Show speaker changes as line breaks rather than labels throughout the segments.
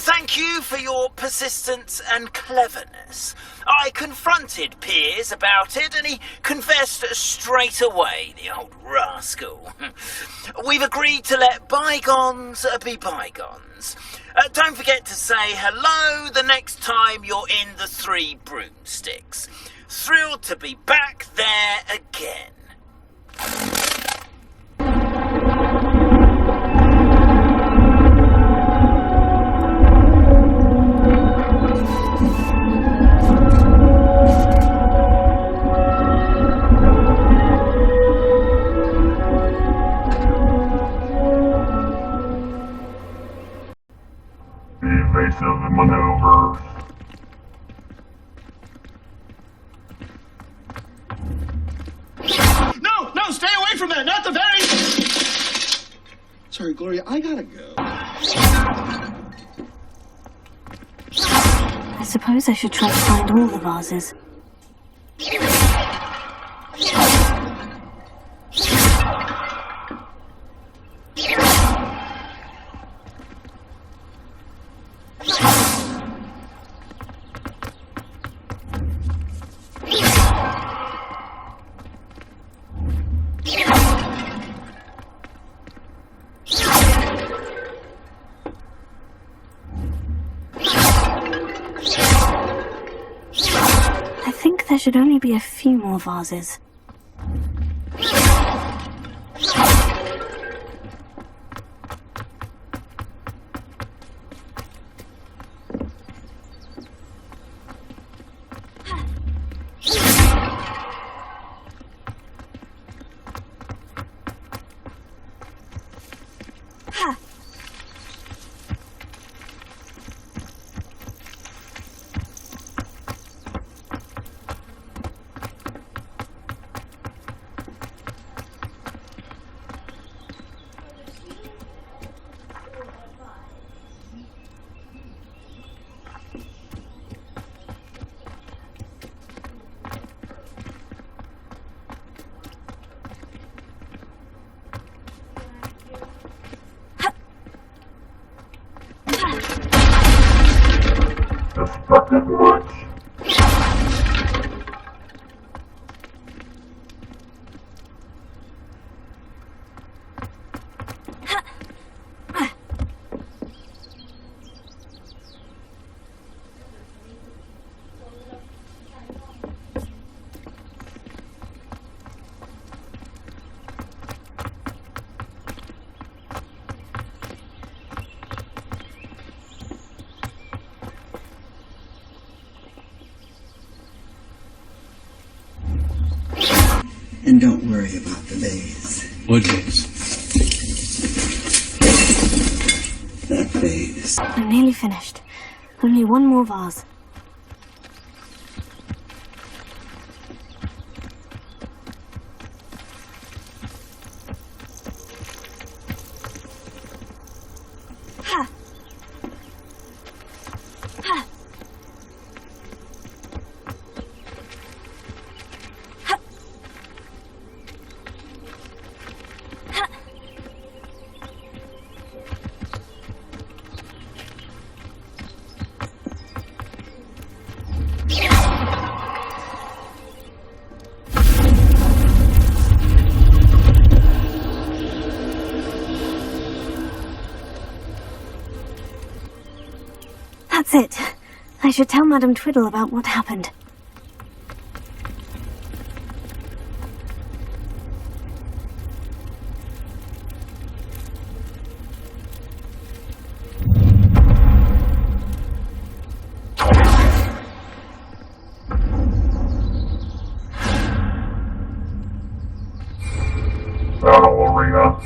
Thank you for your persistence and cleverness. I confronted Piers about it and he confessed straight away, the old rascal. We've agreed to let bygones be bygones. Don't forget to say hello the next time you're in the Three Broomsticks. Thrilled to be back there again.
Evasive maneuvers.
No, stay away from that, not the very... Sorry, Gloria, I gotta go.
I suppose I should try to find all the vases. I think there should only be a few more vases.
Suspected much.
And don't worry about the vase.
What vase?
That vase.
I'm nearly finished. Only one more vase. That's it. I should tell Madame Twiddle about what happened.
Battle arena.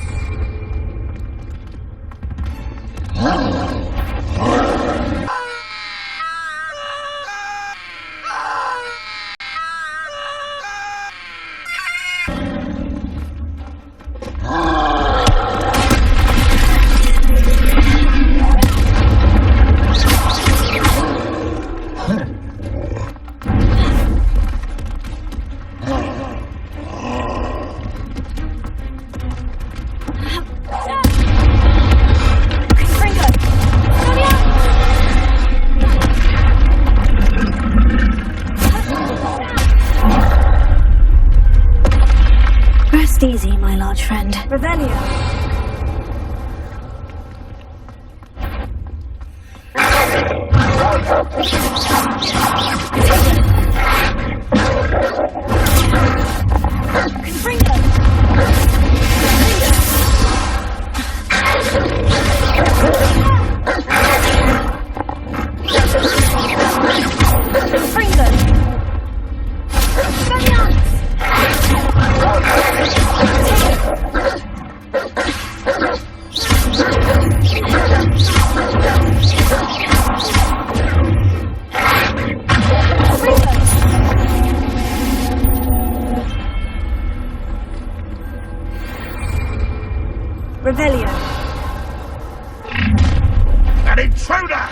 An intruder!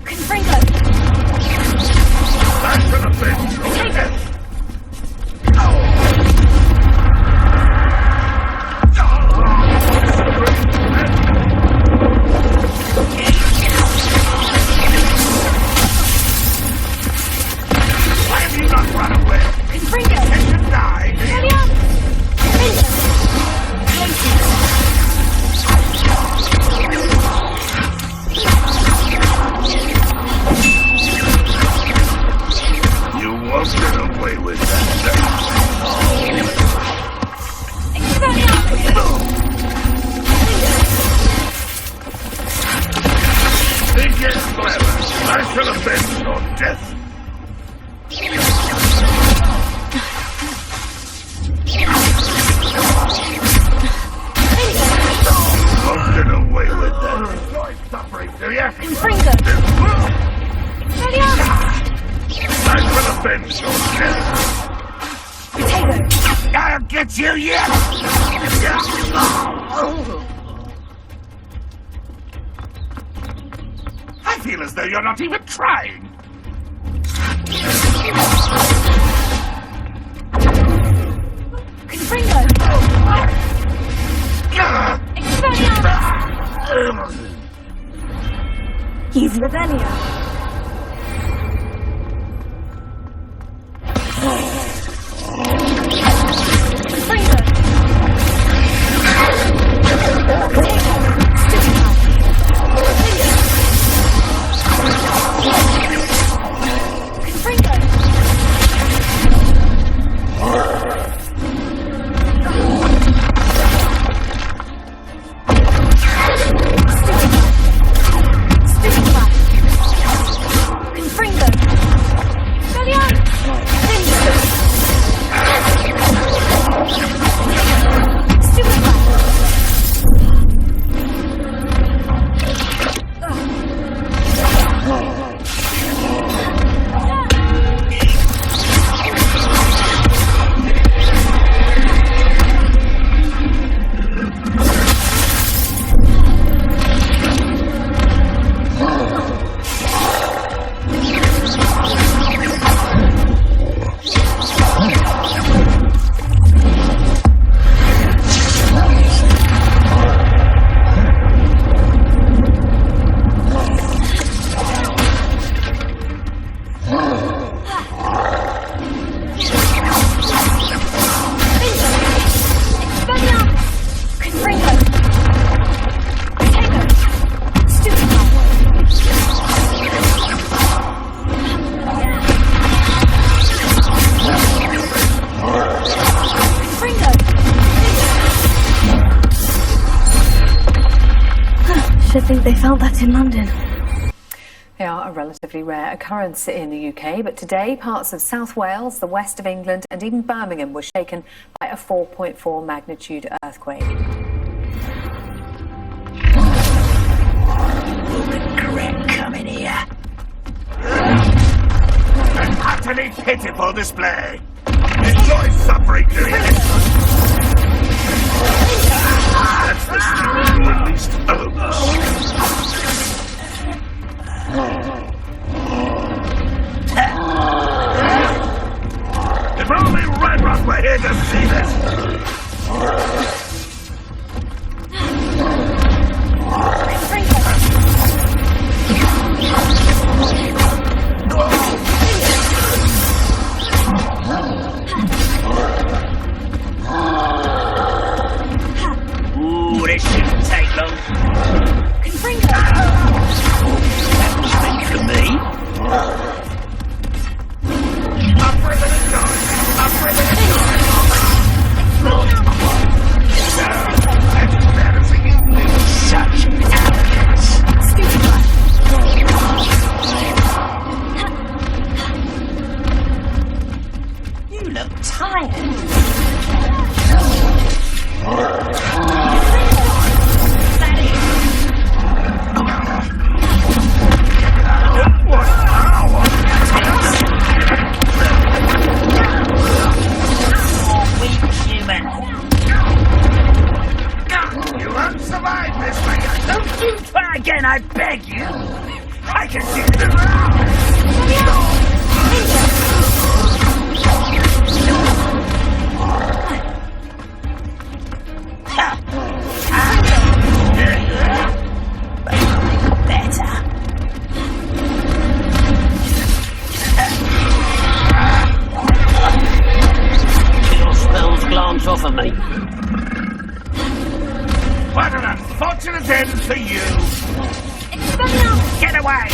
Confringo!
That should have been your death! Why have you not run away?
Confringo!
You should die!
Ready up!
You won't get away with that. Think it's clever. I should have been your death. Won't get away with that. Enjoy suffering, do you?
Confringo! Ready up!
I should have been your death.
Potato!
I'll get you yet! I feel as though you're not even trying.
Confringo! He's Revelio. Confringo! Confringo! I think they found that in London.
They are a relatively rare occurrence in the UK, but today parts of South Wales, the west of England and even Birmingham were shaken by a 4.4 magnitude earthquake.
Will the correct come in here?
An utterly pitiful display. Enjoy suffering, do you? That's the spirit who at least owns. If only Red Rock were here to see this!
Ooh, this shouldn't take long. That was meant for me.
Up ribbon and joy! Up ribbon and joy! That's embarrassing, isn't it?
Such arrogance. You look tired.
What power! I beg you. I can see the ground.
Your spells glance off of me.
What an unfortunate end for you. Get away.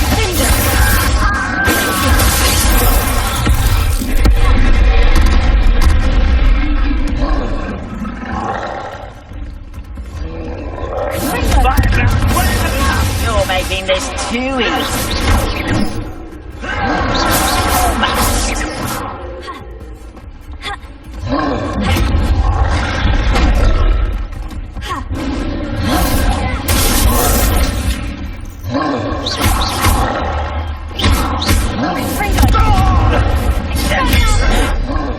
You're making this too easy.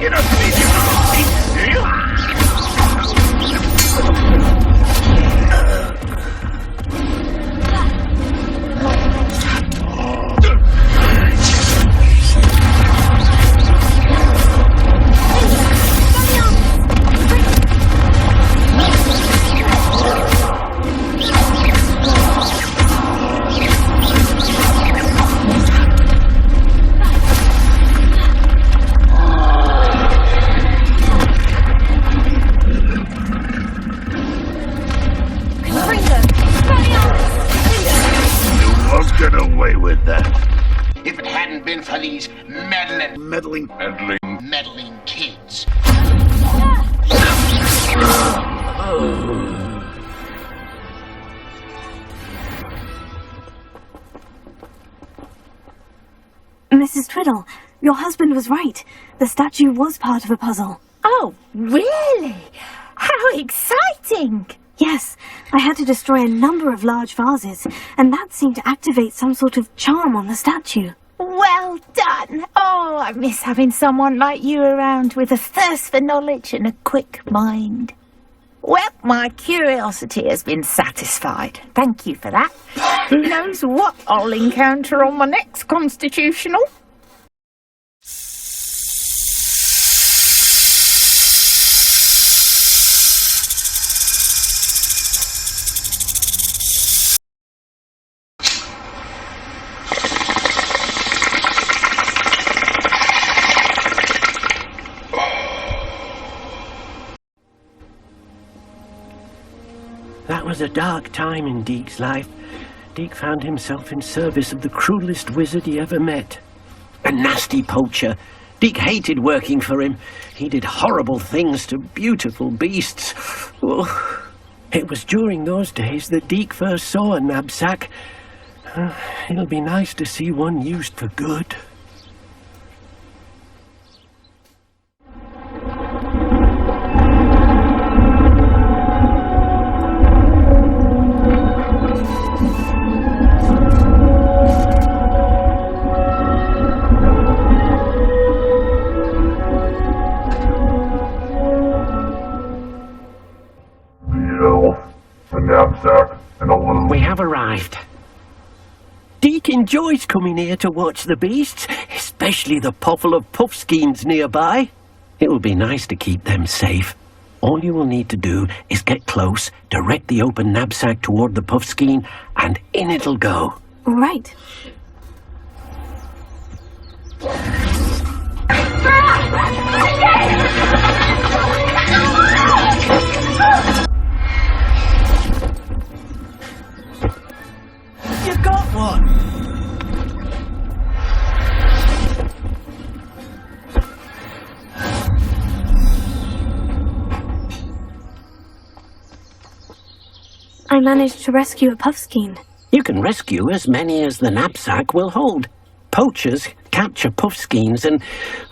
You don't believe you can do you? Get away with that.
If it hadn't been for these meddling kids.
Mrs. Twiddle, your husband was right. The statue was part of a puzzle.
Oh, really? How exciting!
Yes, I had to destroy a number of large vases, and that seemed to activate some sort of charm on the statue.
Well done! Oh, I miss having someone like you around with a thirst for knowledge and a quick mind. Well, my curiosity has been satisfied. Thank you for that. Who knows what I'll encounter on my next constitutional?
That was a dark time in Deke's life. Deke found himself in service of the cruelest wizard he ever met. A nasty poacher. Deke hated working for him. He did horrible things to beautiful beasts. Oh. It was during those days that Deke first saw a knapsack. It'll be nice to see one used for good. We have arrived. Deke enjoys coming here to watch the beasts, especially the potful of puffskeins nearby. It will be nice to keep them safe. All you will need to do is get close, direct the open knapsack toward the puffskein, and in it'll go.
Right.
You got one!
I managed to rescue a puffskein.
You can rescue as many as the knapsack will hold. Poachers capture puffskeins and,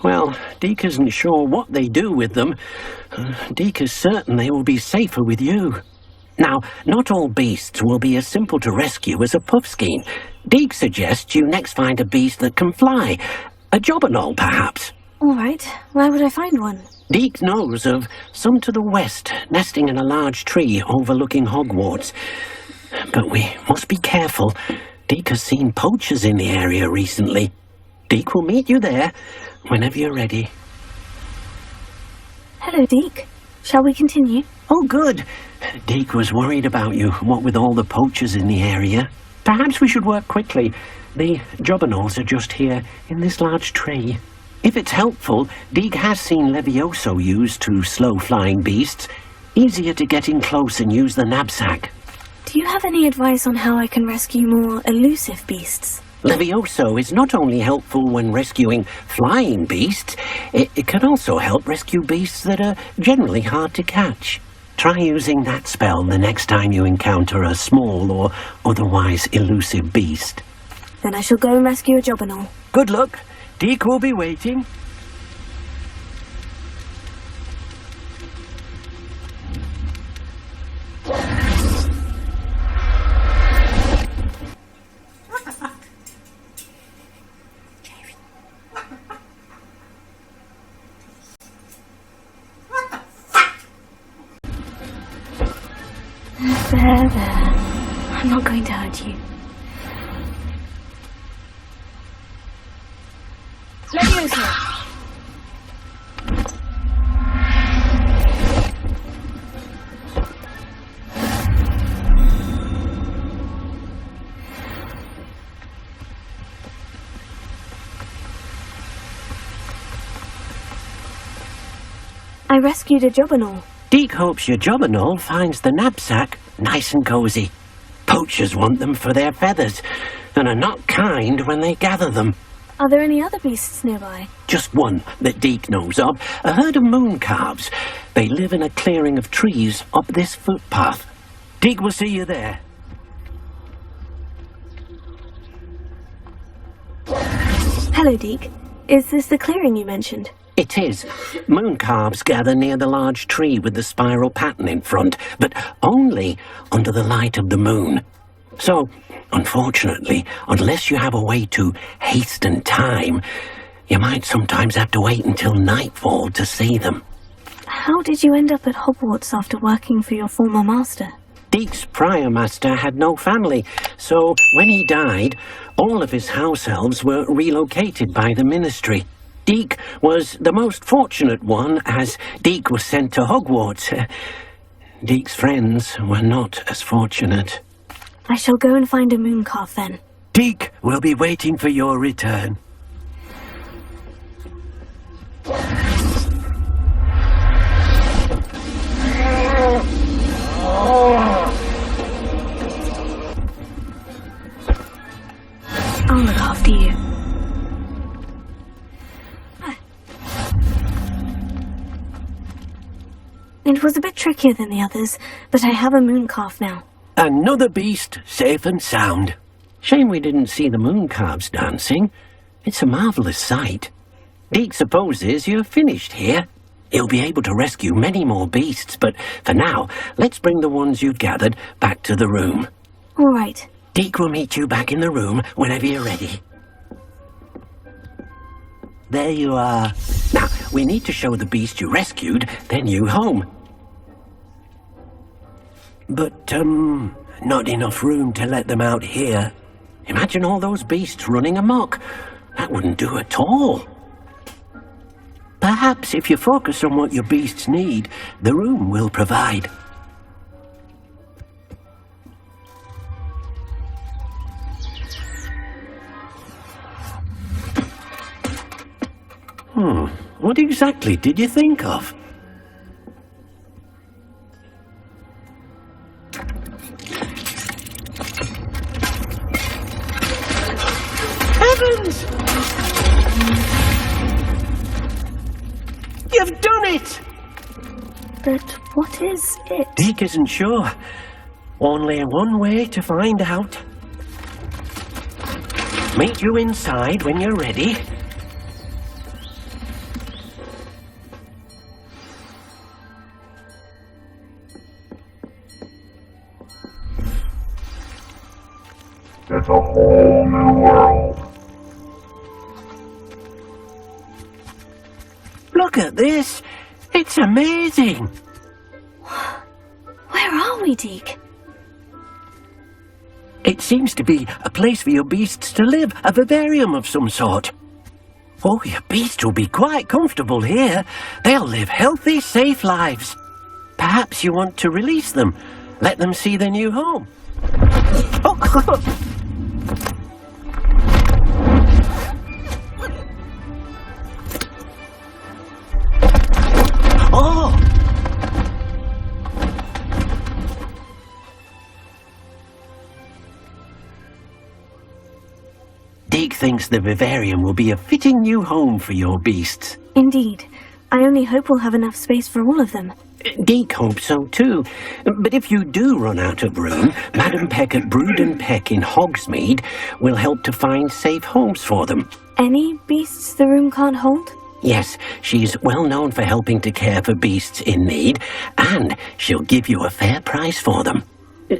well, Deke isn't sure what they do with them. Deke is certain they will be safer with you. Now, not all beasts will be as simple to rescue as a puffskein. Deke suggests you next find a beast that can fly. A jobberknoll, perhaps.
All right. Where would I find one?
Deke knows of some to the west, nesting in a large tree overlooking Hogwarts. but we must be careful. Deke has seen poachers in the area recently. Deke will meet you there whenever you're ready.
Hello, Deke. Shall we continue?
Oh, good. Deke was worried about you, what with all the poachers in the area. Perhaps we should work quickly. The jobberknolls are just here, in this large tree. If it's helpful, Deke has seen Levioso used to slow flying beasts. Easier to get in close and use the knapsack.
Do you have any advice on how I can rescue more elusive beasts?
Levioso is not only helpful when rescuing flying beasts, it can also help rescue beasts that are generally hard to catch. Try using that spell the next time you encounter a small or otherwise elusive beast.
Then I shall go and rescue a jobberknoll.
Good luck. Deke will be waiting.
There. I'm not going to hurt you. Levioso! I rescued a jobberknoll.
Deke hopes your jobberknoll finds the knapsack nice and cozy. Poachers want them for their feathers, and are not kind when they gather them.
Are there any other beasts nearby?
Just one that Deke knows of, a herd of moon calves. They live in a clearing of trees up this footpath. Deke will see you there.
Hello, Deke. Is this the clearing you mentioned?
It is. Moon calves gather near the large tree with the spiral pattern in front, but only under the light of the moon. So, unfortunately, unless you have a way to hasten time, you might sometimes have to wait until nightfall to see them.
How did you end up at Hogwarts after working for your former master?
Deke's prior master had no family, so when he died, all of his house elves were relocated by the ministry. Deke was the most fortunate one, as Deke was sent to Hogwarts. Deke's friends were not as fortunate.
I shall go and find a mooncalf then.
Deke will be waiting for your return.
I'll look after you. It was a bit trickier than the others, but I have a mooncalf now.
Another beast, safe and sound. Shame we didn't see the moon calves dancing. It's a marvellous sight. Deke supposes you're finished here. He'll be able to rescue many more beasts, but for now, let's bring the ones you've gathered back to the room.
All right.
Deke will meet you back in the room whenever you're ready. There you are. Now, we need to show the beast you rescued their new home. But, not enough room to let them out here. Imagine all those beasts running amok. That wouldn't do at all. Perhaps if you focus on what your beasts need, the room will provide. What exactly did you think of? Heavens! You've done it!
But what is it?
Deke isn't sure. Only one way to find out. Meet you inside when you're ready.
It's a whole new world.
Look at this! It's amazing!
Where are we, Deke?
It seems to be a place for your beasts to live, a vivarium of some sort. Oh, your beasts will be quite comfortable here. They'll live healthy, safe lives. Perhaps you want to release them, let them see their new home. Oh! Deke thinks the vivarium will be a fitting new home for your beasts.
Indeed. I only hope we'll have enough space for all of them.
Deke hopes so too. But if you do run out of room, Madam Peck at Brood and Peck in Hogsmeade will help to find safe homes for them.
Any beasts the room can't hold?
Yes, she's well known for helping to care for beasts in need, and she'll give you a fair price for them.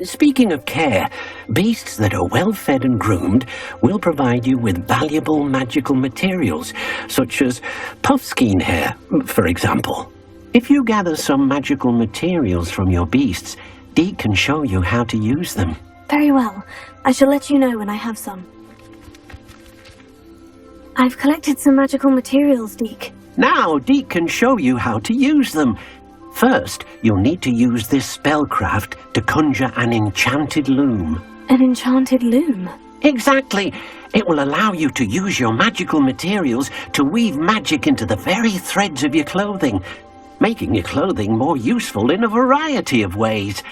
Speaking of care, beasts that are well fed and groomed will provide you with valuable magical materials, such as puffskein hair, for example. If you gather some magical materials from your beasts, Deke can show you how to use them.
Very well. I shall let you know when I have some. I've collected some magical materials, Deke.
Now Deke can show you how to use them. First, you'll need to use this spellcraft to conjure an enchanted loom.
An enchanted loom?
Exactly. It will allow you to use your magical materials to weave magic into the very threads of your clothing, making your clothing more useful in a variety of ways.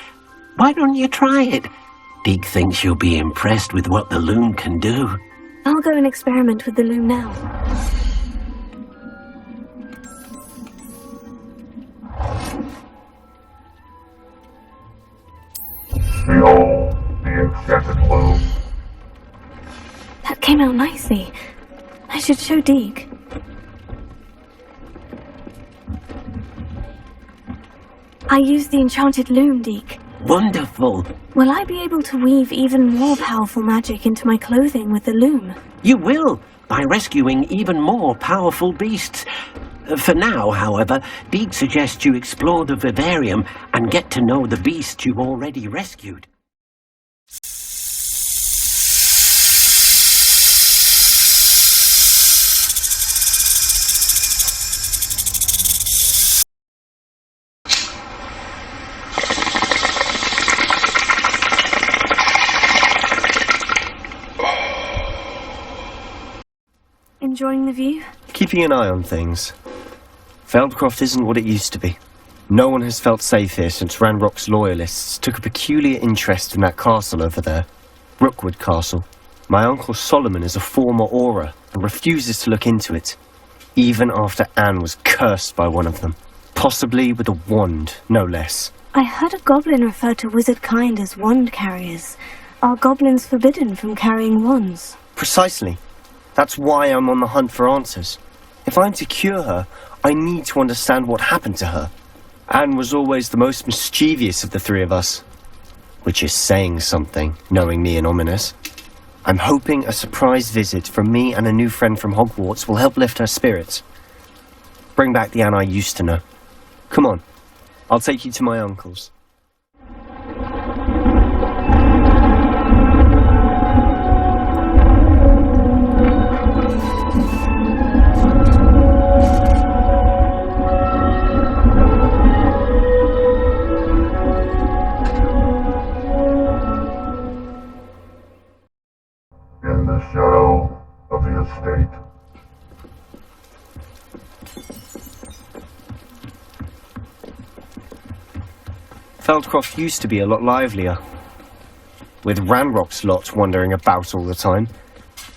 Why don't you try it? Deke thinks you'll be impressed with what the loom can do.
I'll go and experiment with the loom now.
Behold the enchanted loom.
That came out nicely. I should show Deke. I used the enchanted loom, Deke.
Wonderful.
Will I be able to weave even more powerful magic into my clothing with the loom?
You will, by rescuing even more powerful beasts. For now, however, Deke suggests you explore the vivarium and get to know the beasts you've already rescued.
Enjoying the view?
Keeping an eye on things. Feldcroft isn't what it used to be. No one has felt safe here since Ranrock's loyalists took a peculiar interest in that castle over there. Rookwood Castle. My uncle Solomon is a former Auror and refuses to look into it, even after Anne was cursed by one of them. Possibly with a wand, no less.
I heard a goblin refer to wizard kind as wand carriers. Are goblins forbidden from carrying wands?
Precisely. That's why I'm on the hunt for answers. If I'm to cure her, I need to understand what happened to her. Anne was always the most mischievous of the three of us. Which is saying something, knowing me and ominous. I'm hoping a surprise visit from me and a new friend from Hogwarts will help lift her spirits. Bring back the Anne I used to know. Come on, I'll take you to my uncle's.
In the shadow of the estate.
Feldcroft used to be a lot livelier. With Ranrock's lot wandering about all the time,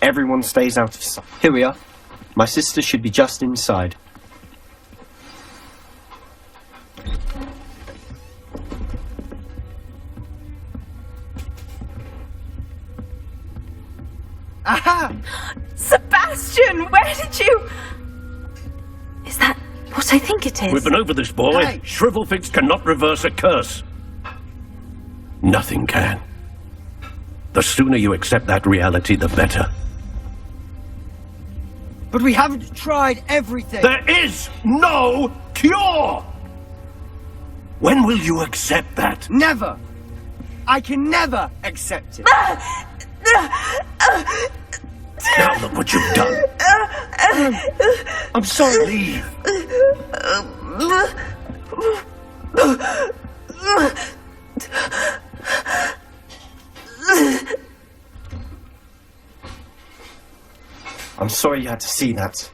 everyone stays out of sight. Here we are. My sister should be just inside.
Aha! Sebastian, where did you...
Is that what I think it is?
We've been over this, boy.
Hey.
Shrivelfix cannot reverse a curse. Nothing can. The sooner you accept that reality, the better.
But we haven't tried everything.
There is no cure! When will you accept that?
Never. I can never accept it.
Now look what you've done.
I'm sorry. Leave. I'm sorry you had to see that.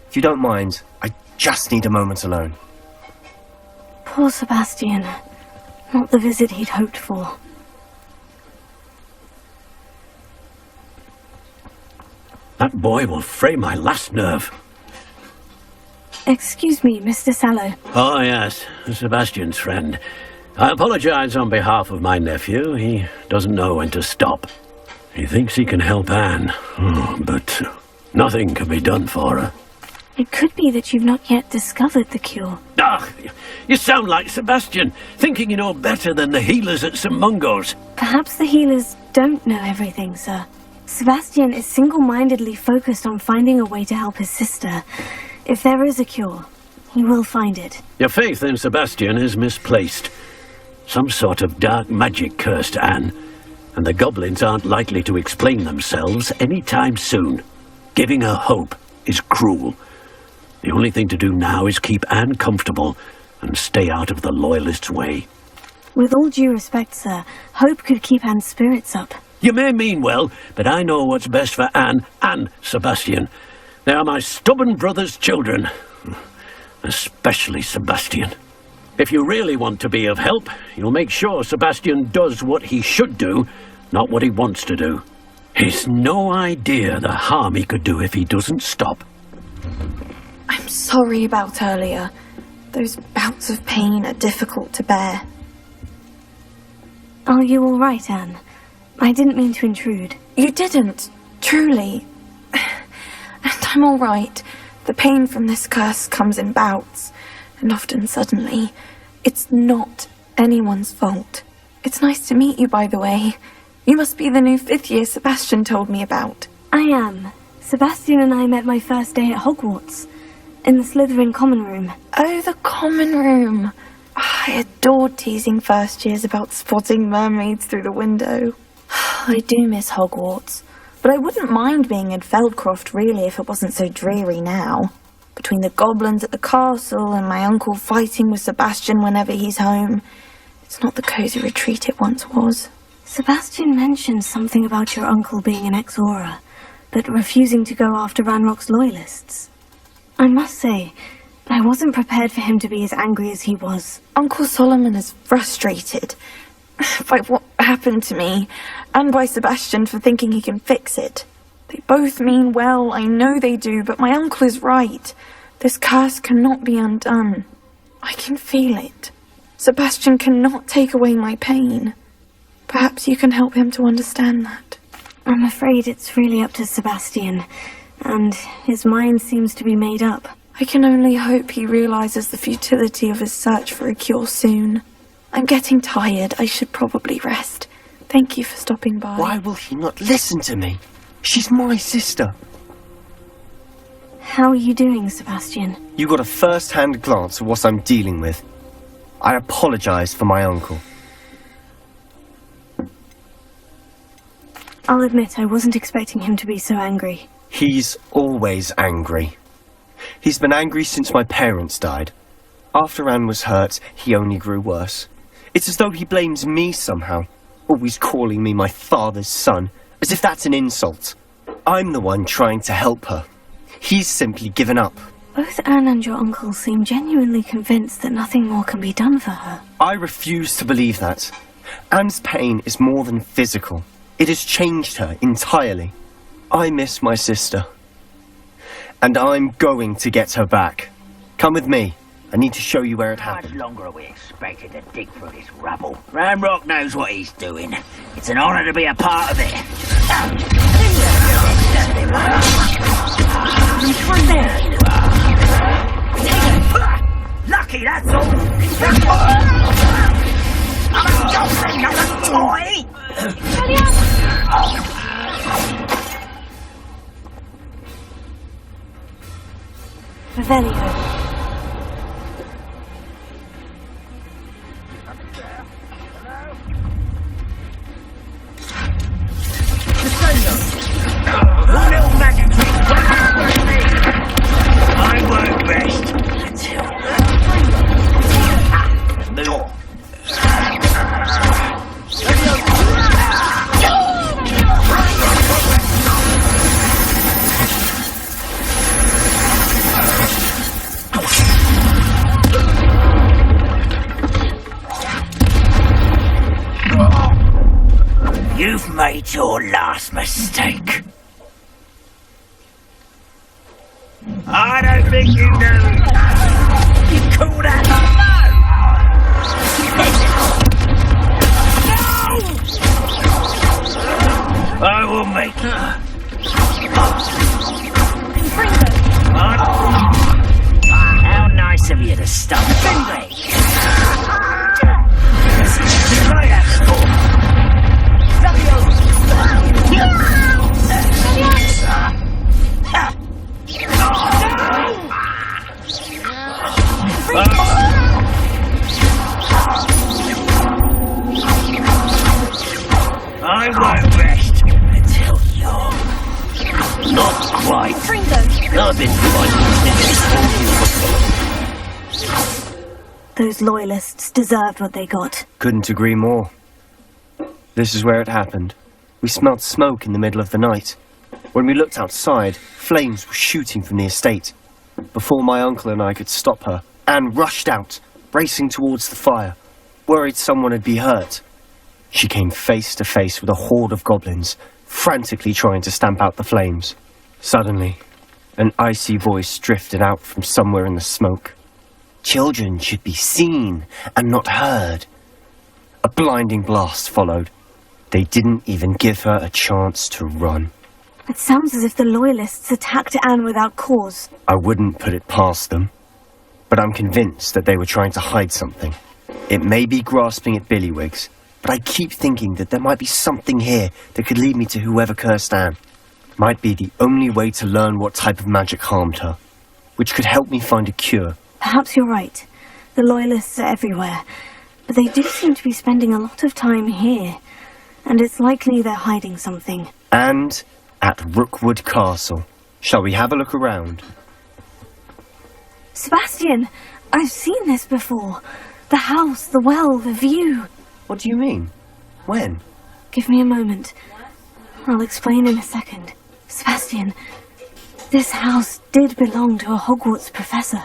If you don't mind, I just need a moment alone.
Poor Sebastian. Not the visit he'd hoped for.
That boy will fray my last nerve.
Excuse me, Mr. Sallow.
Oh, yes, Sebastian's friend. I apologize on behalf of my nephew. He doesn't know when to stop. He thinks he can help Anne, but nothing can be done for her.
It could be that you've not yet discovered the cure.
Ah, you sound like Sebastian, thinking you know better than the healers at St. Mungo's.
Perhaps the healers don't know everything, sir. Sebastian is single-mindedly focused on finding a way to help his sister. If there is a cure, he will find it.
Your faith in Sebastian is misplaced. Some sort of dark magic cursed Anne, and the goblins aren't likely to explain themselves anytime soon. Giving her hope is cruel. The only thing to do now is keep Anne comfortable and stay out of the Loyalists' way.
With all due respect, sir, hope could keep Anne's spirits up.
You may mean well, but I know what's best for Anne and Sebastian. They are my stubborn brother's children. Especially Sebastian. If you really want to be of help, you'll make sure Sebastian does what he should do, not what he wants to do. He's no idea the harm he could do if he doesn't stop.
I'm sorry about earlier. Those bouts of pain are difficult to bear.
Are you all right, Anne? I didn't mean to intrude.
You didn't, truly. And I'm all right. The pain from this curse comes in bouts, and often suddenly. It's not anyone's fault. It's nice to meet you, by the way. You must be the new 5th year Sebastian told me about.
I am. Sebastian and I met my first day at Hogwarts, in the Slytherin common room.
Oh, the common room. I adored teasing first years about spotting mermaids through the window. I do miss Hogwarts, but I wouldn't mind being in Feldcroft, really, if it wasn't so dreary now. Between the goblins at the castle and my uncle fighting with Sebastian whenever he's home, it's not the cosy retreat it once was.
Sebastian mentioned something about your uncle being an ex-Auror, but refusing to go after Ranrock's Loyalists. I must say, I wasn't prepared for him to be as angry as he was.
Uncle Solomon is frustrated by what happened to me, and by Sebastian for thinking he can fix it. They both mean well, I know they do, but my uncle is right. This curse cannot be undone. I can feel it. Sebastian cannot take away my pain. Perhaps you can help him to understand that.
I'm afraid it's really up to Sebastian, and his mind seems to be made up.
I can only hope he realizes the futility of his search for a cure soon. I'm getting tired. I should probably rest. Thank you for stopping by.
Why will he not listen to me? She's my sister.
How are you doing, Sebastian?
You got a first-hand glance at what I'm dealing with. I apologize for my uncle.
I'll admit I wasn't expecting him to be so angry.
He's always angry. He's been angry since my parents died. After Anne was hurt, he only grew worse. It's as though he blames me somehow, always calling me my father's son, as if that's an insult. I'm the one trying to help her. He's simply given up.
Both Anne and your uncle seem genuinely convinced that nothing more can be done for her.
I refuse to believe that. Anne's pain is more than physical. It has changed her entirely. I miss my sister. And I'm going to get her back. Come with me. I need to show you where it happened.
How much longer are we expected to dig through this rubble? Ranrock knows what he's doing. It's an honor to be a part of it.
Lucky, that's all. I'm just another toy.
Revelio.
You've made your last mistake. I don't think you know. You call that no! I will make it. How nice of you to stop me. Try that before. I won't rest until you're not quite. I've been
Those loyalists deserved what they got.
Couldn't agree more. This is where it happened. We smelled smoke in the middle of the night. When we looked outside, flames were shooting from the estate. Before my uncle and I could stop her, Anne rushed out, racing towards the fire, worried someone would be hurt. She came face to face with a horde of goblins, frantically trying to stamp out the flames. Suddenly, an icy voice drifted out from somewhere in the smoke. Children should be seen and not heard. A blinding blast followed. They didn't even give her a chance to run.
It sounds as if the Loyalists attacked Anne without cause.
I wouldn't put it past them, but I'm convinced that they were trying to hide something. It may be grasping at Billywigs, but I keep thinking that there might be something here that could lead me to whoever cursed Anne. Might be the only way to learn what type of magic harmed her, which could help me find a cure.
Perhaps you're right. The Loyalists are everywhere, but they do seem to be spending a lot of time here, and it's likely they're hiding something.
And at Rookwood Castle. Shall we have a look around?
Sebastian, I've seen this before. The house, the well, the view.
What do you mean? When?
Give me a moment. I'll explain in a second. Sebastian, this house did belong to a Hogwarts professor.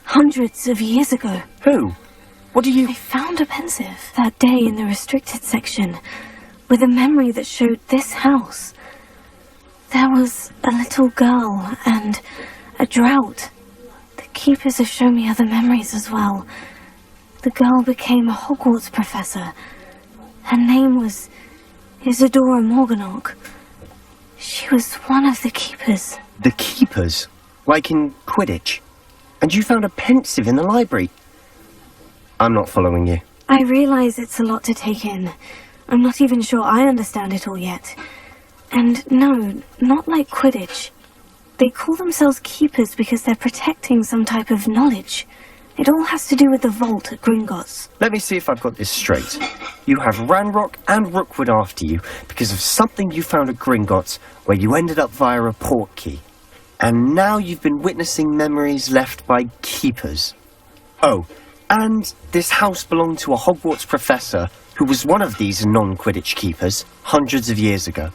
Hundreds of years ago.
Who? What do you...
I found a pensive that day in the restricted section with a memory that showed this house. There was a little girl and a drought. The keepers have shown me other memories as well. The girl became a Hogwarts professor. Her name was Isadora Morganach. She was one of the keepers.
The keepers? Like in Quidditch? And you found a pensive in the library? I'm not following you.
I realize it's a lot to take in. I'm not even sure I understand it all yet. And no, not like Quidditch. They call themselves keepers because they're protecting some type of knowledge. It all has to do with the vault at Gringotts.
Let me see if I've got this straight. You have Ranrock and Rookwood after you because of something you found at Gringotts where you ended up via a port key. And now you've been witnessing memories left by keepers. Oh, and this house belonged to a Hogwarts professor who was one of these non-Quidditch keepers hundreds of years ago.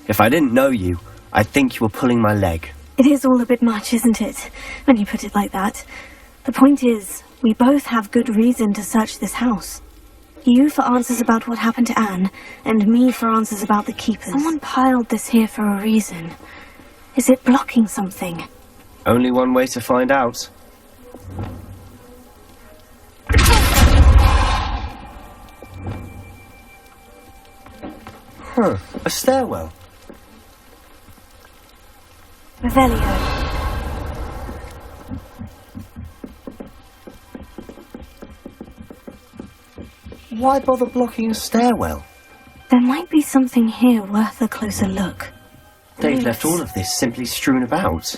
If I didn't know you, I'd think you were pulling my leg.
It is all a bit much, isn't it, when you put it like that? The point is, we both have good reason to search this house. You for answers about what happened to Anne, and me for answers about the keepers. Someone piled this here for a reason. Is it blocking something?
Only one way to find out. Huh, a stairwell.
Revelio.
Why bother blocking a stairwell?
There might be something here worth a closer look.
They've left all of this simply strewn about.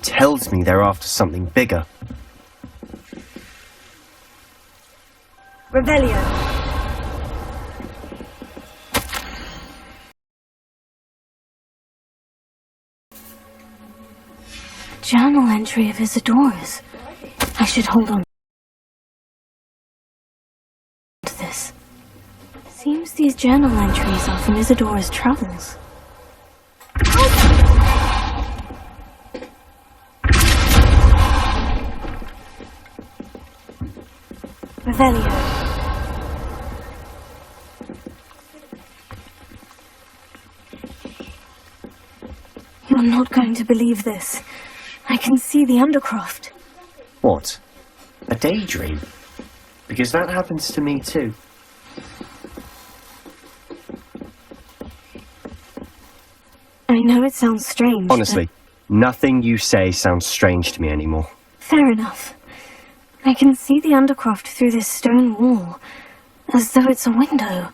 Tells me they're after something bigger.
Revelio. Journal entry of Isadora's. I should hold on to this. Seems these journal entries are from Isadora's travels. Revelio. You're not going to believe this. I can see the Undercroft.
What? A daydream? Because that happens to me too.
I know it sounds strange.
Honestly, nothing you say sounds strange to me anymore.
Fair enough. I can see the Undercroft through this stone wall, as though it's a window.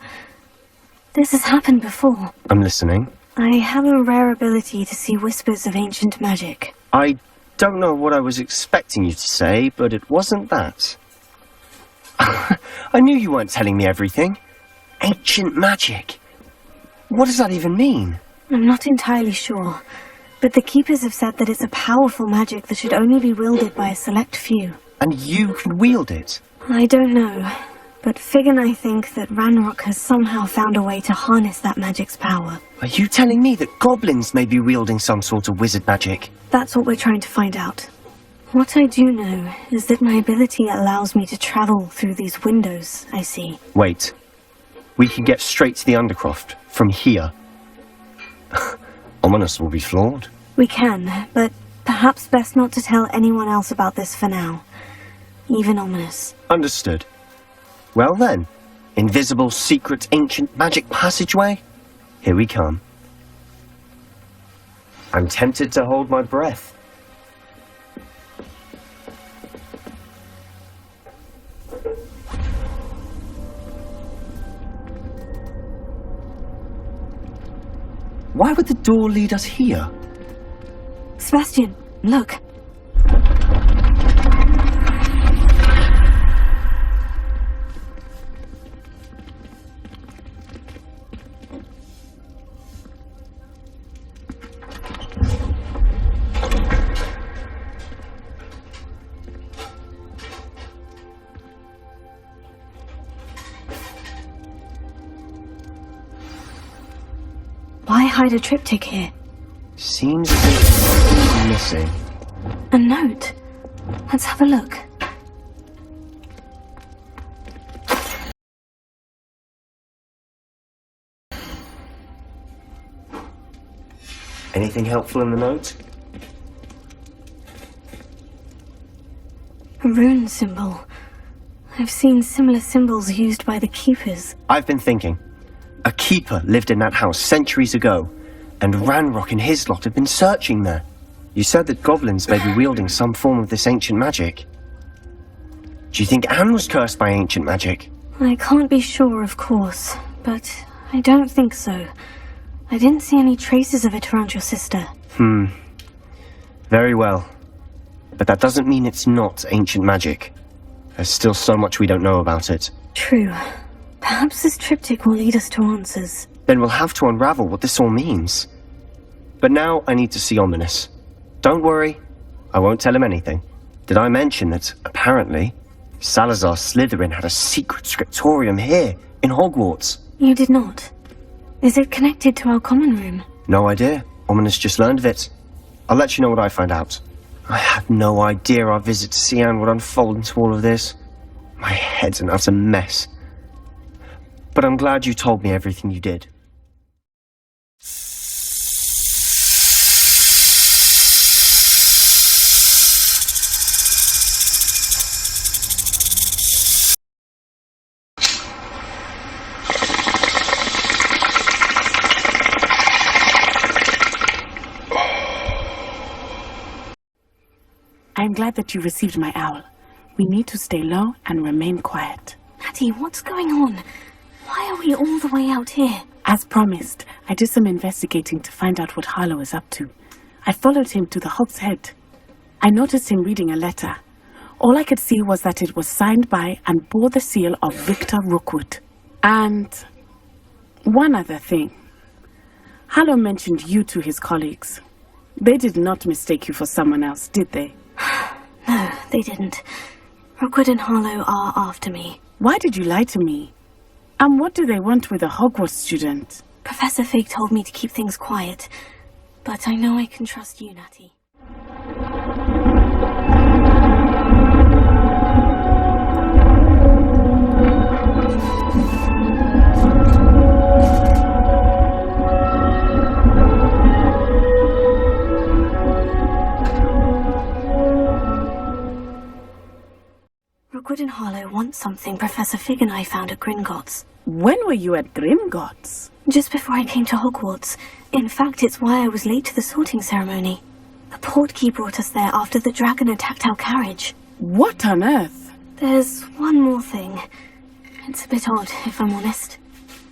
This has happened before.
I'm listening.
I have a rare ability to see whispers of ancient magic.
I don't know what I was expecting you to say, but it wasn't that. I knew you weren't telling me everything. Ancient magic. What does that even mean?
I'm not entirely sure, but the Keepers have said that it's a powerful magic that should only be wielded by a select few.
And you can wield it?
I don't know, but Fig and I think that Ranrock has somehow found a way to harness that magic's power.
Are you telling me that goblins may be wielding some sort of wizard magic?
That's what we're trying to find out. What I do know is that my ability allows me to travel through these windows I see.
Wait. We can get straight to the Undercroft from here. Ominous will be flawed.
We can, but perhaps best not to tell anyone else about this for now. Even Ominous.
Understood. Well then, invisible, secret, ancient magic passageway? Here we come. I'm tempted to hold my breath. Why would the door lead us here?
Sebastian, look. Why hide a triptych here?
Seems as if something's missing.
A note. Let's have a look.
Anything helpful in the note?
A rune symbol. I've seen similar symbols used by the Keepers.
I've been thinking. A keeper lived in that house centuries ago, and Ranrock and his lot have been searching there. You said that goblins may be wielding some form of this ancient magic. Do you think Anne was cursed by ancient magic?
I can't be sure, of course, but I don't think so. I didn't see any traces of it around your sister.
Very well. But that doesn't mean it's not ancient magic. There's still so much we don't know about it.
True. Perhaps this triptych will lead us to answers.
Then we'll have to unravel what this all means. But now I need to see Ominous. Don't worry, I won't tell him anything. Did I mention that, apparently, Salazar Slytherin had a secret scriptorium here, in Hogwarts?
You did not. Is it connected to our common room?
No idea. Ominous just learned of it. I'll let you know what I find out. I had no idea our visit to Cian would unfold into all of this. My head's an utter mess. But I'm glad you told me everything you did.
I'm glad that you received my owl. We need to stay low and remain quiet.
Natty, what's going on? Why are we all the way out here?
As promised, I did some investigating to find out what Harlow is up to. I followed him to the Hog's Head. I noticed him reading a letter. All I could see was that it was signed by and bore the seal of Victor Rookwood. And one other thing. Harlow mentioned you to his colleagues. They did not mistake you for someone else, did they?
No, they didn't. Rookwood and Harlow are after me.
Why did you lie to me? And what do they want with a Hogwarts student?
Professor Fig told me to keep things quiet, but I know I can trust you, Natty. I want something Professor Fig and I found at Gringotts.
When were you at Gringotts?
Just before I came to Hogwarts. In fact, it's why I was late to the sorting ceremony. The portkey brought us there after the dragon attacked our carriage.
What on earth?
There's one more thing. It's a bit odd, if I'm honest.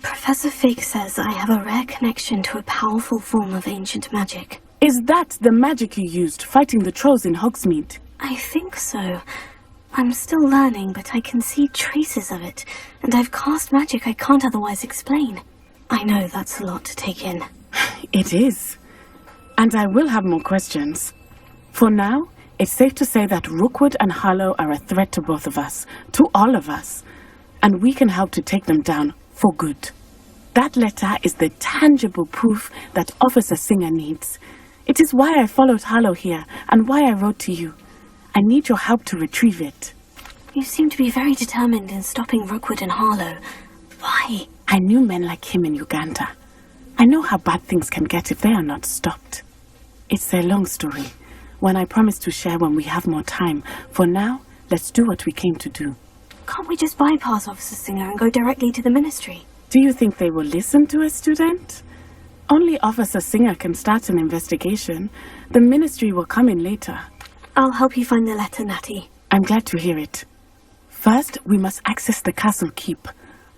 Professor Fig says I have a rare connection to a powerful form of ancient magic.
Is that the magic you used fighting the trolls in Hogsmeade?
I think so. I'm still learning, but I can see traces of it, and I've cast magic I can't otherwise explain. I know that's a lot to take in.
It is. And I will have more questions. For now, it's safe to say that Rookwood and Harlow are a threat to both of us, to all of us, and we can help to take them down for good. That letter is the tangible proof that Officer Singer needs. It is why I followed Harlow here, and why I wrote to you. I need your help to retrieve it.
You seem to be very determined in stopping Rookwood and Harlow. Why?
I knew men like him in Uganda. I know how bad things can get if they are not stopped. It's a long story, one I promise to share when we have more time. For now, let's do what we came to do.
Can't we just bypass Officer Singer and go directly to the Ministry?
Do you think they will listen to a student? Only Officer Singer can start an investigation. The Ministry will come in later.
I'll help you find the letter, Natty.
I'm glad to hear it. First, we must access the castle keep.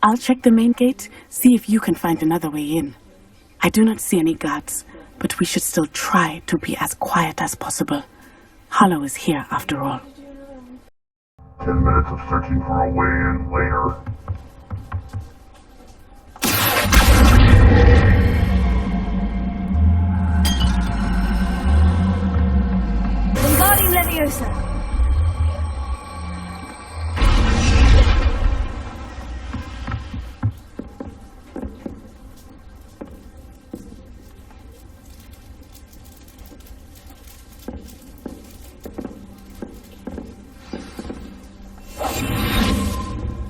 I'll check the main gate, see if you can find another way in. I do not see any guards, but we should still try to be as quiet as possible. Harlow is here, after all.
10 minutes of searching for a way in later.
Bombarding Leviosa!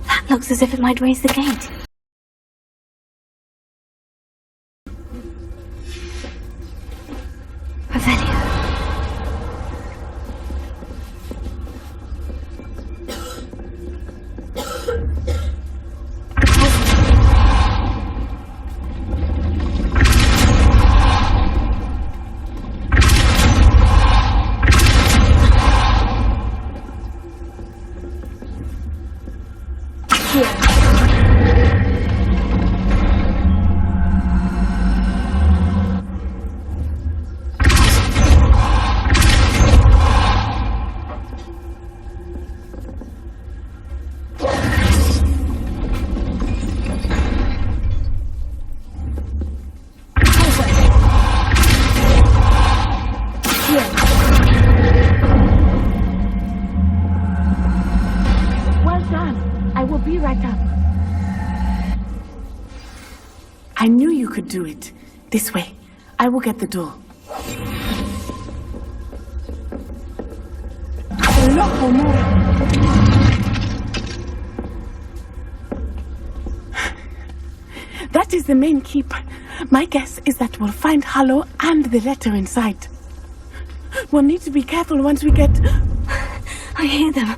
That looks as if it might raise the gate. Revelio.
I knew you could do it. This way. I will get the door. That is the main keep. My guess is that we'll find Harlow and the letter inside. We'll need to be careful once we get...
I hear them.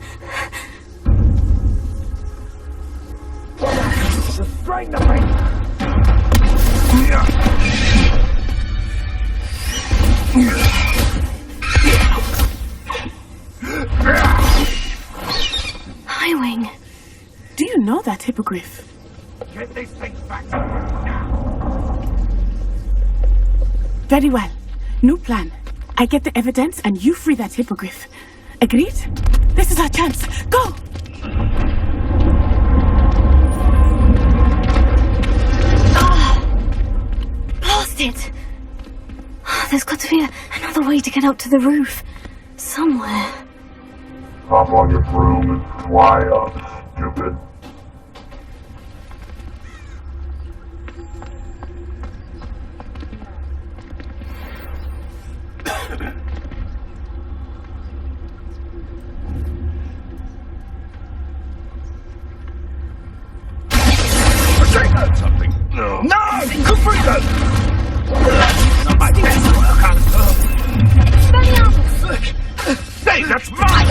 Restrain the thing!
Highwing.
Do you know that hippogriff?
Get these things back to work now!
Very well. New plan. I get the evidence and you free that hippogriff. Agreed? This is our chance. Go!
Blast it! There's got to be another way to get up to the roof. Somewhere.
Hop on your broom and fly up, stupid. Something. No! Confredo! Not my best work. Hey, that's mine!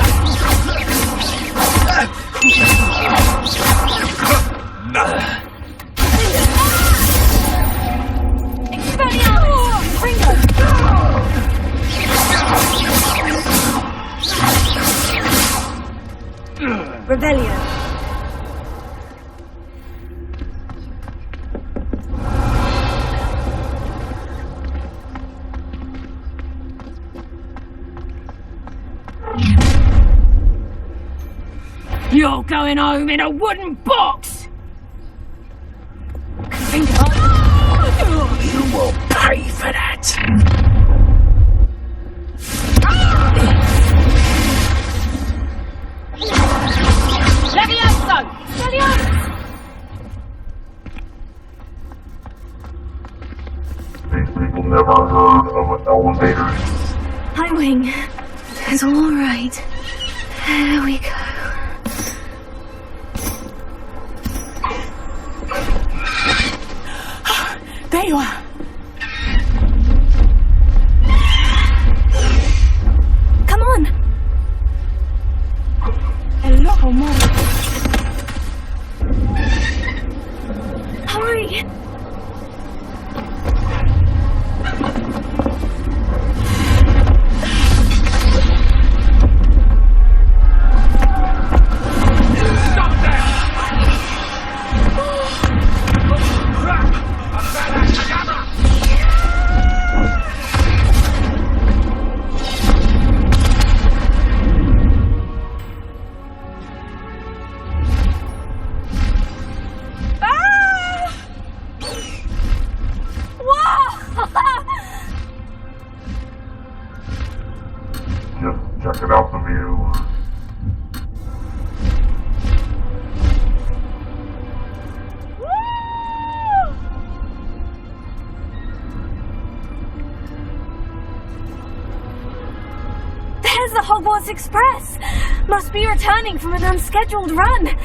Revelio.
You're going home in a wooden box!
You will pay for that.
Levioso!
These people never heard of an elevator.
Highwing. It's all right. There we go.
There you are.
Come on.
Hello, Mom.
Hurry.
Just checking out the view.
There's the Hogwarts Express. Must be returning from an unscheduled run.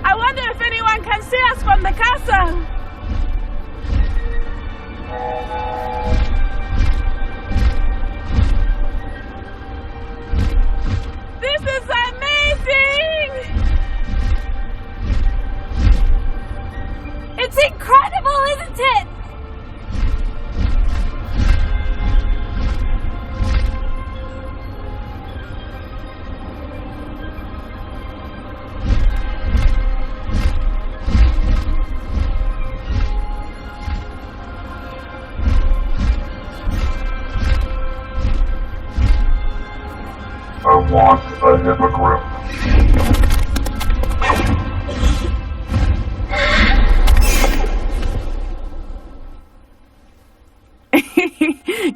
I wonder if anyone can see us from the castle. This is amazing!
It's incredible, isn't it?
I want a hippogriff.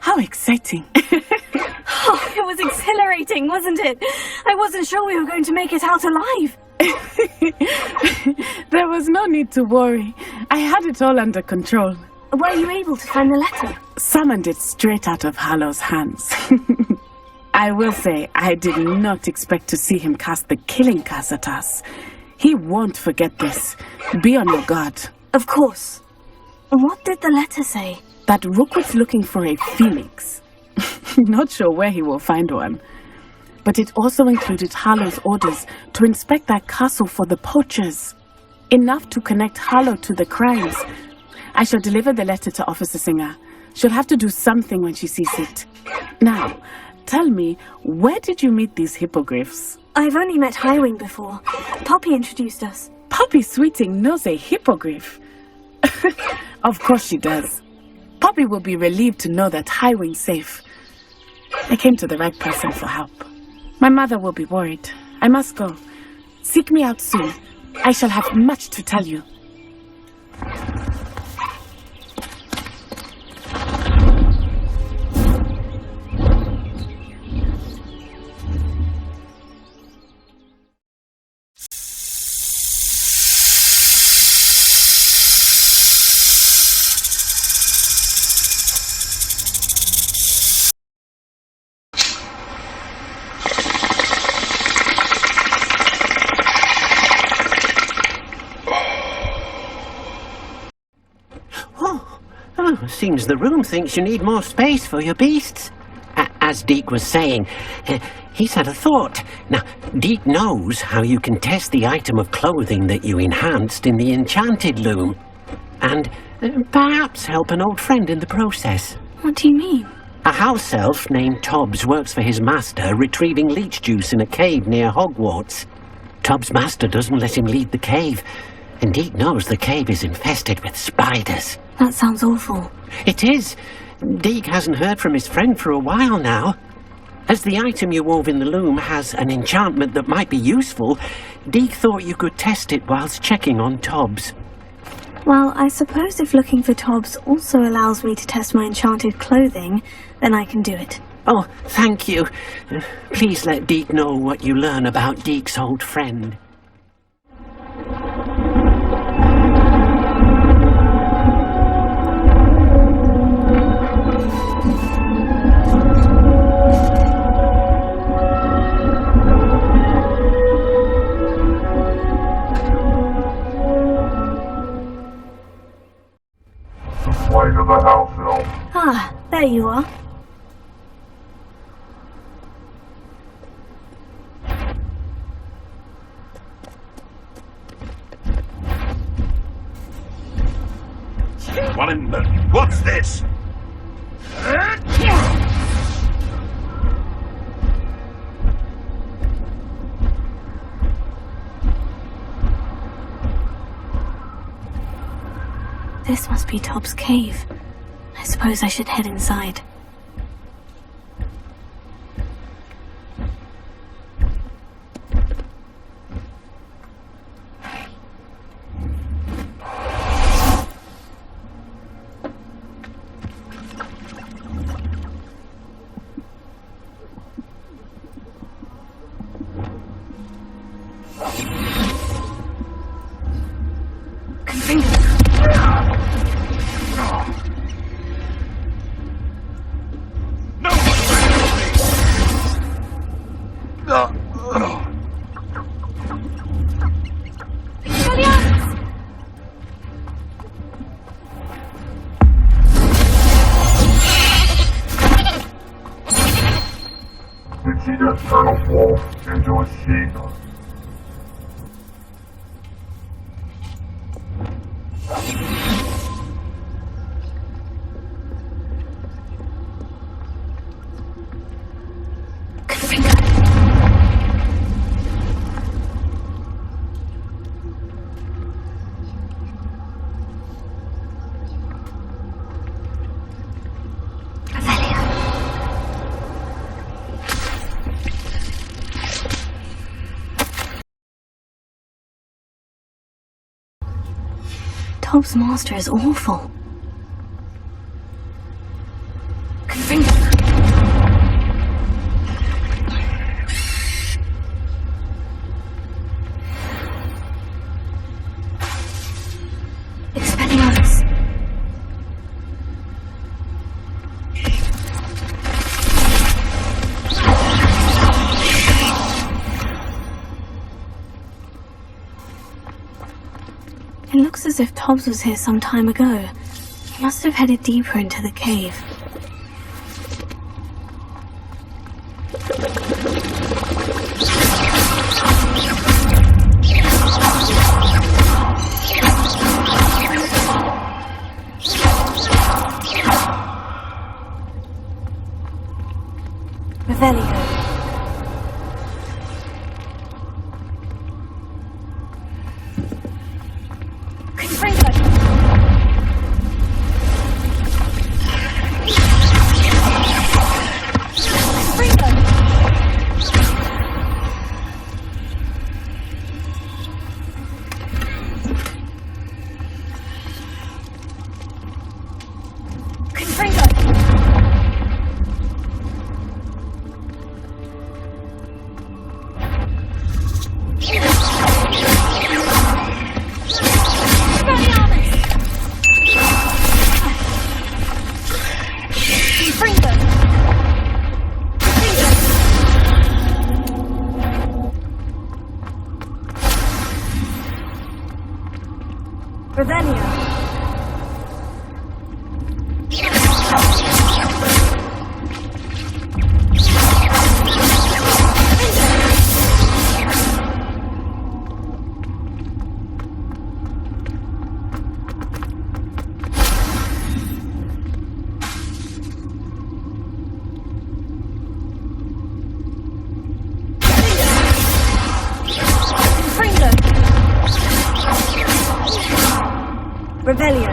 How exciting.
Oh, it was exhilarating, wasn't it? I wasn't sure we were going to make it out alive.
There was no need to worry. I had it all under control.
Were you able to find the letter?
Summoned it straight out of Harlow's hands. I will say, I did not expect to see him cast the killing curse at us. He won't forget this. Be on your guard.
Of course. What did the letter say?
That Rookwood's looking for a phoenix. Not sure where he will find one. But it also included Harlow's orders to inspect that castle for the poachers. Enough to connect Harlow to the crimes. I shall deliver the letter to Officer Singer. She'll have to do something when she sees it. Now, tell me, where did you meet these hippogriffs?
I've only met Highwing before. Poppy introduced us.
Poppy Sweeting knows a hippogriff. Of course she does. Poppy will be relieved to know that Highwing's safe. I came to the right person for help. My mother will be worried. I must go. Seek me out soon. I shall have much to tell you.
seems the room thinks you need more space for your beasts. As Deke was saying, he's had a thought. Now, Deke knows how you can test the item of clothing that you enhanced in the enchanted loom. And perhaps help an old friend in the process.
What do you mean?
A house elf named Tobbs works for his master, retrieving leech juice in a cave near Hogwarts. Tobbs' master doesn't let him leave the cave, and Deke knows the cave is infested with spiders.
That sounds awful.
It is. Deke hasn't heard from his friend for a while now. As the item you wove in the loom has an enchantment that might be useful, Deke thought you could test it whilst checking on Tobbs.
Well, I suppose if looking for Tobbs also allows me to test my enchanted clothing, then I can do it.
Oh, thank you. Please let Deke know what you learn about Deke's old friend.
Flight of the house elf.
Ah, there you are.
What in the... What's this?
This must be Tobbs' cave. I suppose I should head inside.
Did she just turn a wolf into a sheep?
Tobbs' master is awful. Expelliarmus. It looks as if Tobbs was here some time ago. He must have headed deeper into the cave. Revelio. Revelio. Revelio.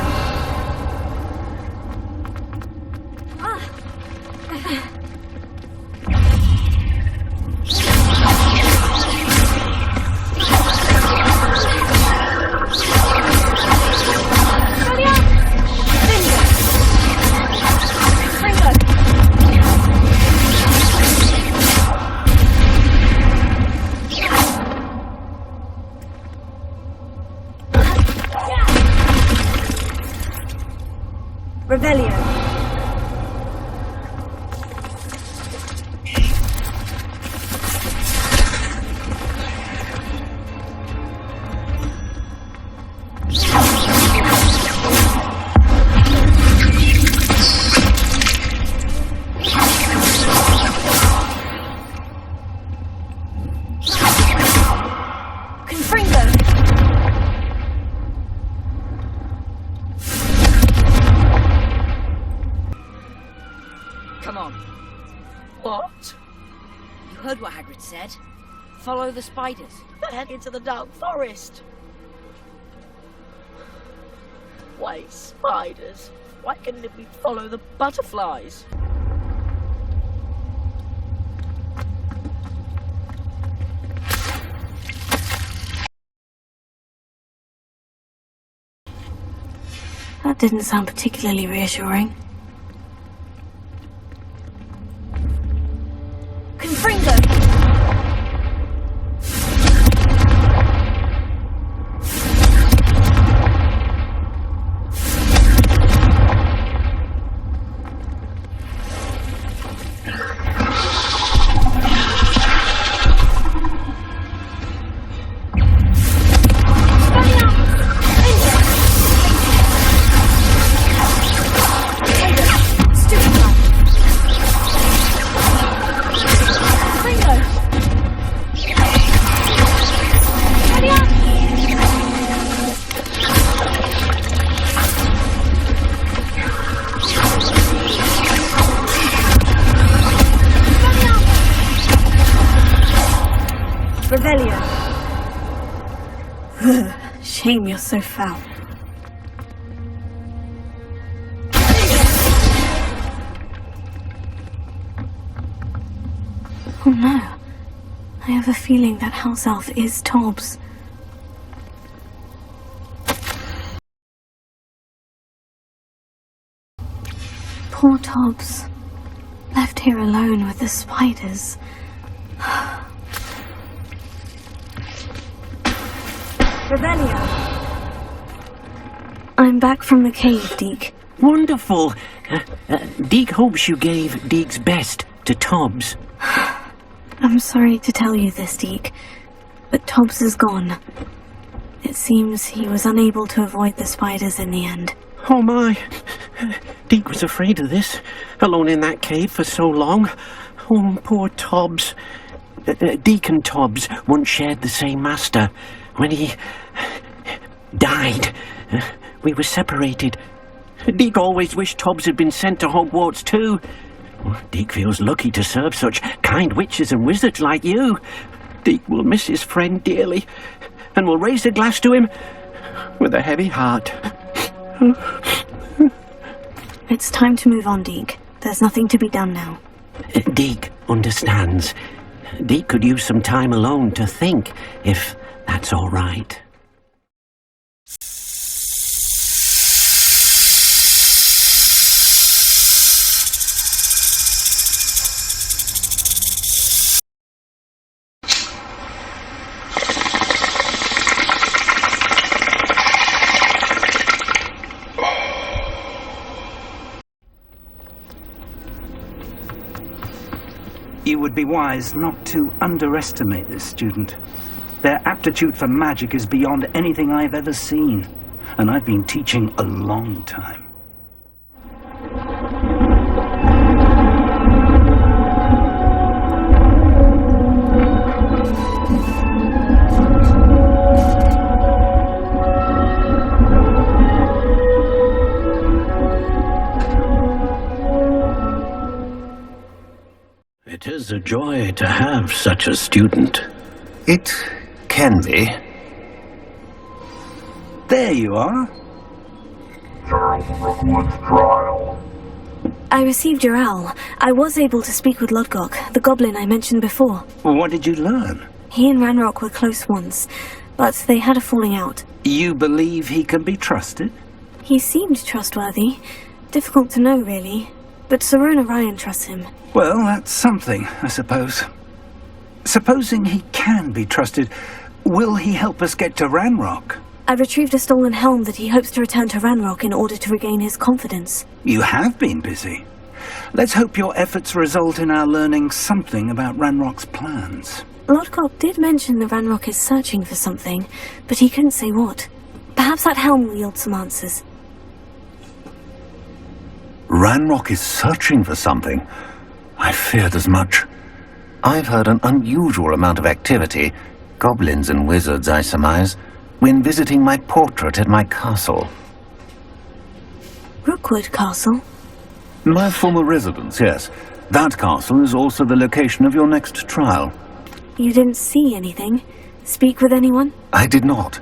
Revelio.
Come on. What? You heard what Hagrid said. Follow the spiders.
Head into the dark forest. Wait, spiders? Why couldn't we follow the butterflies?
That didn't sound particularly reassuring. Confringo! Revelio. Shame you're so foul. Oh no. I have a feeling that house elf is Tobbs. Poor Tobbs. Left here alone with the spiders. Revelio. I'm back from the cave, Deke.
Wonderful. Deke hopes you gave Deke's best to Tobbs.
I'm sorry to tell you this, Deke, but Tobbs is gone. It seems he was unable to avoid the spiders in the end.
Oh my. Deke was afraid of this, alone in that cave for so long. Oh, poor Tobbs. Deke and Tobbs once shared the same master. When he died, we were separated. Deke always wished Tobbs had been sent to Hogwarts too. Deke feels lucky to serve such kind witches and wizards like you. Deke will miss his friend dearly, and will raise a glass to him with a heavy heart.
It's time to move on, Deke. There's nothing to be done now.
Deke understands. Deke could use some time alone to think, if that's all right.
You would be wise not to underestimate this student. Their aptitude for magic is beyond anything I've ever seen, and I've been teaching a long time.
It is a joy to have such a student.
It can be.
There you are.
Charles Rookwood's trial.
I received your owl. I was able to speak with Lodgok, the goblin I mentioned before.
What did you learn?
He and Ranrock were close once, but they had a falling out.
You believe he can be trusted?
He seemed trustworthy. Difficult to know, really. But Serona Ryan trusts him.
Well, that's something, I suppose. Supposing he can be trusted, will he help us get to Ranrock?
I retrieved a stolen helm that he hopes to return to Ranrock in order to regain his confidence.
You have been busy. Let's hope your efforts result in our learning something about Ranrock's plans.
Lodgok did mention that Ranrock is searching for something, but he couldn't say what. Perhaps that helm will yield some answers.
Ranrock is searching for something? I feared as much. I've heard an unusual amount of activity, goblins and wizards, I surmise, when visiting my portrait at my castle.
Rookwood Castle?
My former residence, yes. That castle is also the location of your next trial.
You didn't see anything? Speak with anyone?
I did not.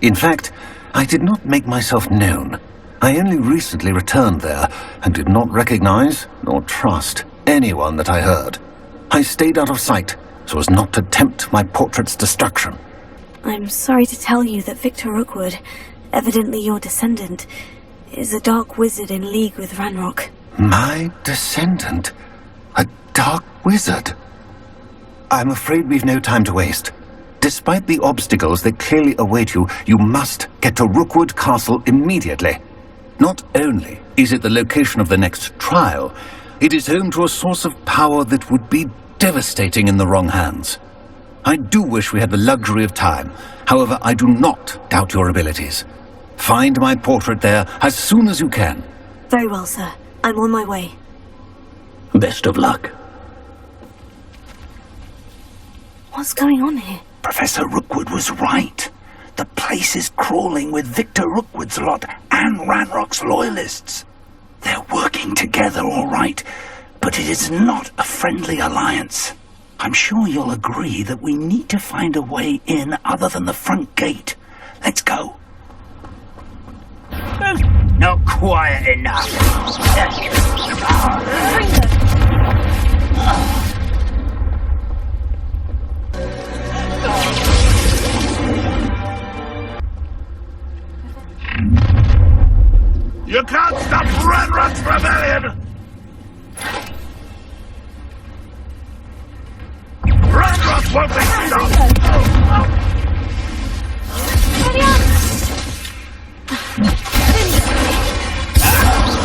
In fact, I did not make myself known. I only recently returned there, and did not recognize, nor trust, anyone that I heard. I stayed out of sight, so as not to tempt my portrait's destruction.
I'm sorry to tell you that Victor Rookwood, evidently your descendant, is a dark wizard in league with Ranrock.
My descendant? A dark wizard? I'm afraid we've no time to waste. Despite the obstacles that clearly await you, you must get to Rookwood Castle immediately. Not only is it the location of the next trial, it is home to a source of power that would be devastating in the wrong hands. I do wish we had the luxury of time. However, I do not doubt your abilities. Find my portrait there as soon as you can.
Very well, sir. I'm on my way.
Best of luck.
What's going on here?
Professor Rookwood was right. The place is crawling with Victor Rookwood's lot and Ranrock's loyalists. They're working together, all right, but it is not a friendly alliance. I'm sure you'll agree that we need to find a way in other than the front gate. Let's go.
Not quiet enough.
You can't stop Ranrock's rebellion! Ranrock won't be stopped!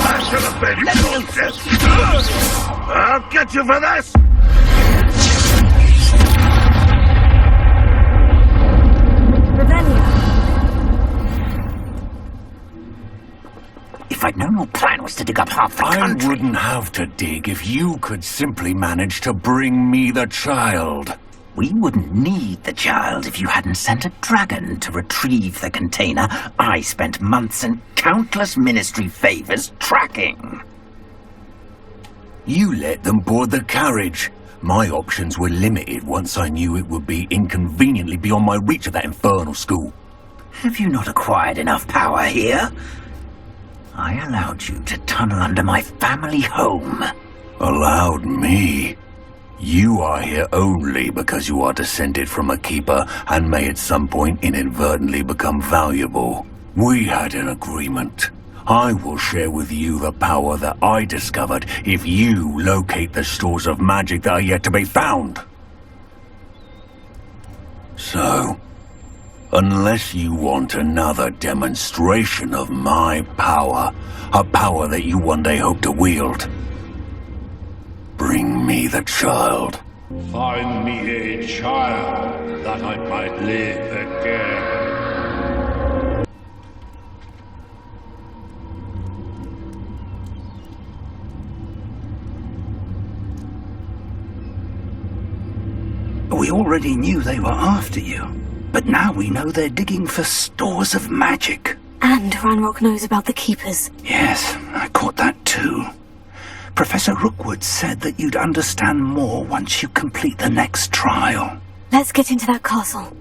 I should have been bullshit! I'll get you for this!
If I'd known your plan was to dig up half the country...
I wouldn't have to dig if you could simply manage to bring me the child.
We wouldn't need the child if you hadn't sent a dragon to retrieve the container I spent months and countless ministry favors tracking.
You let them board the carriage. My options were limited once I knew it would be inconveniently beyond my reach at that infernal school.
Have you not acquired enough power here? I allowed you to tunnel under my family home.
Allowed me? You are here only because you are descended from a keeper and may at some point inadvertently become valuable. We had an agreement. I will share with you the power that I discovered if you locate the stores of magic that are yet to be found. So, unless you want another demonstration of my power, a power that you one day hope to wield, bring me the child.
Find me a child that I might live again.
We already knew they were after you, but now we know they're digging for stores of magic.
And Ranrock knows about the Keepers.
Yes, I caught that too. Professor Rookwood said that you'd understand more once you complete the next trial.
Let's get into that castle.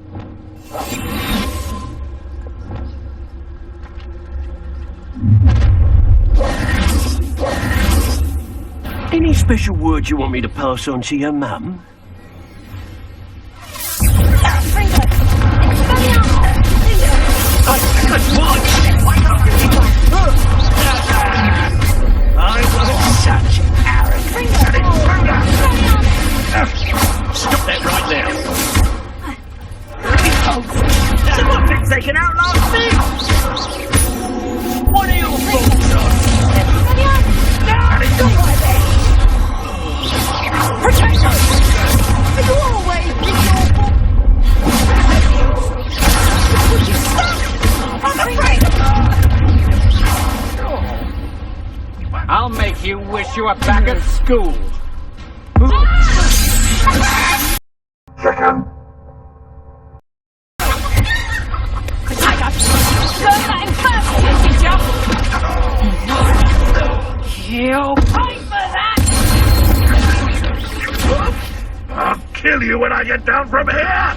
special word you want me to pass on to your mum?
I was such arrogant.
Stop that right now.
Someone been taken out last week! What are your thoughts on?
Protect us! Are you always be Would you stop? I'm afraid of
I'll make you wish you were back at school.
Second.
You'll pay for that!
I'll kill you when I get down from here!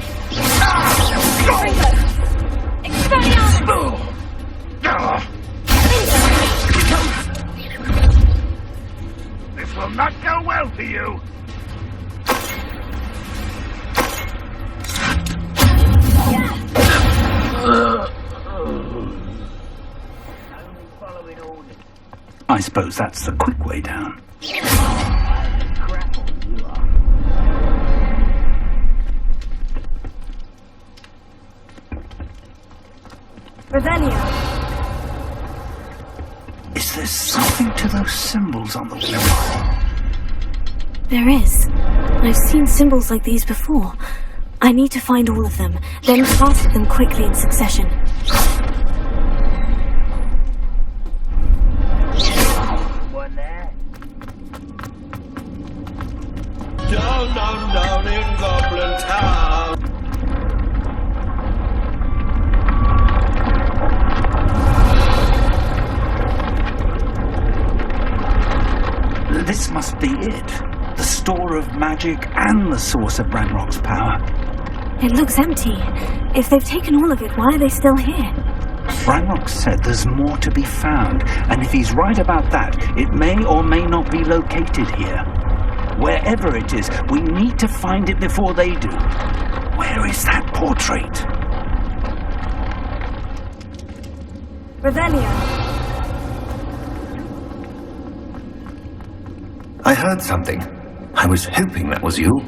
This will not go well for you.
I suppose that's the quick way down.
Revelio.
Is there something to those symbols on the wall?
There is. I've seen symbols like these before. I need to find all of them, then cast them quickly in succession.
Down, down, down in Goblin Town.
This must be it. The store of magic and the source of Ranrock's power.
It looks empty. If they've taken all of it, why are they still here?
Ranrock said there's more to be found, and if he's right about that, it may or may not be located here. Wherever it is, we need to find it before they do. Where is that portrait?
Revelio.
I heard something. I was hoping that was you.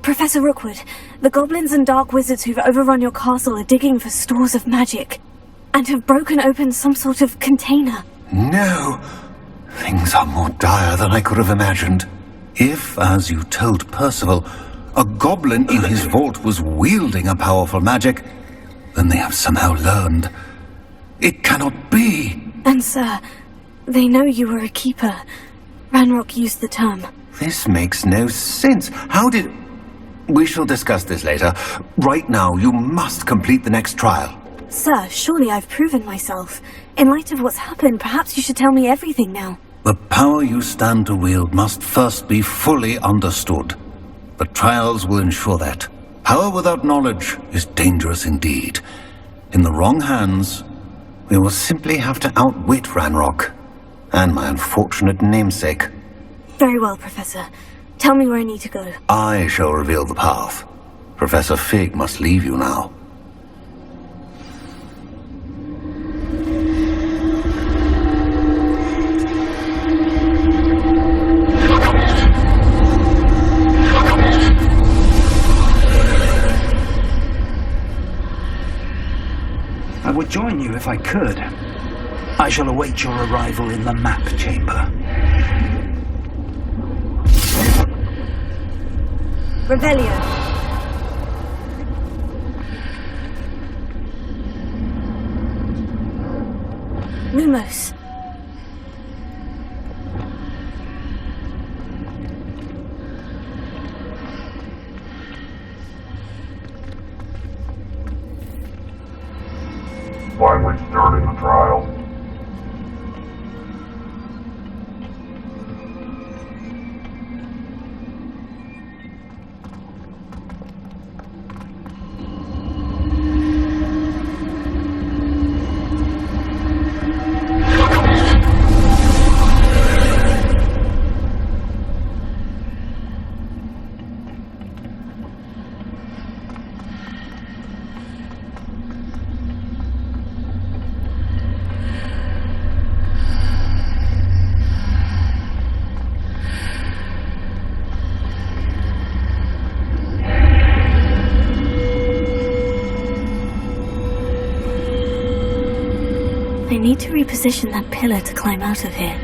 Professor Rookwood, the goblins and dark wizards who've overrun your castle are digging for stores of magic and have broken open some sort of container.
No! Things are more dire than I could have imagined. If, as you told Percival, a goblin in his vault was wielding a powerful magic, then they have somehow learned. It cannot be!
And sir, they know you were a keeper. Ranrock used the term.
This makes no sense. How did... We shall discuss this later. Right now, you must complete the next trial.
Sir, surely I've proven myself. In light of what's happened, perhaps you should tell me everything now.
The power you stand to wield must first be fully understood. The trials will ensure that. Power without knowledge is dangerous indeed. In the wrong hands, we will simply have to outwit Ranrock and my unfortunate namesake.
Very well, Professor. Tell me where I need to go.
I shall reveal the path. Professor Fig must leave you now.
I would join you if I could. I shall await your arrival in the map chamber.
Revelio. Lumos.
Finally starting the trial.
need to reposition that pillar to climb out of here.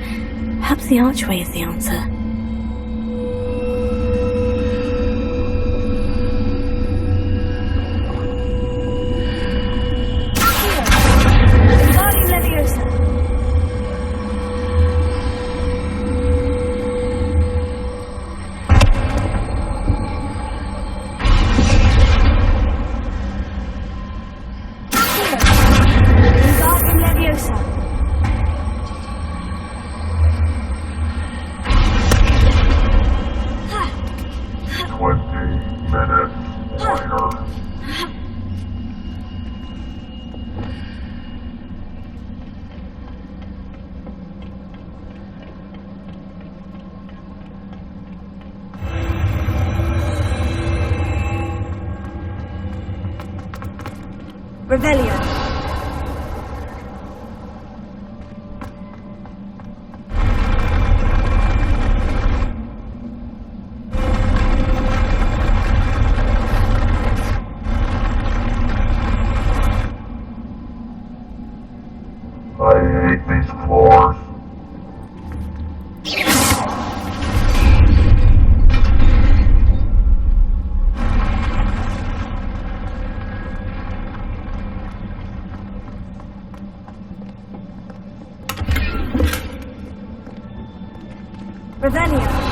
Perhaps the archway is the answer. Revelio.
I hate these floors.
Revelio.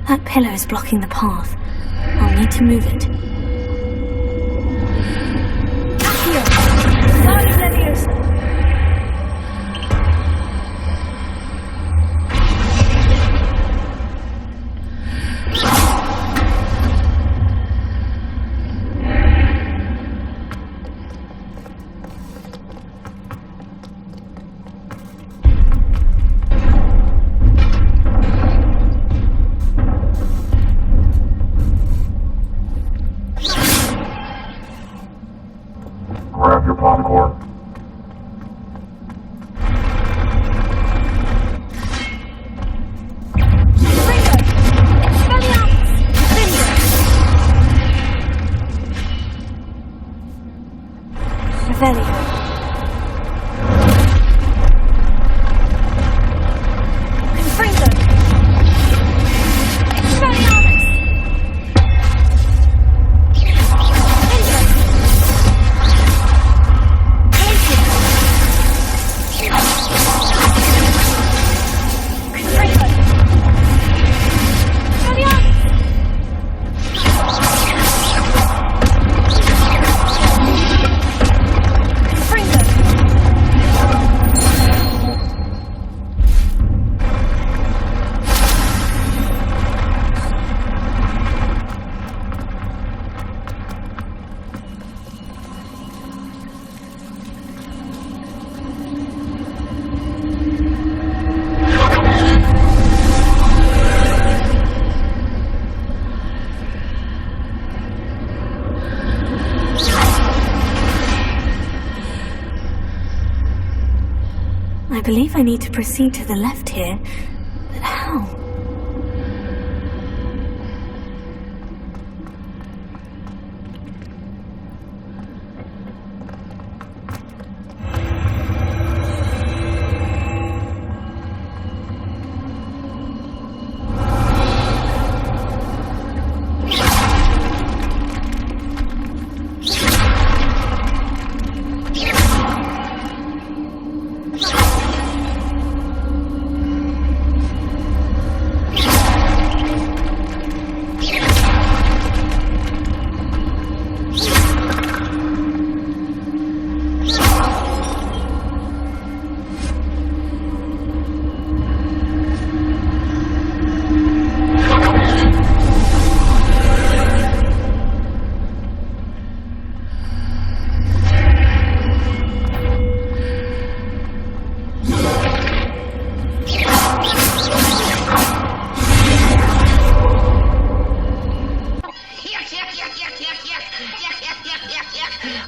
That pillar is blocking the path. I'll need to move it.
Grab your popcorn.
Revelio. I believe I need to proceed to the left here, but how?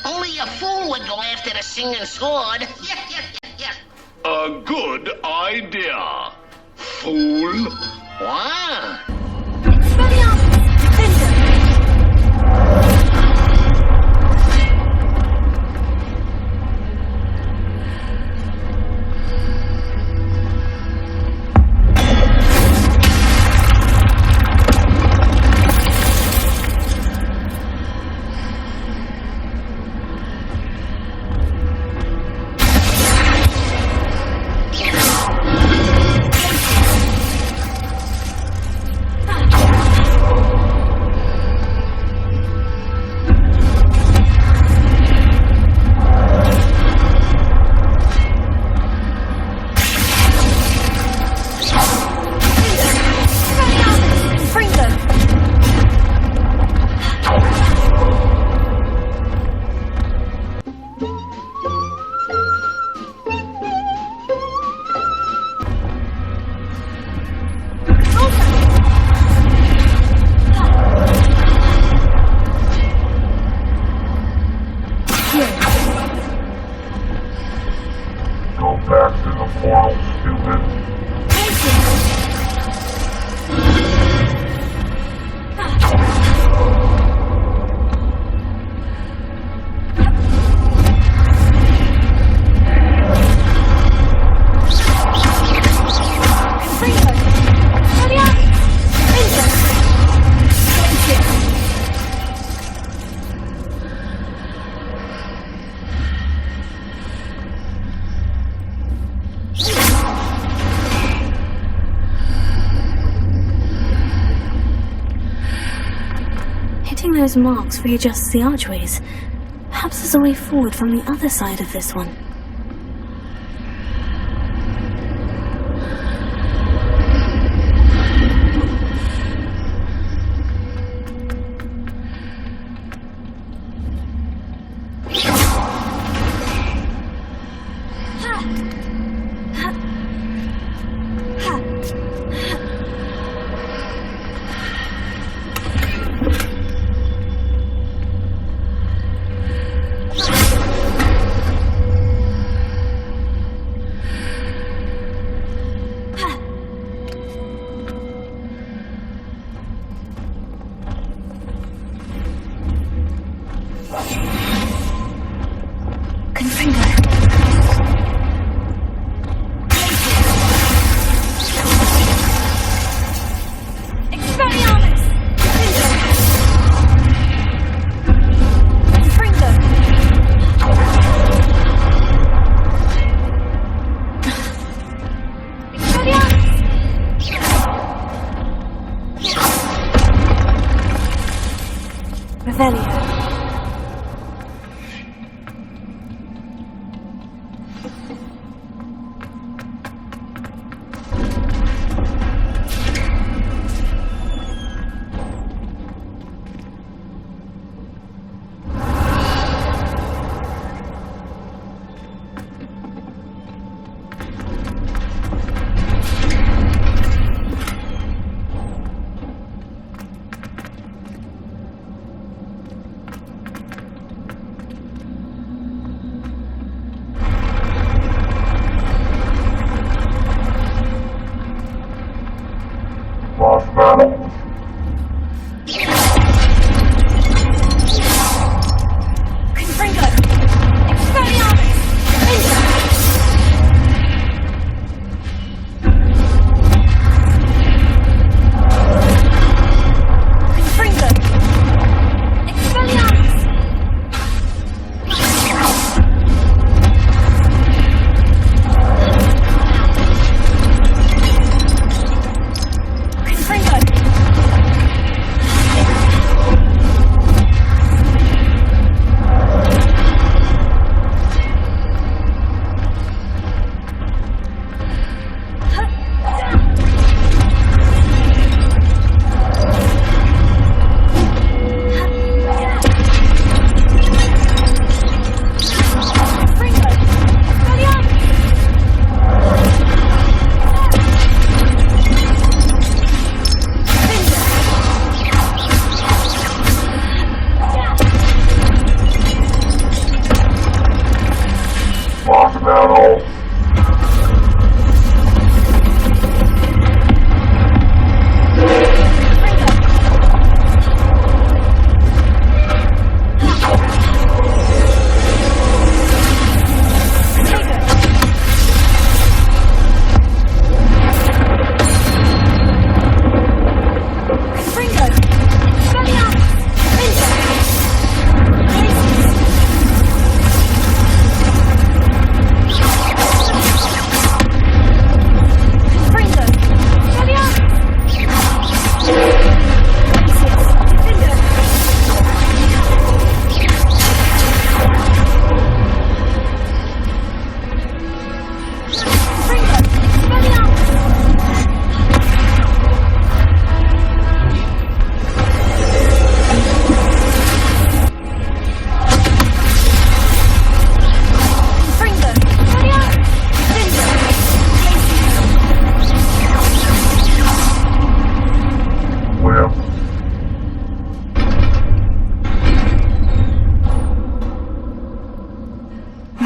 Only a fool would go after the singing sword.
A good idea, fool.
Wow.
Hitting those marks readjusts the archways. Perhaps there's a way forward from the other side of this one.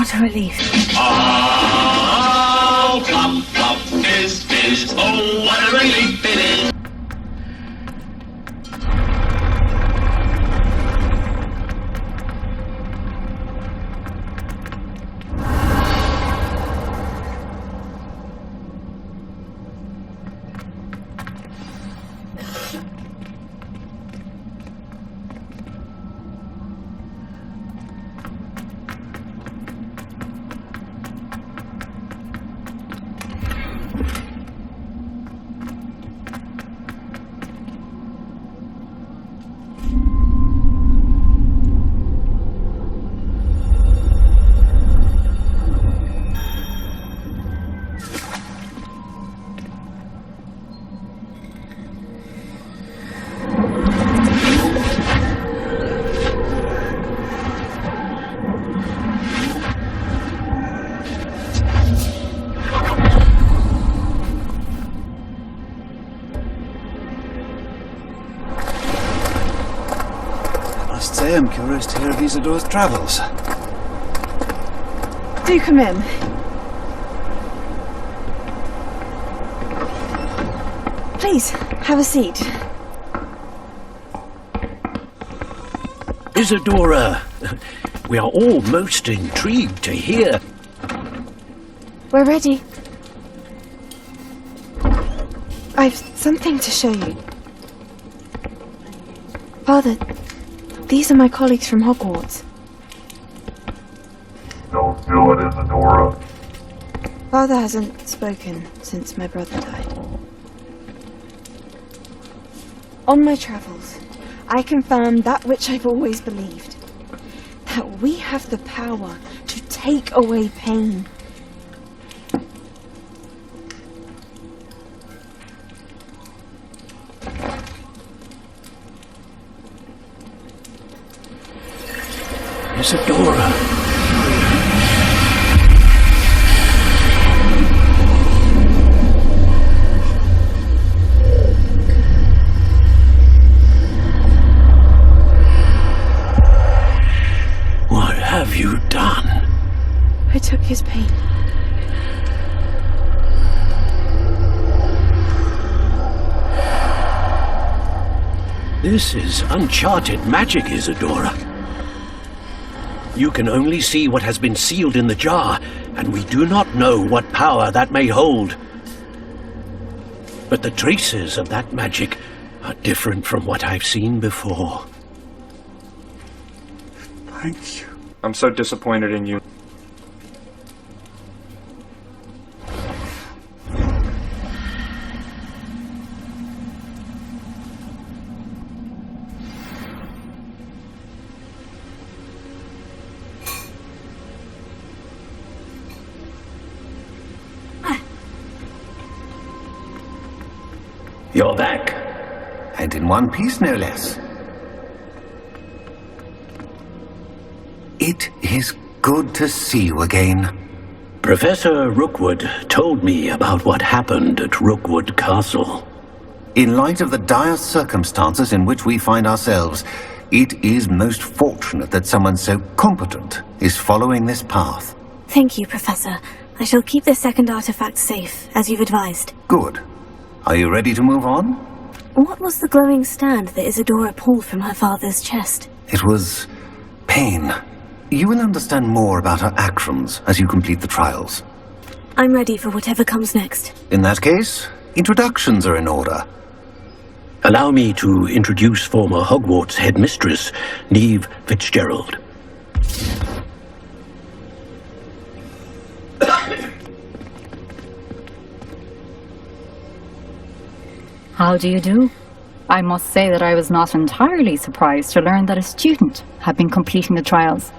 What a relief.
Oh, plop, plop, fizz, fizz. Oh, what a relief it is.
I am curious to hear of Isidore's travels.
Do come in. Please, have a seat.
Isidora, we are all most intrigued to hear.
We're ready. I've something to show you. Father, these are my colleagues from Hogwarts.
Don't do it, Isadora.
Father hasn't spoken since my brother died. On my travels, I confirmed that which I've always believed. That we have the power to take away pain.
Isadora. What have you done?
I took his pain.
This is uncharted magic, Isadora. You can only see what has been sealed in the jar, and we do not know what power that may hold. But the traces of that magic are different from what I've seen before.
Thank you.
I'm so disappointed in you.
You're back. And in one piece, no less. It is good to see you again.
Professor Rookwood told me about what happened at Rookwood Castle.
In light of the dire circumstances in which we find ourselves, it is most fortunate that someone so competent is following this path.
Thank you, Professor. I shall keep this second artifact safe, as you've advised.
Good. Are you ready to move on?
What was the glowing stand that Isadora pulled from her father's chest?
It was pain. You will understand more about her actions as you complete the trials.
I'm ready for whatever comes next.
In that case, introductions are in order.
Allow me to introduce former Hogwarts headmistress, Neve Fitzgerald.
How do you do? I must say that I was not entirely surprised to learn that a student had been completing the trials.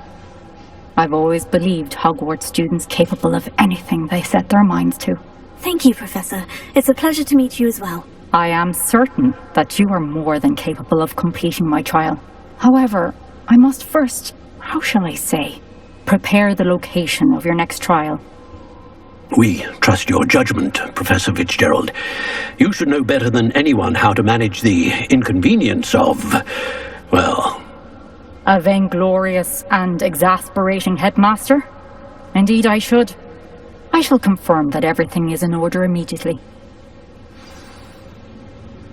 I've always believed Hogwarts students capable of anything they set their minds to.
Thank you, Professor. It's a pleasure to meet you as well.
I am certain that you are more than capable of completing my trial. However, I must first, how shall I say, prepare the location of your next trial.
We trust your judgment, Professor Fitzgerald. You should know better than anyone how to manage the inconvenience of, well...
A vainglorious and exasperating headmaster? Indeed I should. I shall confirm that everything is in order immediately.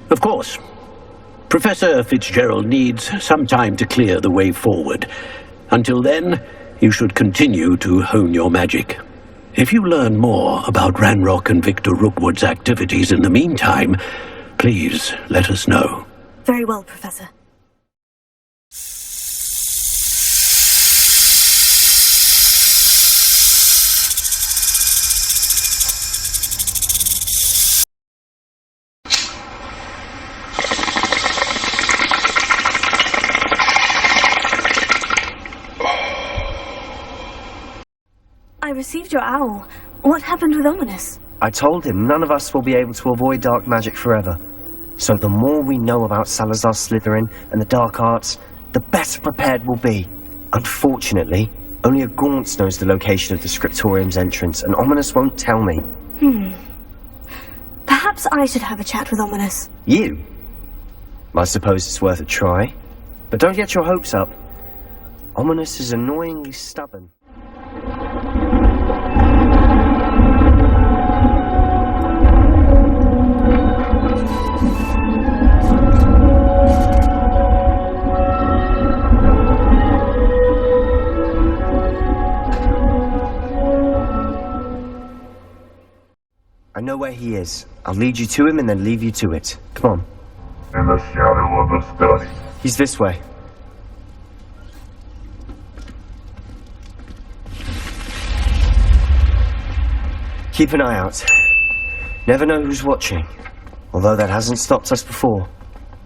Of course. Professor Fitzgerald needs some time to clear the way forward. Until then, you should continue to hone your magic. If you learn more about Ranrock and Victor Rookwood's activities in the meantime, please let us know.
Very well, Professor. I received your owl. What happened with Ominous?
I told him none of us will be able to avoid dark magic forever. So the more we know about Salazar Slytherin and the dark arts, the better prepared we'll be. Unfortunately, only a Gaunt's knows the location of the Scriptorium's entrance, and Ominous won't tell me.
Perhaps I should have a chat with Ominous.
You? I suppose it's worth a try. But don't get your hopes up. Ominous is annoyingly stubborn. I know where he is. I'll lead you to him and then leave you to it. Come on.
In the shadow of the study.
He's this way. Keep an eye out. Never know who's watching. Although that hasn't stopped us before.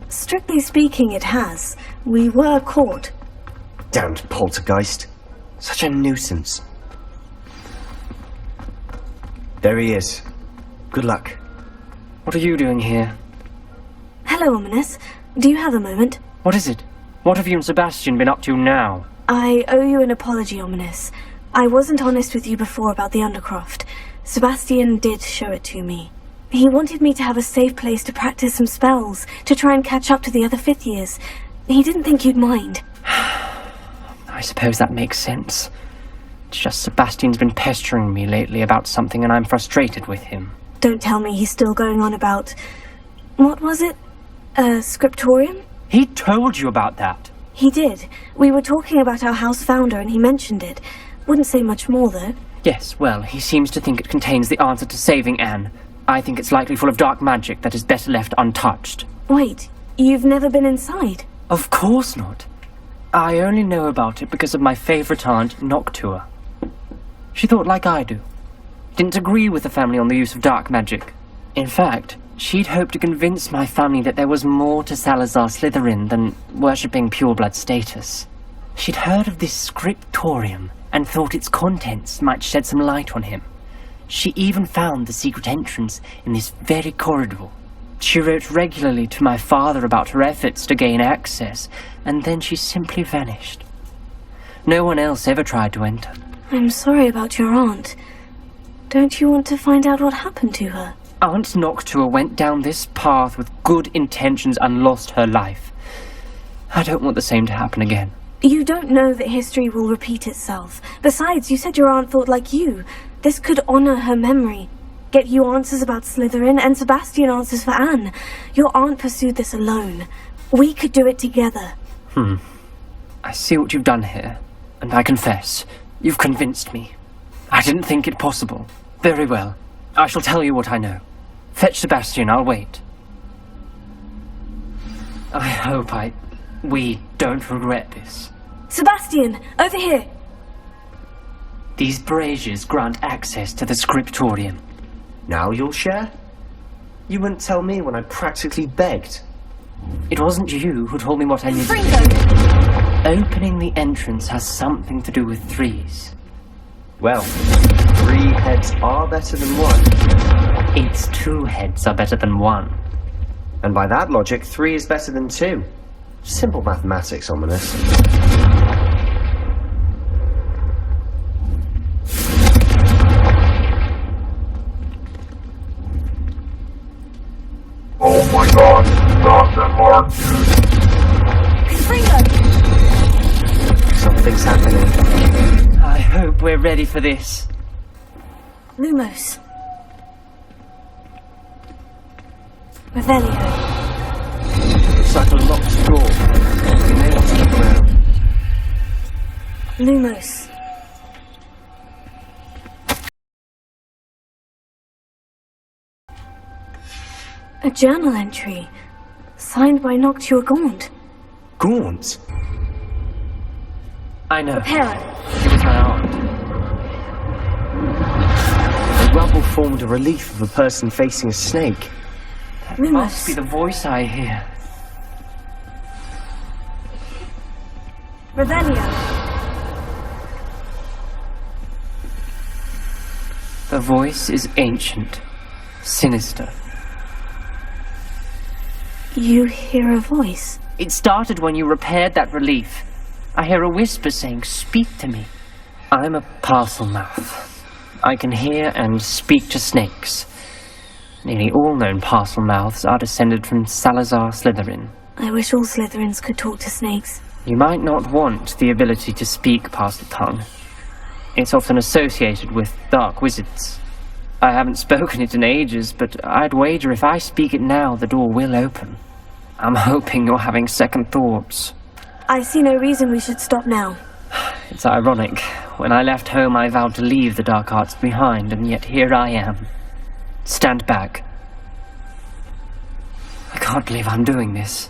Strictly speaking, it has. We were caught.
Damned poltergeist. Such a nuisance. There he is. Good luck.
What are you doing here?
Hello, Ominous. Do you have a moment?
What is it? What have you and Sebastian been up to now?
I owe you an apology, Ominous. I wasn't honest with you before about the Undercroft. Sebastian did show it to me. He wanted me to have a safe place to practice some spells, to try and catch up to the other fifth years. He didn't think you'd mind.
I suppose that makes sense. It's just Sebastian's been pestering me lately about something and I'm frustrated with him.
Don't tell me he's still going on about... What was it? Scriptorium?
He told you about that?
He did. We were talking about our house founder and he mentioned it. Wouldn't say much more, though.
Yes, well, he seems to think it contains the answer to saving Anne. I think it's likely full of dark magic that is better left untouched.
Wait, you've never been inside?
Of course not. I only know about it because of my favourite aunt, Noctua. She thought like I do. Didn't agree with the family on the use of dark magic. In fact, she'd hoped to convince my family that there was more to Salazar Slytherin than worshipping pureblood status. She'd heard of this scriptorium and thought its contents might shed some light on him. She even found the secret entrance in this very corridor. She wrote regularly to my father about her efforts to gain access, and then she simply vanished. No one else ever tried to enter.
I'm sorry about your aunt. Don't you want to find out what happened to her?
Aunt Noctua went down this path with good intentions and lost her life. I don't want the same to happen again.
You don't know that history will repeat itself. Besides, you said your aunt thought like you. This could honor her memory. Get you answers about Slytherin and Sebastian answers for Anne. Your aunt pursued this alone. We could do it together.
I see what you've done here, and I confess, you've convinced me. I didn't think it possible. Very well. I shall tell you what I know. Fetch Sebastian, I'll wait. I hope we don't regret this.
Sebastian, over here!
These braziers grant access to the scriptorium.
Now you'll share? You wouldn't tell me when I practically begged.
It wasn't you who told me what I needed. Opening the entrance has something to do with threes.
Well, 3 heads are better than 1.
It's 2 heads are better than 1.
And by that logic, 3 is better than 2. Simple mathematics, Ominous.
Oh my god, not that hard, dude.
Confringo!
Something's happening.
I hope we're we're ready for this.
Lumos. Revelio.
Looks like a locked door. We may want to look around.
Lumos. A journal entry, signed by Noctua Gaunt.
Gaunt?
I know.
Prepare.
She was my aunt.
The rubble formed a relief of a person facing a snake.
That must be the voice I hear.
Revelio.
The voice is ancient, sinister.
You hear a voice?
It started when you repaired that relief. I hear a whisper saying, "Speak to me." I'm a parcel mouth. I can hear and speak to snakes. Nearly all known parcel mouths are descended from Salazar Slytherin.
I wish all Slytherins could talk to snakes.
You might not want the ability to speak parcel tongue. It's often associated with dark wizards. I haven't spoken it in ages, but I'd wager if I speak it now, the door will open. I'm hoping you're having second thoughts.
I see no reason we should stop now.
It's ironic. When I left home, I vowed to leave the dark arts behind, and yet here I am. Stand back. I can't believe I'm doing this.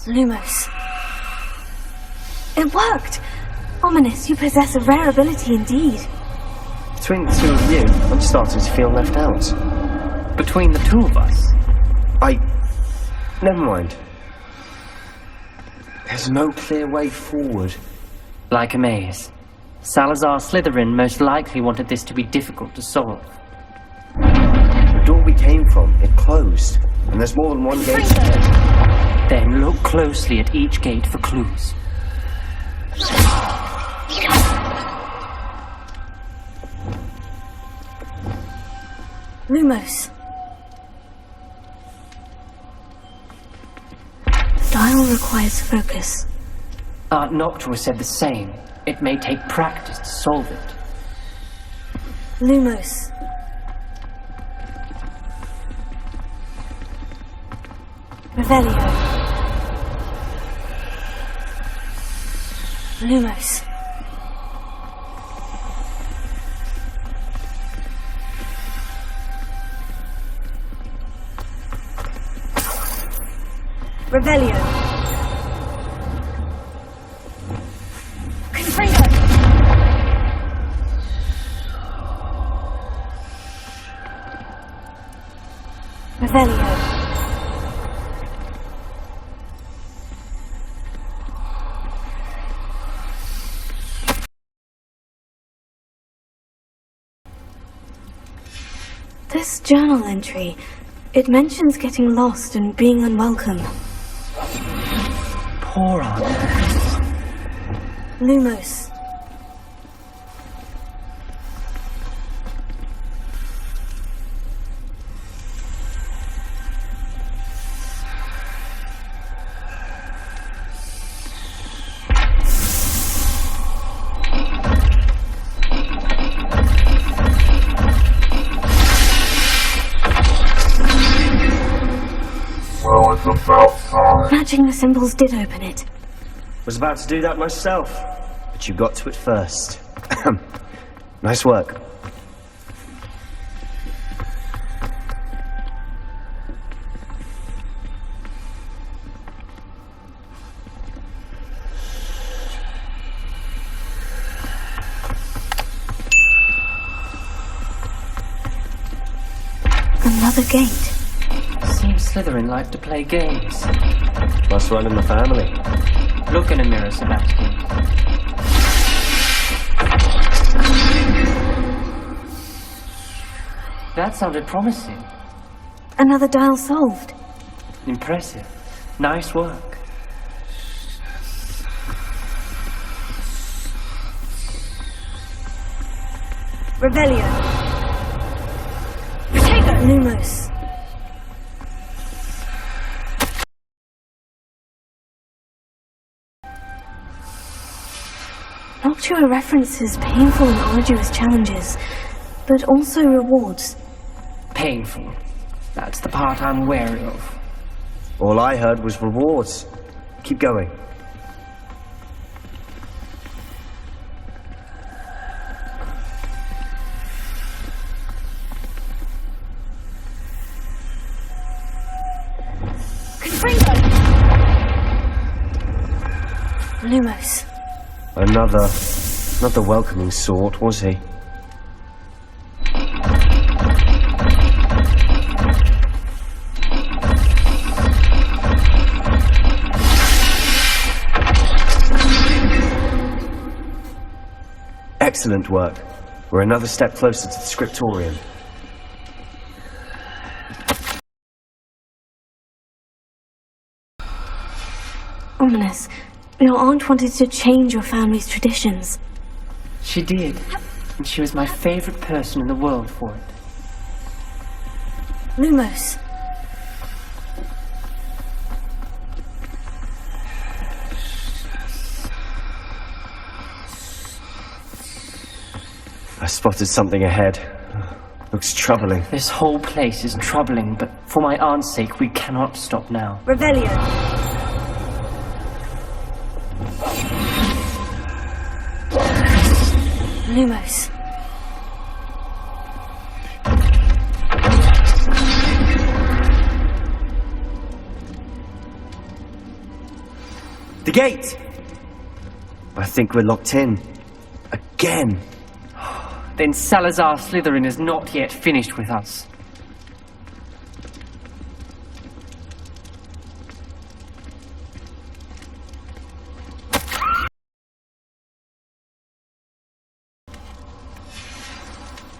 Lumos. It worked! Ominous, you possess a rare ability indeed.
Between the two of you, I'm starting to feel left out.
Between the two of us?
Never mind. There's no clear way forward.
Like a maze. Salazar Slytherin most likely wanted this to be difficult to solve.
The door we came from, it closed. And there's more than one gate.
Then look closely at each gate for clues.
Lumos. The dial requires focus.
Aunt Noctua said the same. It may take practice to solve it.
Lumos. Revelio. Lumos. Revelio. Confringo. Revelio. This journal entry, it mentions getting lost and being unwelcome.
Poor Aunt.
Lumos.
Well, it's about time.
Matching the symbols did open it.
Was about to do that myself, but you got to it first. Nice work.
Another gate.
Seems Slytherin like to play games.
Must run in the family.
Look in a mirror, Sebastian. That sounded promising.
Another dial solved.
Impressive. Nice work.
Revelio. Lumos. Noctua references painful and arduous challenges, but also rewards.
Painful. That's the part I'm wary of.
All I heard was rewards. Keep going.
Lumos.
Not the welcoming sort, was he? Excellent work. We're another step closer to the scriptorium.
Ominous. Your aunt wanted to change your family's traditions.
She did. And she was my favorite person in the world for it.
Lumos.
I spotted something ahead. Looks troubling.
This whole place is troubling, but for my aunt's sake, we cannot stop now.
Revelio. Lumos.
The gate! I think we're locked in. Again.
Then Salazar Slytherin is not yet finished with us.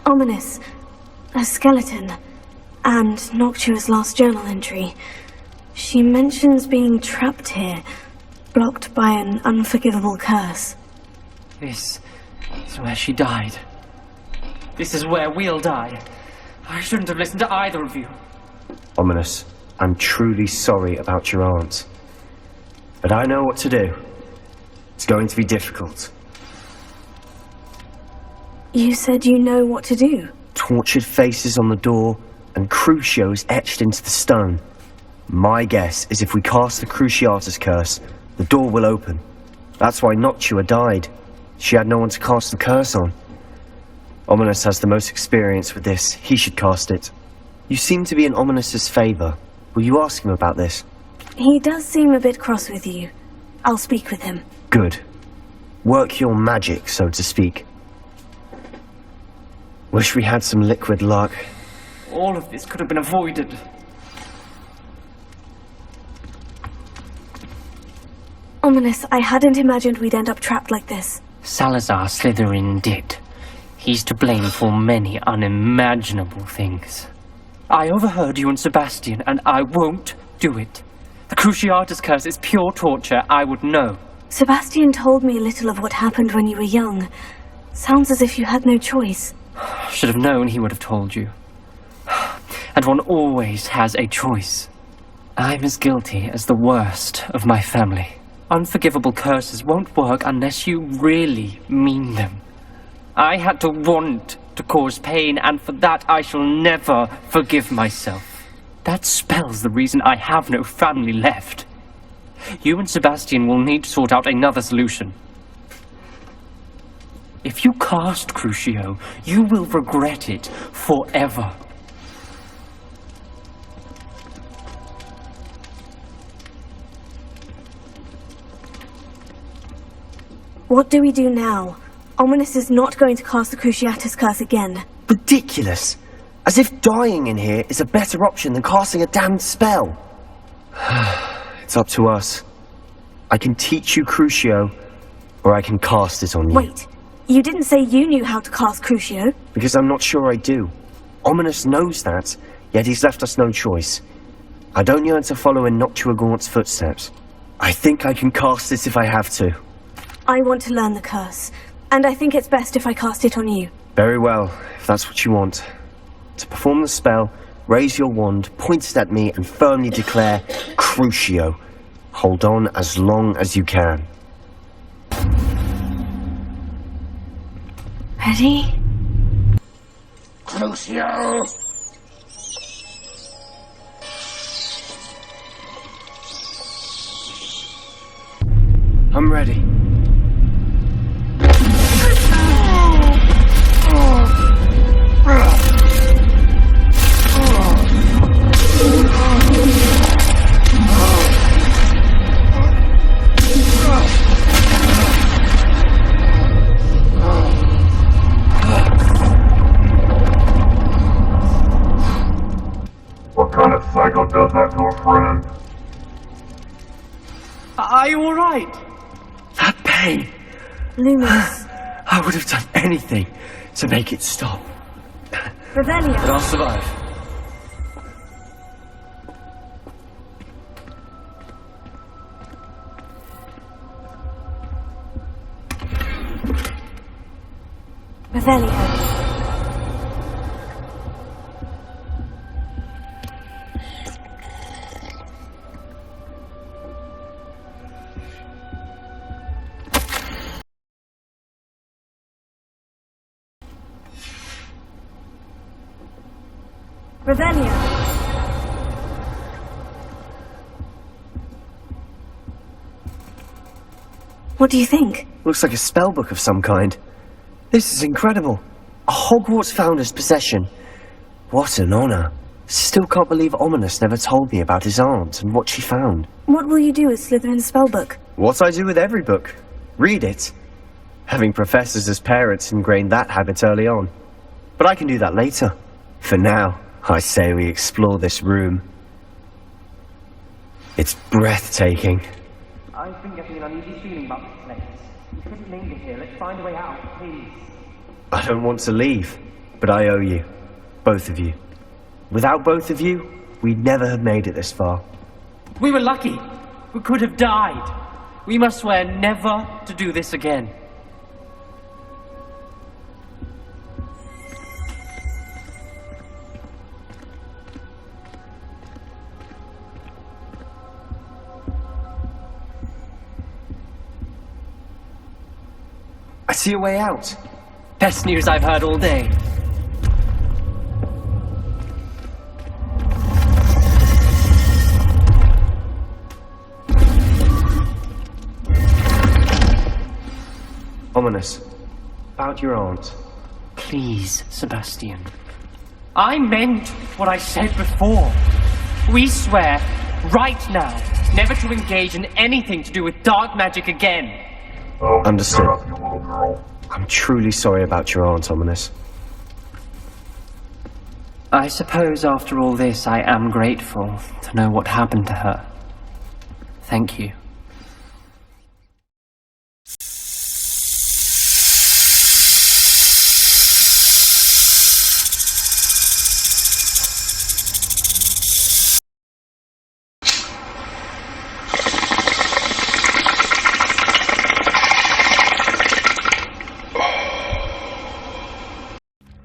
Ominous. A skeleton. And Noctua's last journal entry. She mentions being trapped here, blocked by an unforgivable curse.
This is where she died. This is where we'll die. I shouldn't have listened to either of you.
Ominous, I'm truly sorry about your aunt. But I know what to do. It's going to be difficult.
You said you know what to do.
Tortured faces on the door, and Crucios etched into the stone. My guess is if we cast the Cruciatus curse, the door will open. That's why Noctua died. She had no one to cast the curse on. Ominous has the most experience with this. He should cast it. You seem to be in Ominous's favor. Will you ask him about this?
He does seem a bit cross with you. I'll speak with him.
Good. Work your magic, so to speak. Wish we had some liquid luck.
All of this could have been avoided.
Ominous, I hadn't imagined we'd end up trapped like this.
Salazar Slytherin did. He's to blame for many unimaginable things. I overheard you and Sebastian, and I won't do it. The Cruciatus curse is pure torture. I would know.
Sebastian told me a little of what happened when you were young. Sounds as if you had no choice.
Should have known he would have told you. And one always has a choice. I'm as guilty as the worst of my family. Unforgivable curses won't work unless you really mean them. I had to want to cause pain, and for that I shall never forgive myself. That spells the reason I have no family left. You and Sebastian will need to sort out another solution. If you cast Crucio, you will regret it forever.
What do we do now? Ominous is not going to cast the Cruciatus curse again.
Ridiculous! As if dying in here is a better option than casting a damned spell. It's up to us. I can teach you Crucio, or I can cast it on you.
Wait, you didn't say you knew how to cast Crucio?
Because I'm not sure I do. Ominous knows that, yet he's left us no choice. I don't yearn to follow in Noctua Gaunt's footsteps. I think I can cast it if I have to.
I want to learn the curse, and I think it's best if I cast it on you.
Very well, if that's what you want. To perform the spell, raise your wand, point it at me, and firmly declare, Crucio. Hold on as long as you can.
Ready?
Crucio!
I'm ready.
What kind of psycho does that to a friend?
Are you alright?
That pain.
Lumos.
I would have done anything to make it stop.
Revelio.
But I'll survive.
Revelio. Revelio. What do you think?
Looks like a spellbook of some kind. This is incredible. A Hogwarts founder's possession. What an honor. Still can't believe Ominous never told me about his aunt and what she found.
What will you do with Slytherin's spellbook?
What I do with every book. Read it. Having professors as parents ingrained that habit early on. But I can do that later. For now, I say we explore this room. It's breathtaking.
I've been getting an uneasy feeling about this place. We shouldn't linger here. Let's find a way out, please.
I don't want to leave, but I owe you. Both of you. Without both of you, we'd never have made it this far.
We were lucky. We could have died. We must swear never to do this again.
I see a way out.
Best news I've heard all day.
Ominous. About your aunt.
Please, Sebastian. I meant what I said before. We swear, right now, never to engage in anything to do with dark magic again.
Understood. I'm truly sorry about your aunt, Ominous.
I suppose after all this, I am grateful to know what happened to her. Thank you.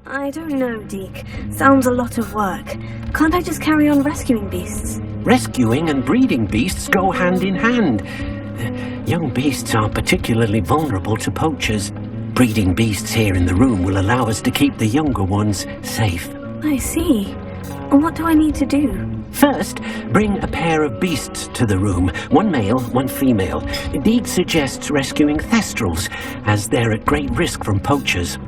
I don't know, Deke. Sounds a lot of work. Can't I just carry on rescuing beasts?
Rescuing and breeding beasts go hand in hand. Young beasts are particularly vulnerable to poachers. Breeding beasts here in the room will allow us to keep the younger ones safe.
I see. And what do I need to do?
First, bring a pair of beasts to the room. One male, one female. Deke suggests rescuing thestrals, as they're at great risk from poachers.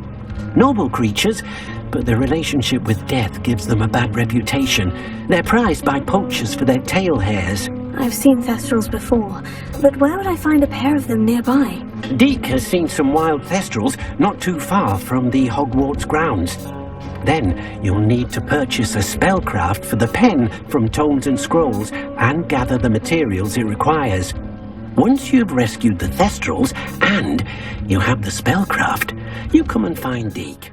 Noble creatures, but their relationship with death gives them a bad reputation. They're prized by poachers for their tail hairs.
I've seen thestrals before, but where would I find a pair of them nearby?
Deke has seen some wild thestrals not too far from the Hogwarts grounds. Then you'll need to purchase a spellcraft for the pen from Tomes and Scrolls and gather the materials it requires. Once you've rescued the thestrals and you have the spellcraft, you come and find Deke.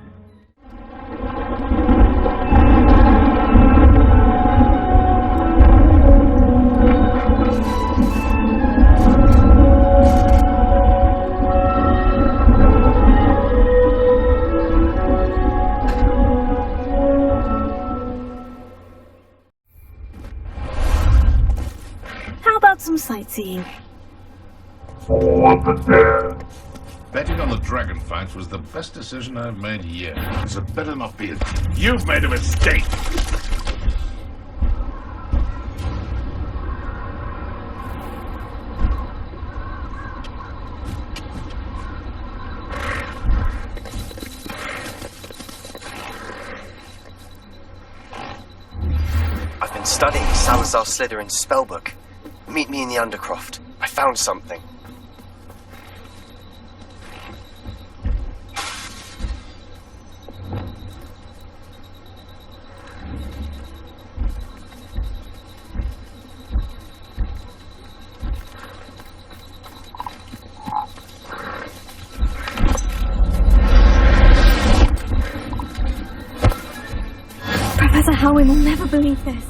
How about some sightseeing?
For the dead. Betting on the dragon fights was the best decision I've made yet. So it better not be You've made a mistake!
I've been studying Salazar Slytherin's spellbook. Meet me in the Undercroft. I found something.
Professor Howin will never believe this.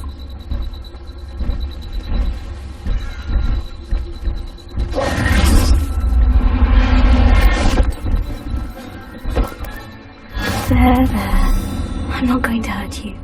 There. I'm not going to hurt you.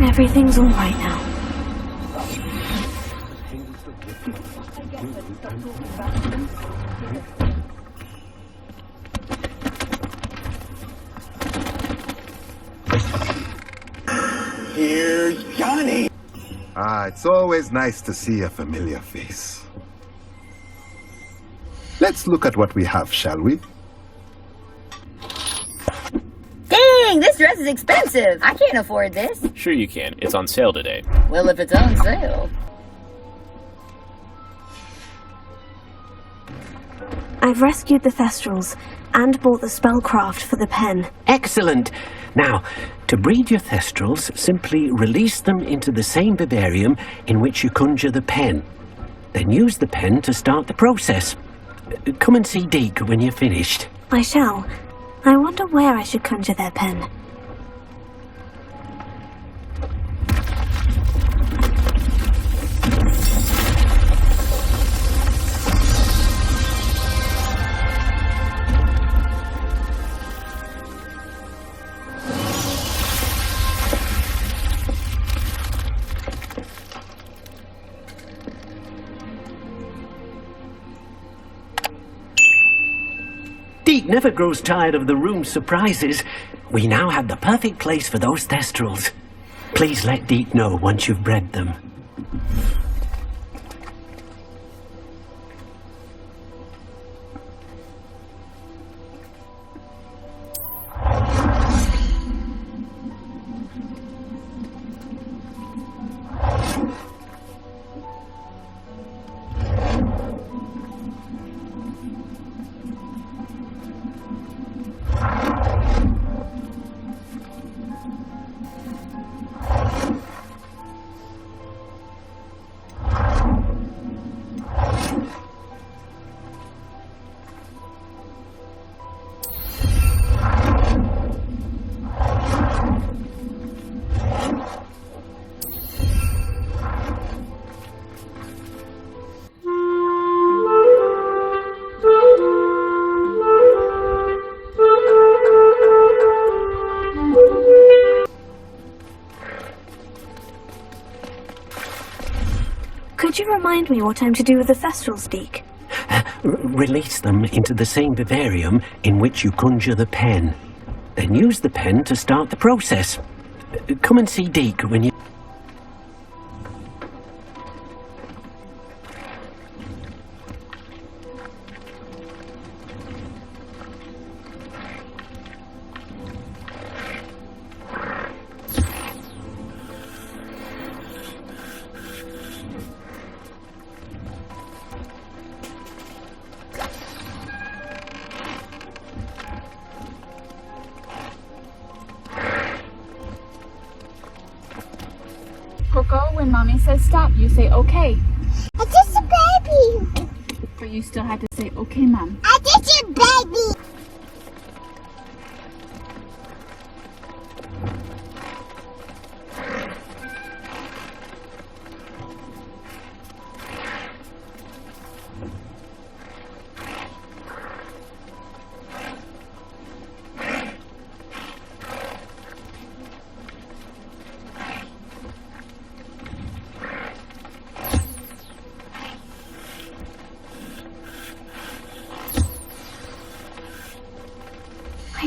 Everything's all right now.
Here, Johnny! Ah, it's always nice to see a familiar face. Let's look at what we have, shall we?
Dang, this dress is expensive. I can't afford this.
Sure you can. It's on sale today.
Well, if it's on sale.
I've rescued the Thestrals and bought the spellcraft for the pen.
Excellent! Now, to breed your Thestrals, simply release them into the same vivarium in which you conjure the pen. Then use the pen to start the process. Come and see Deke when you're finished.
I shall. I wonder where I should conjure their pen.
Deke never grows tired of the room's surprises. We now have the perfect place for those Thestrals. Please let Deke know once you've bred them.
Could you remind me what I'm to do with the Thestrals, Deke?
Release them into the same vivarium in which you conjure the pen. Then use the pen to start the process. Come and see Deke when you...
Coco, when Mommy says stop, you say okay.
It's just a baby.
But you still had to say okay, Mom.
I just a baby.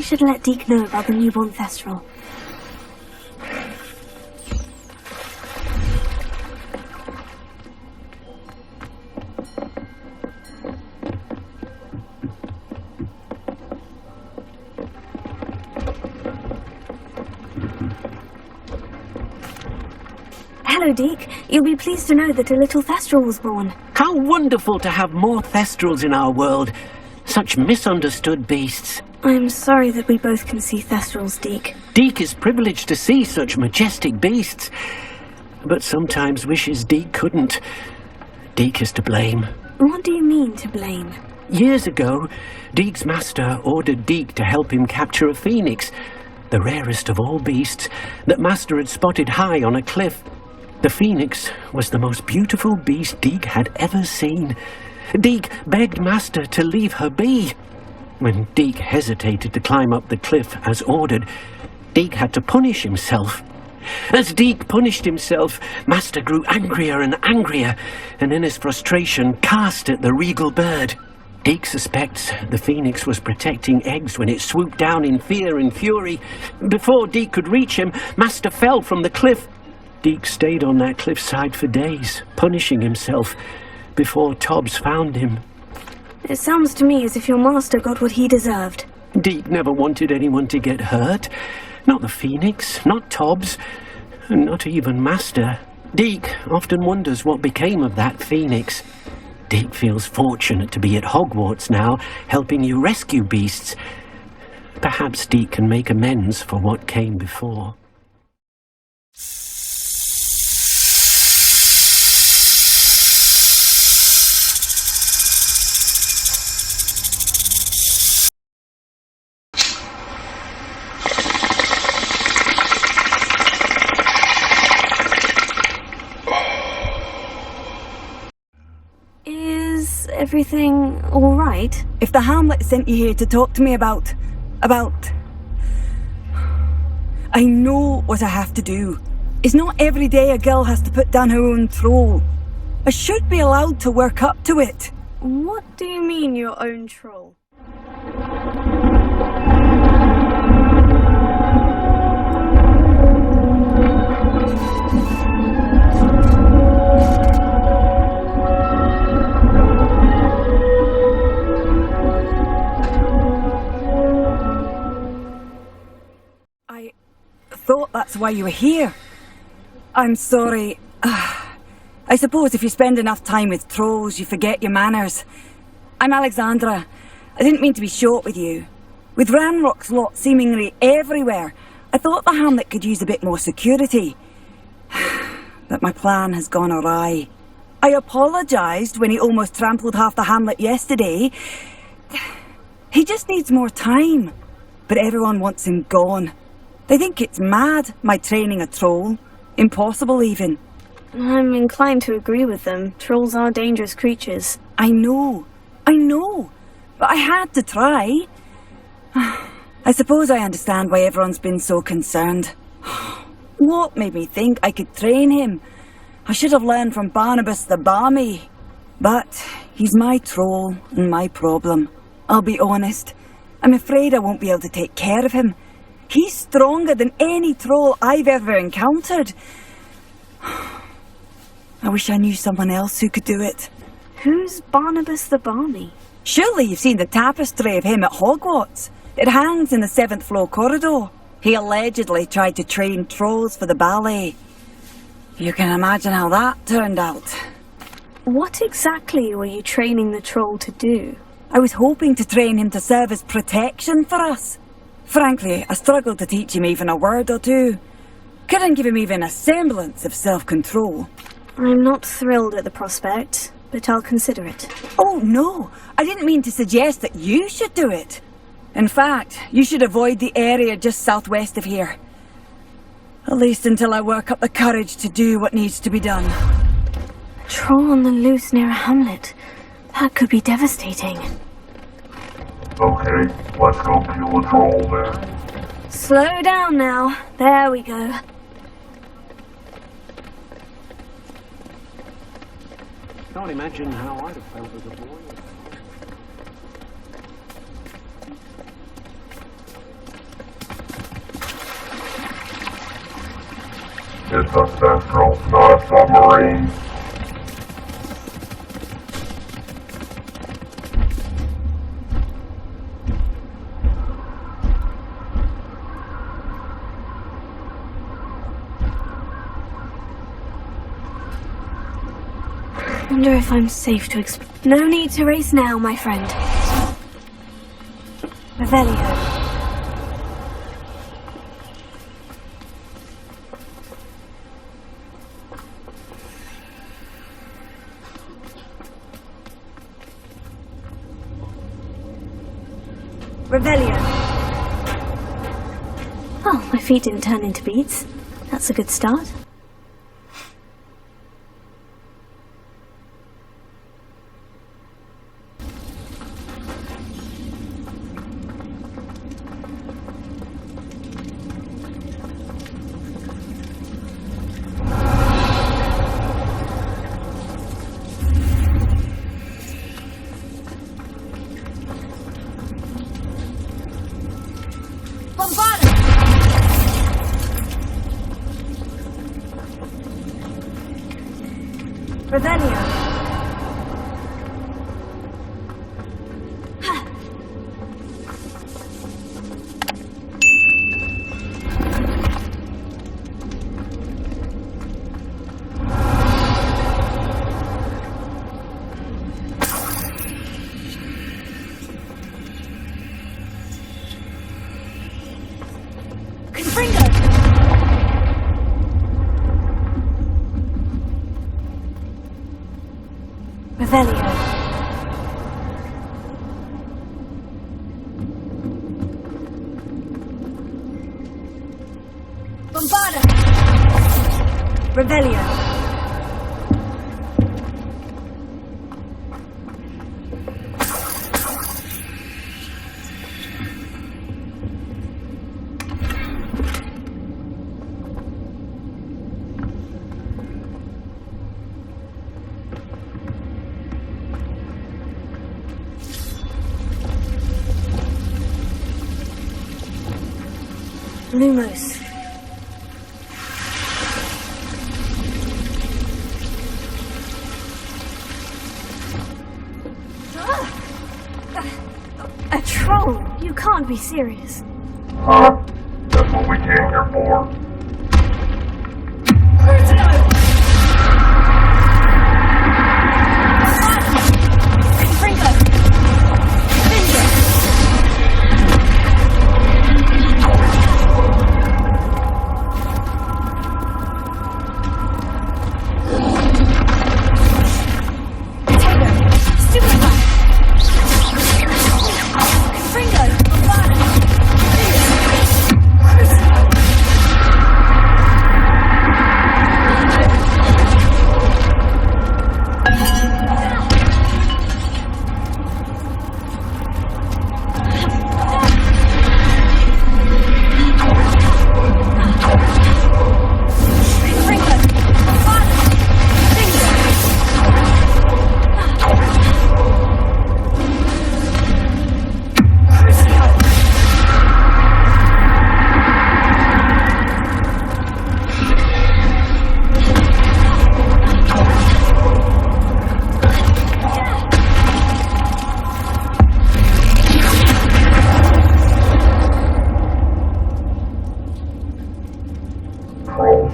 should let Deke know about the newborn Thestral. Hello, Deke. You'll be pleased to know that a little Thestral was born.
How wonderful to have more Thestrals in our world. Such misunderstood beasts.
I'm sorry that we both can see Thestrals, Deke.
Deke is privileged to see such majestic beasts, but sometimes wishes Deke couldn't. Deke is to blame.
What do you mean, to blame?
Years ago, Deke's master ordered Deke to help him capture a phoenix, the rarest of all beasts that master had spotted high on a cliff. The phoenix was the most beautiful beast Deke had ever seen. Deke begged master to leave her be. When Deke hesitated to climb up the cliff as ordered, Deke had to punish himself. As Deke punished himself, master grew angrier and angrier, and in his frustration cast at the regal bird. Deke suspects the phoenix was protecting eggs when it swooped down in fear and fury. Before Deke could reach him, master fell from the cliff. Deke stayed on that cliffside for days, punishing himself, before Tobbs found him.
It sounds to me as if your master got what he deserved.
Deke never wanted anyone to get hurt. Not the phoenix, not Tobbs, and not even master. Deke often wonders what became of that phoenix. Deke feels fortunate to be at Hogwarts now, helping you rescue beasts. Perhaps Deke can make amends for what came before.
Is everything all right?
If the Hamlet sent you here to talk to me about... I know what I have to do. It's not every day a girl has to put down her own troll. I should be allowed to work up to it.
What do you mean, your own troll?
I thought that's why you were here. I'm sorry. I suppose if you spend enough time with trolls, you forget your manners. I'm Alexandra. I didn't mean to be short with you. With Ranrock's lot seemingly everywhere, I thought the Hamlet could use a bit more security. But my plan has gone awry. I apologised when he almost trampled half the Hamlet yesterday. He just needs more time. But everyone wants him gone. They think it's mad, my training a troll. Impossible, even.
I'm inclined to agree with them. Trolls are dangerous creatures.
I know. But I had to try. I suppose I understand why everyone's been so concerned. What made me think I could train him? I should have learned from Barnabas the Barmy. But he's my troll and my problem. I'll be honest. I'm afraid I won't be able to take care of him. He's stronger than any troll I've ever encountered. I wish I knew someone else who could do it.
Who's Barnabas the Barmy?
Surely you've seen the tapestry of him at Hogwarts. It hangs in the 7th floor corridor. He allegedly tried to train trolls for the ballet. You can imagine how that turned out.
What exactly were you training the troll to do?
I was hoping to train him to serve as protection for us. Frankly, I struggled to teach him even a word or two. Couldn't give him even a semblance of self-control.
I'm not thrilled at the prospect, but I'll consider it.
Oh, no. I didn't mean to suggest that you should do it. In fact, you should avoid the area just southwest of here. At least until I work up the courage to do what needs to be done.
A troll on the loose near a hamlet. That could be devastating.
Okay, let's go kill a troll then.
Slow down now. There we go.
Can't imagine how I'd have felt as a boy.
It's a Central, not a submarine.
Wonder if I'm safe to No need to race now, my friend. Revelio. Revelio. Oh, my feet didn't turn into beads. That's a good start. Revelio. Revelio. Bombarda. Revelio. Lumos. A troll? You can't be serious.
Huh? That's what we came here for.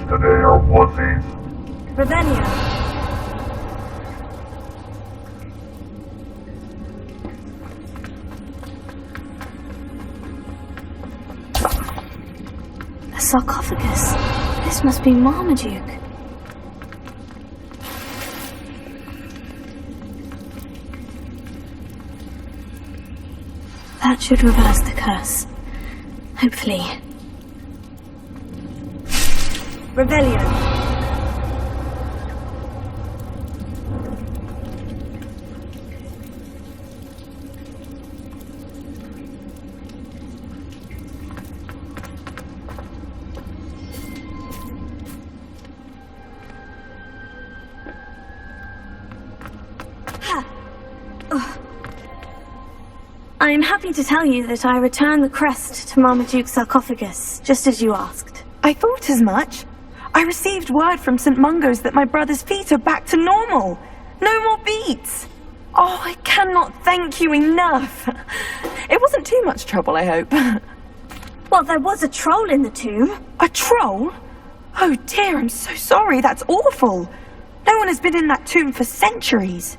Today are wussies.
Revelio. A sarcophagus. This must be Marmaduke. That should reverse the curse. Hopefully. Revelio. I am happy to tell you that I returned the crest to Marmaduke's sarcophagus, just as you asked.
I thought as much. I received word from St. Mungo's that my brother's feet are back to normal. No more beats. Oh, I cannot thank you enough. It wasn't too much trouble, I hope.
Well, there was a troll in the tomb.
A troll? Oh dear, I'm so sorry. That's awful. No one has been in that tomb for centuries.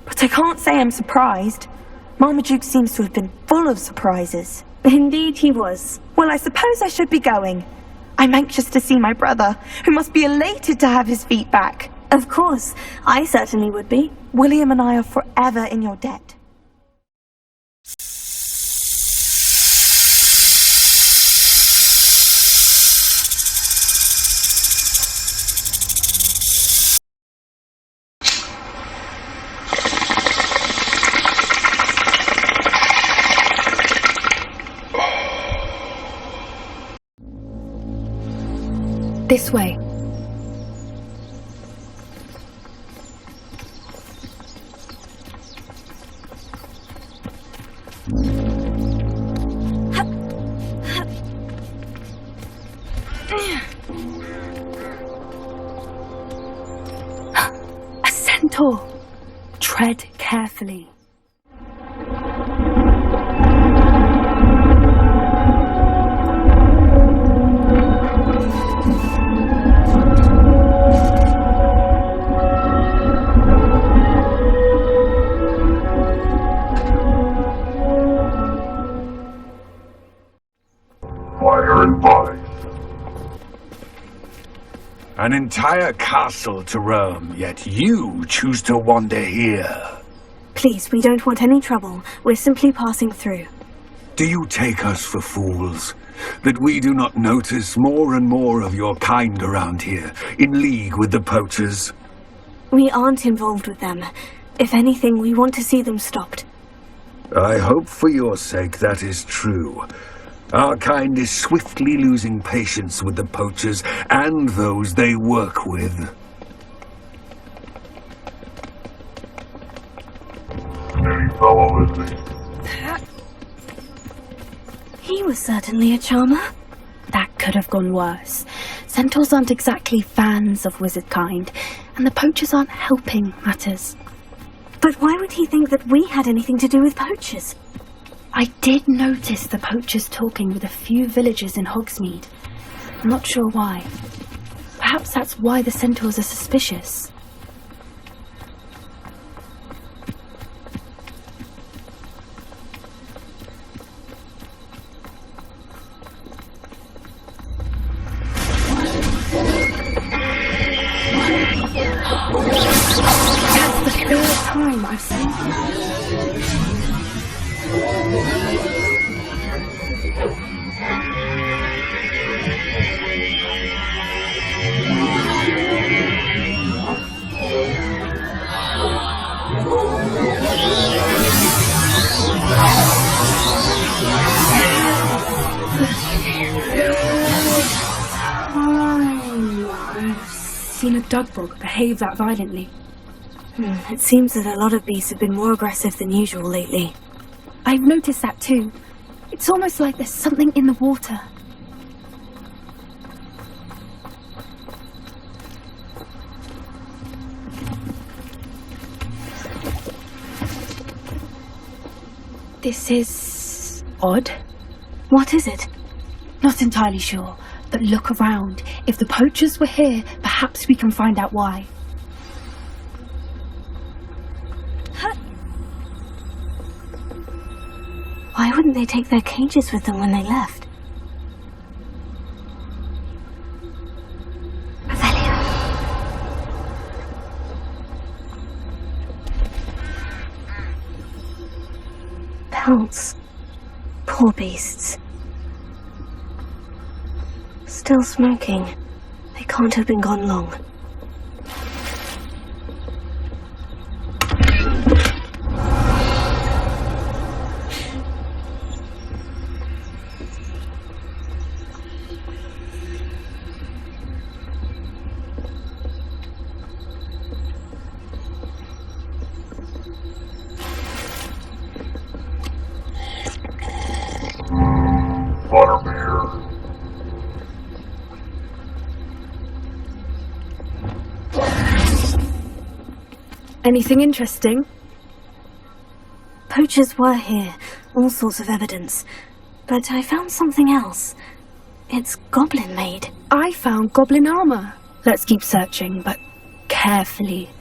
But I can't say I'm surprised. Marmaduke seems to have been full of surprises.
Indeed he was.
Well, I suppose I should be going. I'm anxious to see my brother, who must be elated to have his feet back.
Of course, I certainly would be.
William and I are forever in your debt.
This way.
A centaur. Tread carefully.
An entire castle to roam, yet you choose to wander here.
Please, we don't want any trouble. We're simply passing through.
Do you take us for fools? That we do not notice more and more of your kind around here, in league with the poachers?
We aren't involved with them. If anything, we want to see them stopped.
I hope for your sake that is true. Our kind is swiftly losing patience with the poachers and those they work with.
Any fellow listening?
He was certainly a charmer.
That could have gone worse. Centaurs aren't exactly fans of wizard kind, and the poachers aren't helping matters.
But why would he think that we had anything to do with poachers?
I did notice the poachers talking with a few villagers in Hogsmeade. I'm not sure why. Perhaps that's why the centaurs are suspicious.
That's the third time I've seen him.
I've seen a dugbog behave that violently.
It seems that a lot of beasts have been more aggressive than usual lately.
I've noticed that too. It's almost like there's something in the water. This is odd.
What is it?
Not entirely sure, but look around. If the poachers were here, perhaps we can find out why.
Why wouldn't they take their cages with them when they left? Pelts. Poor beasts. Still smoking. They can't have been gone long.
Anything interesting?
Poachers were here, all sorts of evidence. But I found something else. It's goblin-made.
I found goblin armor. Let's keep searching, but carefully.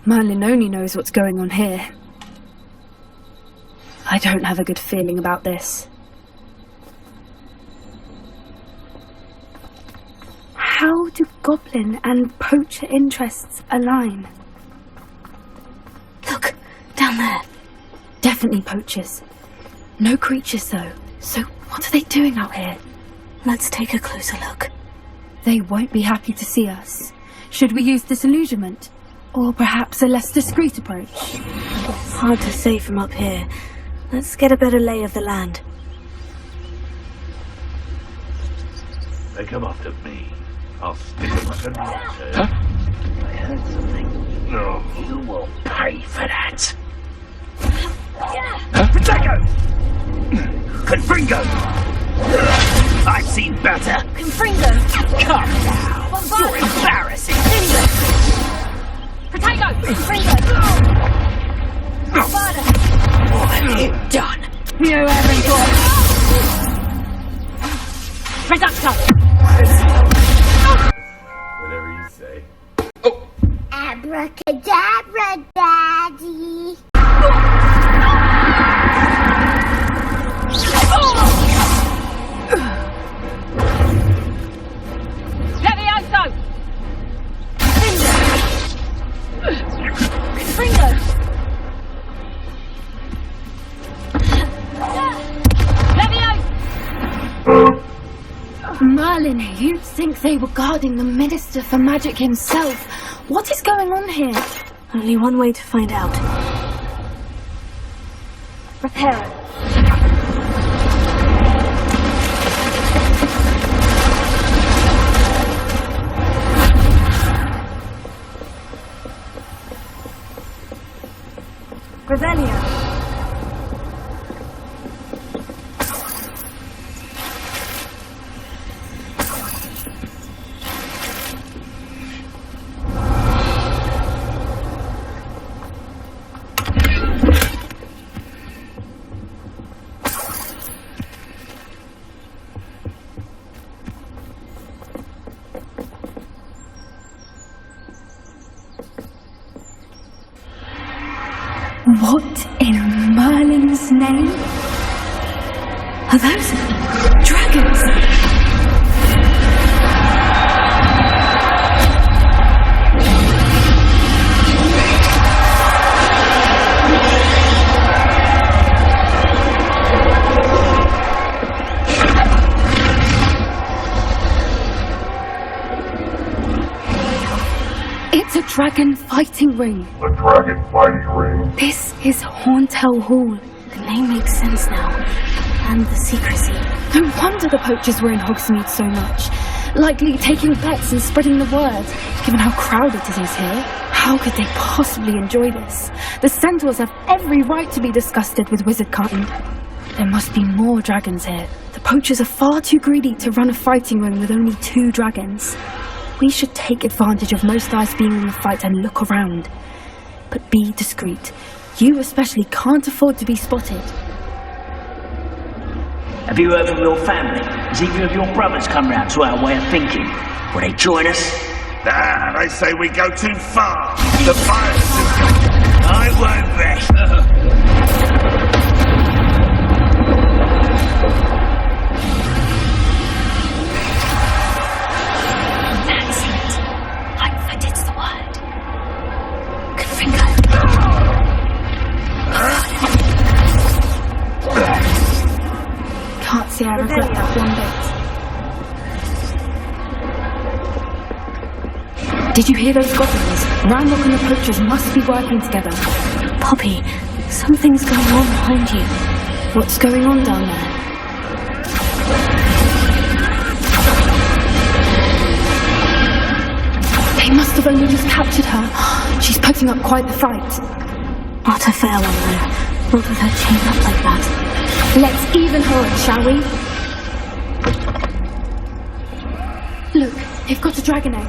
Merlin only knows what's going on here. I don't have a good feeling about this. How do goblin and poacher interests align?
Look, down there.
Definitely poachers. No creatures though. So what are they doing out here?
Let's take a closer look.
They won't be happy to see us. Should we use disillusionment? Or perhaps a less discreet approach?
It's hard to say from up here. Let's get a better lay of the land.
They come after me. I'll stick them like a nut.
Huh? I heard something.
No.
You will pay for that.
Potato! Confringo! I've seen better.
Confringo!
Come now. You're embarrassing.
Potato! Confringo!
What have you done?
You haven't got... Reducto!
Whatever you say.
Abracadabra, Daddy.
Levioso! Confringo! Levioso!
Merlin, you'd think they were guarding the Minister for Magic himself. What is going on here?
Only one way to find out.
Repair it.
Revelio.
What in Merlin's name?
Are those dragons?
It's a dragon fighting ring.
A dragon fighting ring?
This is Hauntel Hall.
The name makes sense now. And the secrecy.
No wonder the poachers were in Hogsmeade so much. Likely taking bets and spreading the word, given how crowded it is here. How could they possibly enjoy this? The centaurs have every right to be disgusted with wizard cutting. There must be more dragons here. The poachers are far too greedy to run a fighting ring with only 2 dragons. We should take advantage of most eyes being in the fight and look around. But be discreet. You especially can't afford to be spotted.
Have you heard from your family? Has either of your brothers come round to our way of thinking? Will they join us?
Nah, they say we go too far. The violence is going.
I won't bet.
That's it. Lightfoot, it's the word. Confringo.
Can't say I regret that one bit. Did you hear those goblins? Ranrock and the poachers must be working together.
Poppy, something's going on behind you.
What's going on down there? They must have only just captured her. She's putting up quite the fight.
Not a fair one, though. Not with her chained up like that.
Let's even her up, shall we? Look, they've got a dragon egg.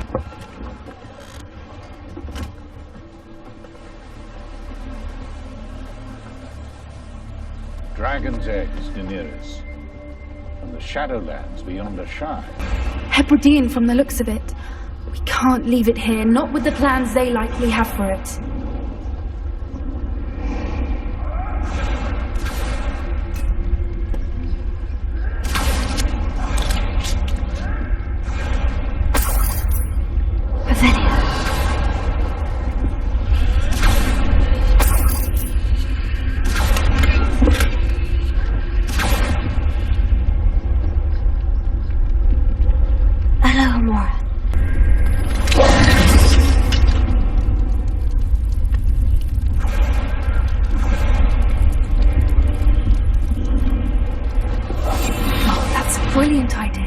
Dragon's Eggs, Daenerys. From the Shadowlands beyond the Shire.
Hebridean from the looks of it. We can't leave it here, not with the plans they likely have for it. Brilliant idea.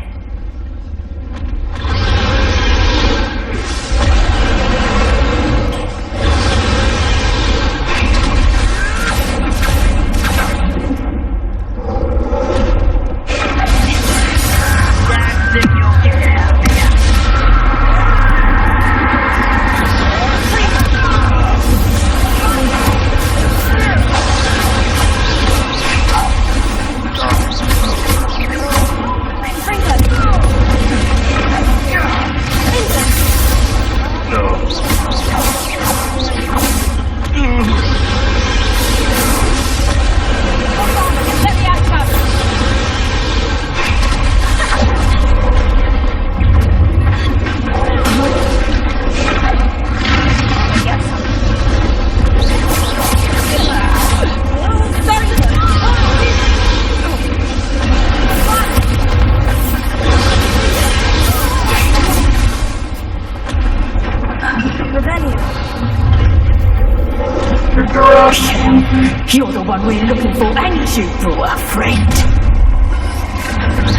You're the one we're looking for, ain't you, poor friend?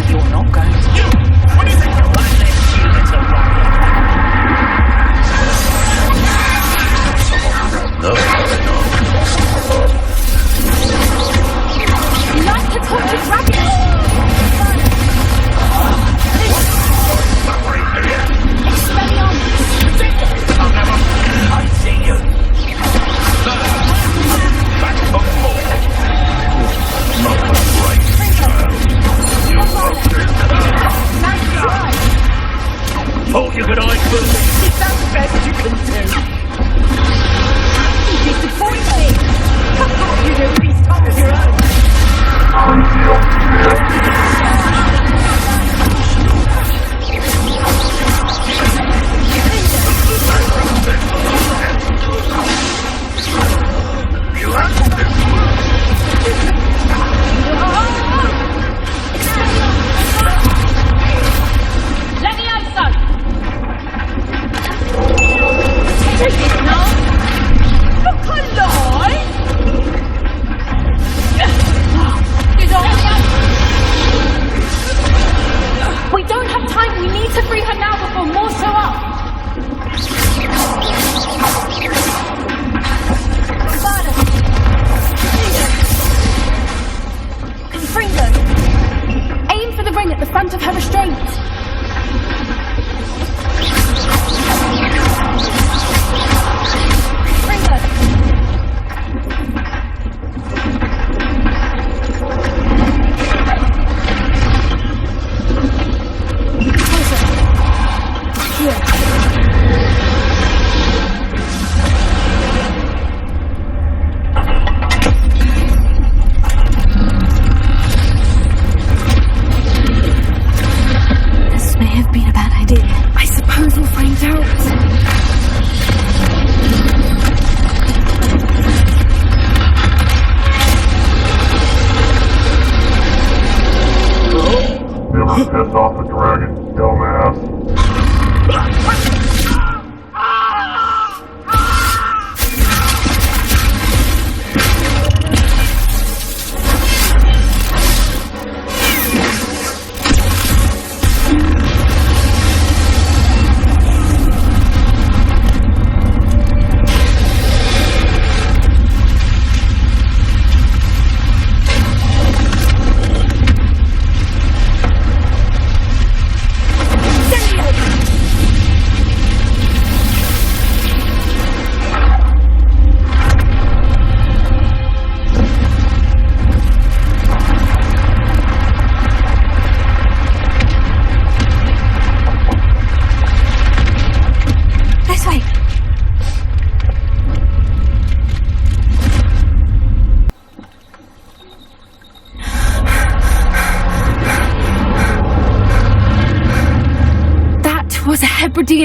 You're not going to... What is it? Unless you get a
Like the tortured dragon!
I see you. Not right, child. You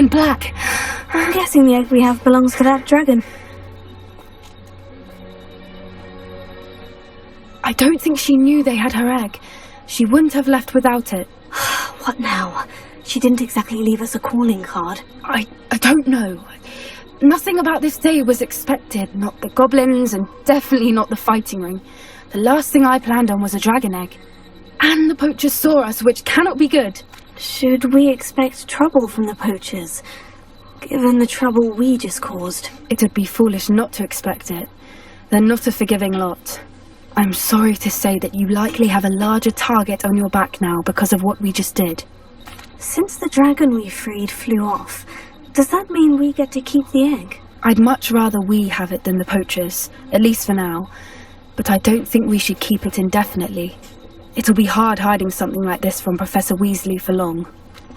in black.
I'm guessing the egg we have belongs to that dragon.
I don't think she knew they had her egg. She wouldn't have left without it.
What now? She didn't exactly leave us a calling card.
I don't know. Nothing about this day was expected. Not the goblins, and definitely not the fighting ring. The last thing I planned on was a dragon egg. And the poachers saw us, which cannot be good.
Should we expect trouble from the poachers, given the trouble we just caused?
It'd be foolish not to expect it. They're not a forgiving lot. I'm sorry to say that you likely have a larger target on your back now because of what we just did.
Since the dragon we freed flew off, does that mean we get to keep the egg?
I'd much rather we have it than the poachers, at least for now. But I don't think we should keep it indefinitely. It'll be hard hiding something like this from Professor Weasley for long.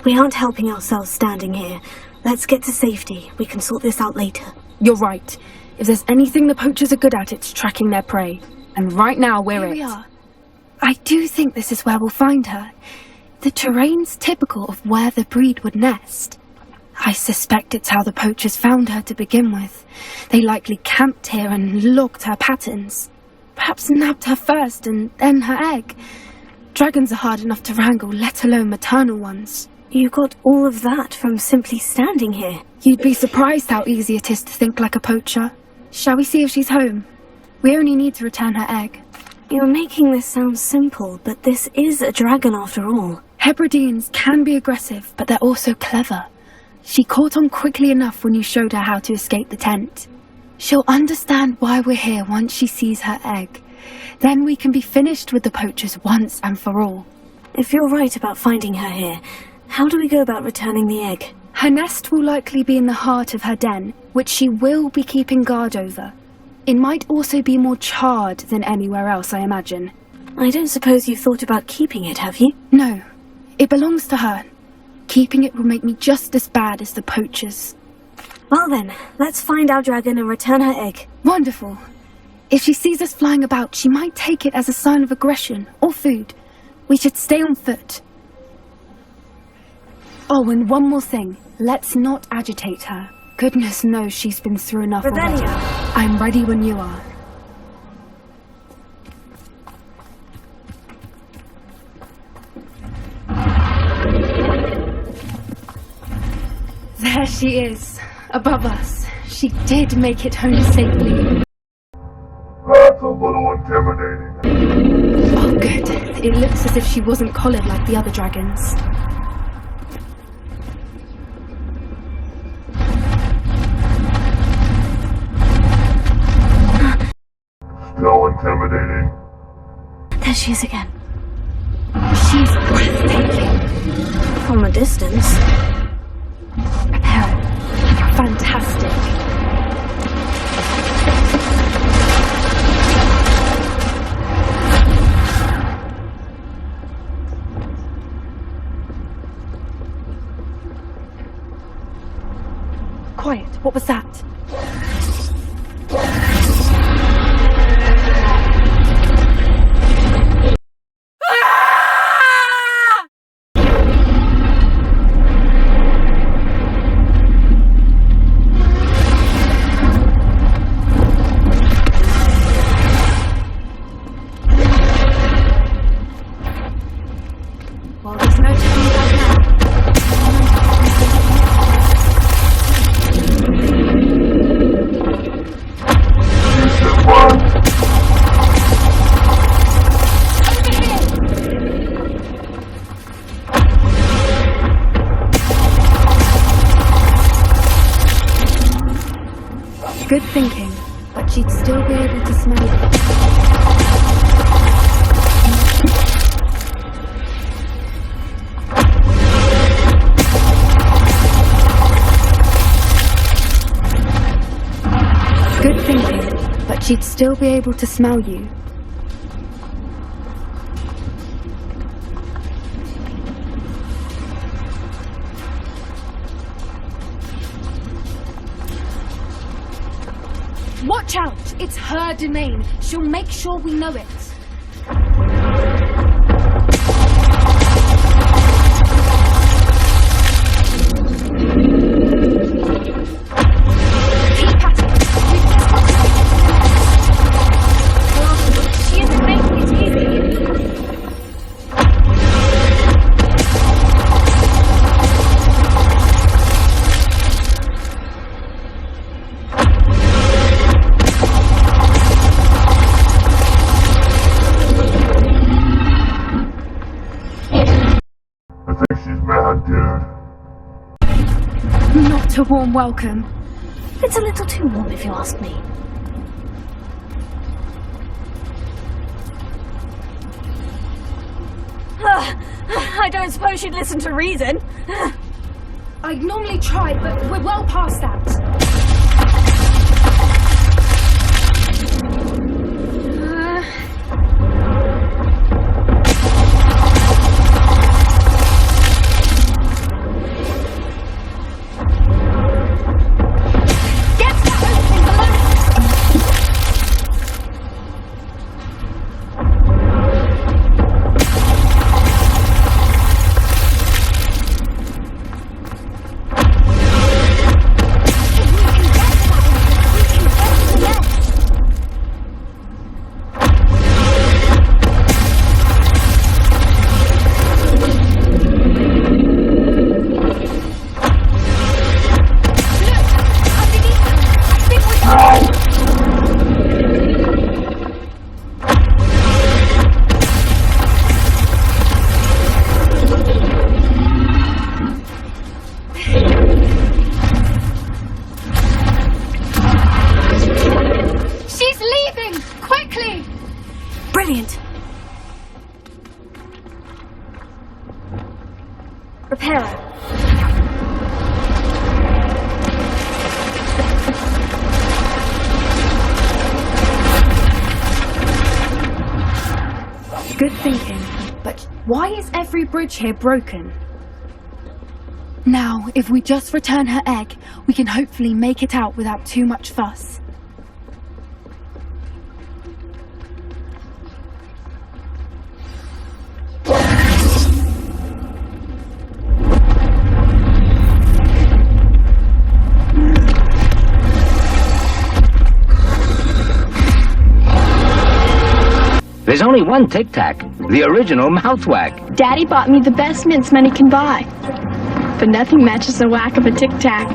We aren't helping ourselves standing here. Let's get to safety. We can sort this out later.
You're right. If there's anything the poachers are good at, it's tracking their prey. And right now we're it.
Here we are.
I do think this is where we'll find her. The terrain's typical of where the breed would nest. I suspect it's how the poachers found her to begin with. They likely camped here and logged her patterns. Perhaps nabbed her first and then her egg. Dragons are hard enough to wrangle, let alone maternal ones.
You got all of that from simply standing here.
You'd be surprised how easy it is to think like a poacher. Shall we see if she's home? We only need to return her egg.
You're making this sound simple, but this is a dragon after all.
Hebrideans can be aggressive, but they're also clever. She caught on quickly enough when you showed her how to escape the tent. She'll understand why we're here once she sees her egg. Then we can be finished with the poachers once and for all.
If you're right about finding her here, how do we go about returning the egg?
Her nest will likely be in the heart of her den, which she will be keeping guard over. It might also be more charred than anywhere else, I imagine.
I don't suppose you've thought about keeping it, have you?
No. It belongs to her. Keeping it will make me just as bad as the poachers.
Well then, let's find our dragon and return her egg.
Wonderful. If she sees us flying about, she might take it as a sign of aggression or food. We should stay on foot. Oh, and one more thing. Let's not agitate her. Goodness knows she's been through enough already. I'm ready when you are. There she is, above us. She did make it home safely.
That's a little intimidating.
Oh, good. It looks as if she wasn't collared like the other dragons.
Still intimidating.
There she is again.
She's breathtaking.
From a distance.
Prepare. Fantastic. Quiet. What was that? Well, there's no turning back now. Good thinking, but she'd still be able to smell it. Good thinking, but she'd still be able to smell you. Watch out! It's her domain. She'll make sure we know it. a warm welcome.
It's a little too warm if you ask me. I don't suppose you'd listen to reason.
I'd normally try, but we're well past that.
Brilliant! Prepare.
Good thinking, but why is every bridge here broken? Now, if we just return her egg, we can hopefully make it out without too much fuss.
There's only one Tic Tac, the original mouthwack.
Daddy bought me the best mints money can buy. But nothing matches the whack of a Tic Tac.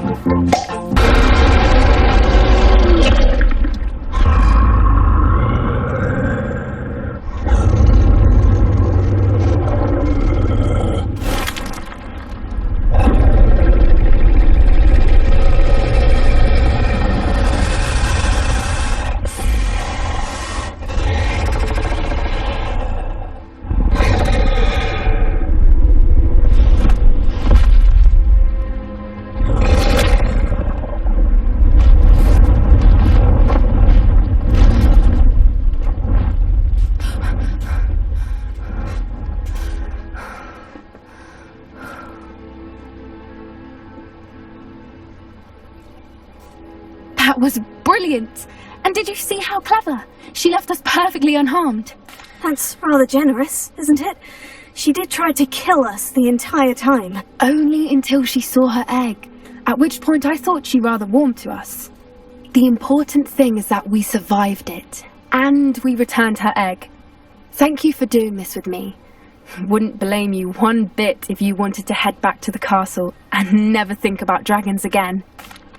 That was brilliant! And did you see how clever? She left us perfectly unharmed.
That's rather generous, isn't it? She did try to kill us the entire time.
Only until she saw her egg, at which point I thought she rather warmed to us. The important thing is that we survived it, and we returned her egg. Thank you for doing this with me. Wouldn't blame you one bit if you wanted to head back to the castle and never think about dragons again.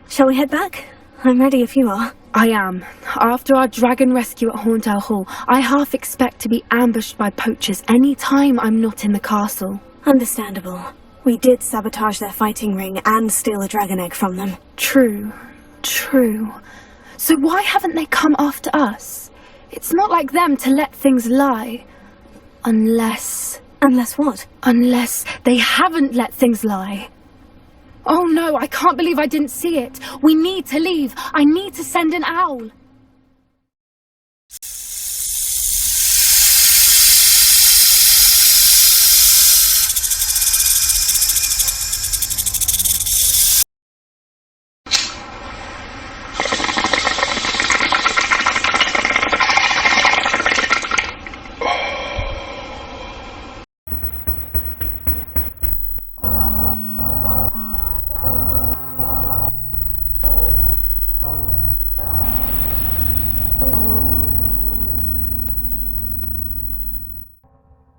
Shall we head back? I'm ready if you are.
I am. After our dragon rescue at Horndale Hall, I half expect to be ambushed by poachers any time I'm not in the castle.
Understandable. We did sabotage their fighting ring and steal a dragon egg from them.
True. True. So why haven't they come after us? It's not like them to let things lie. Unless...
Unless what?
Unless they haven't let things lie. Oh no, I can't believe I didn't see it. We need to leave. I need to send an owl.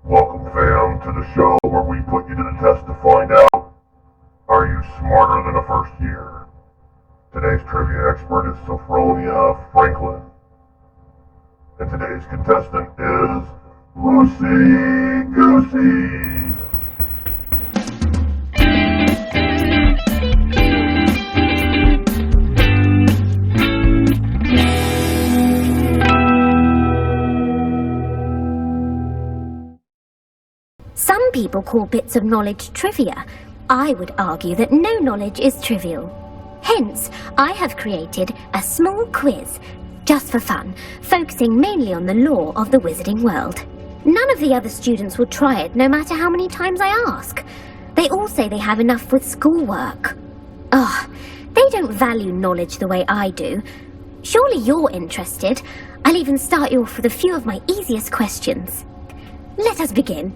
Welcome, fam, to the show where we put you to the test to find out, are you smarter than a first year? Today's trivia expert is Sophronia Franklin. And today's contestant is Lucy Goosey.
people call bits of knowledge trivia, I would argue that no knowledge is trivial. Hence, I have created a small quiz, just for fun, focusing mainly on the lore of the wizarding world. None of the other students will try it, no matter how many times I ask. They all say they have enough with schoolwork. Ugh, they don't value knowledge the way I do. Surely you're interested. I'll even start you off with a few of my easiest questions. Let us begin.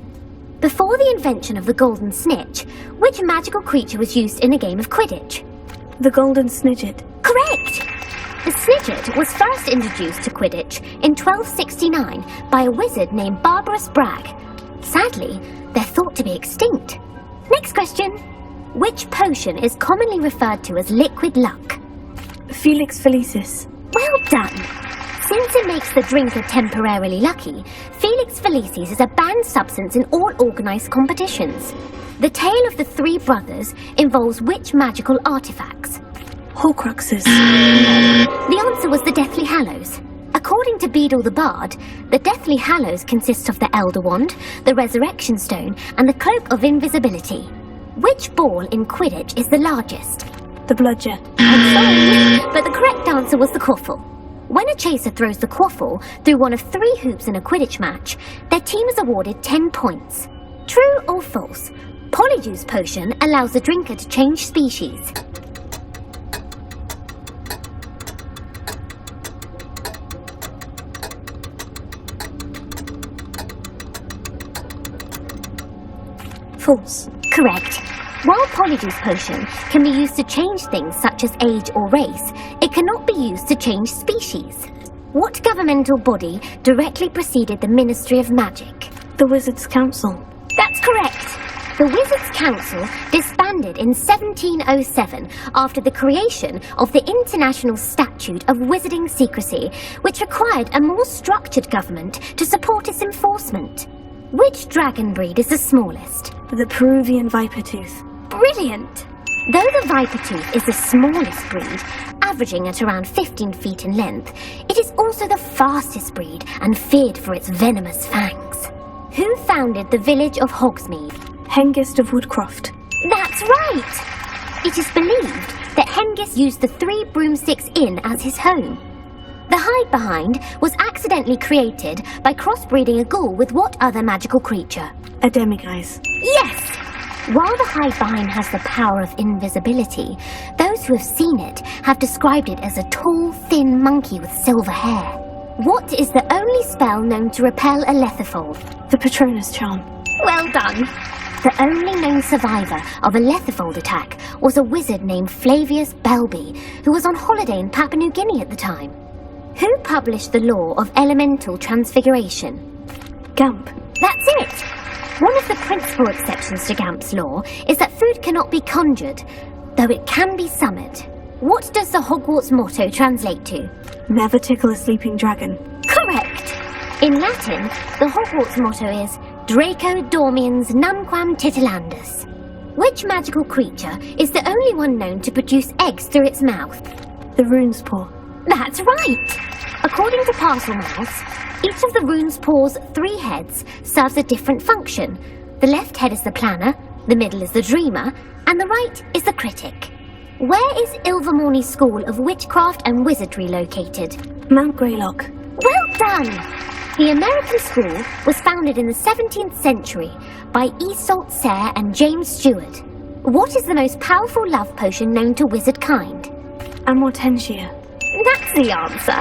Before the invention of the golden snitch, which magical creature was used in a game of Quidditch?
The golden snidget.
Correct! The snidget was first introduced to Quidditch in 1269 by a wizard named Barbarous Bragg. Sadly, they're thought to be extinct. Next question. Which potion is commonly referred to as liquid luck?
Felix Felicis.
Well done! Since it makes the drinker temporarily lucky, Felix Felicis is a banned substance in all organised competitions. The tale of the three brothers involves which magical artefacts?
Horcruxes.
The answer was the Deathly Hallows. According to Beedle the Bard, the Deathly Hallows consists of the Elder Wand, the Resurrection Stone, and the Cloak of Invisibility. Which ball in Quidditch is the largest?
The bludger.
I'm sorry, but the correct answer was the quaffle. When a chaser throws the quaffle through one of 3 hoops in a Quidditch match, their team is awarded 10 points. True or false? Polyjuice potion allows the drinker to change species.
False.
Correct. While Polyjuice potion can be used to change things such as age or race, it cannot be used to change species. What governmental body directly preceded the Ministry of Magic?
The Wizards' Council.
That's correct. The Wizards' Council disbanded in 1707 after the creation of the International Statute of Wizarding Secrecy, which required a more structured government to support its enforcement. Which dragon breed is the smallest?
The Peruvian Vipertooth.
Brilliant! Though the Vipertooth is the smallest breed, averaging at around 15 feet in length, it is also the fastest breed and feared for its venomous fangs. Who founded the village of Hogsmeade?
Hengist of Woodcroft.
That's right! It is believed that Hengist used the 3 Broomsticks Inn as his home. The hide-behind was accidentally created by crossbreeding a ghoul with what other magical creature?
A demiguise.
Yes! While the hide-behind has the power of invisibility, those who have seen it have described it as a tall, thin monkey with silver hair. What is the only spell known to repel a Lethifold?
The Patronus Charm.
Well done! The only known survivor of a Lethifold attack was a wizard named Flavius Belby, who was on holiday in Papua New Guinea at the time. Who published the law of elemental transfiguration?
Gamp.
That's it! One of the principal exceptions to Gamp's law is that food cannot be conjured, though it can be summoned. What does the Hogwarts motto translate to?
Never tickle a sleeping dragon.
Correct! In Latin, the Hogwarts motto is Draco Dormiens Nunquam Titilandus. Which magical creature is the only one known to produce eggs through its mouth?
The Rune's Paw.
That's right! According to Parselmouth, each of the Rune's Paw's 3 heads serves a different function. The left head is the planner, the middle is the dreamer, and the right is the critic. Where is Ilvermorny School of Witchcraft and Wizardry located?
Mount Greylock.
Well done! The American school was founded in the 17th century by Iseult Sayre and James Stewart. What is the most powerful love potion known to wizard kind?
Amortentia.
That's the answer.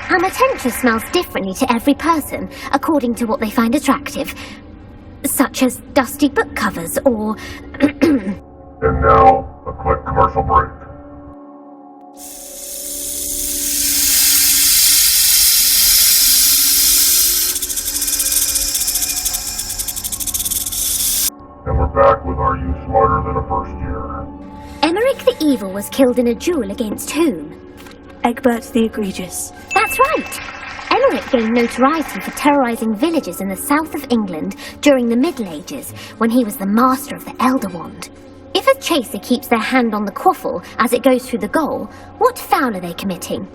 Amortentia smells differently to every person, according to what they find attractive, such as dusty book covers or...
And now, a quick commercial break. And we're back with Are You Smarter Than a First Year?
Emeric the Evil was killed in a duel against whom?
Egbert the Egregious.
That's right! Emeric gained notoriety for terrorising villages in the south of England during the Middle Ages, when he was the master of the Elder Wand. If a chaser keeps their hand on the quaffle as it goes through the goal, what foul are they committing?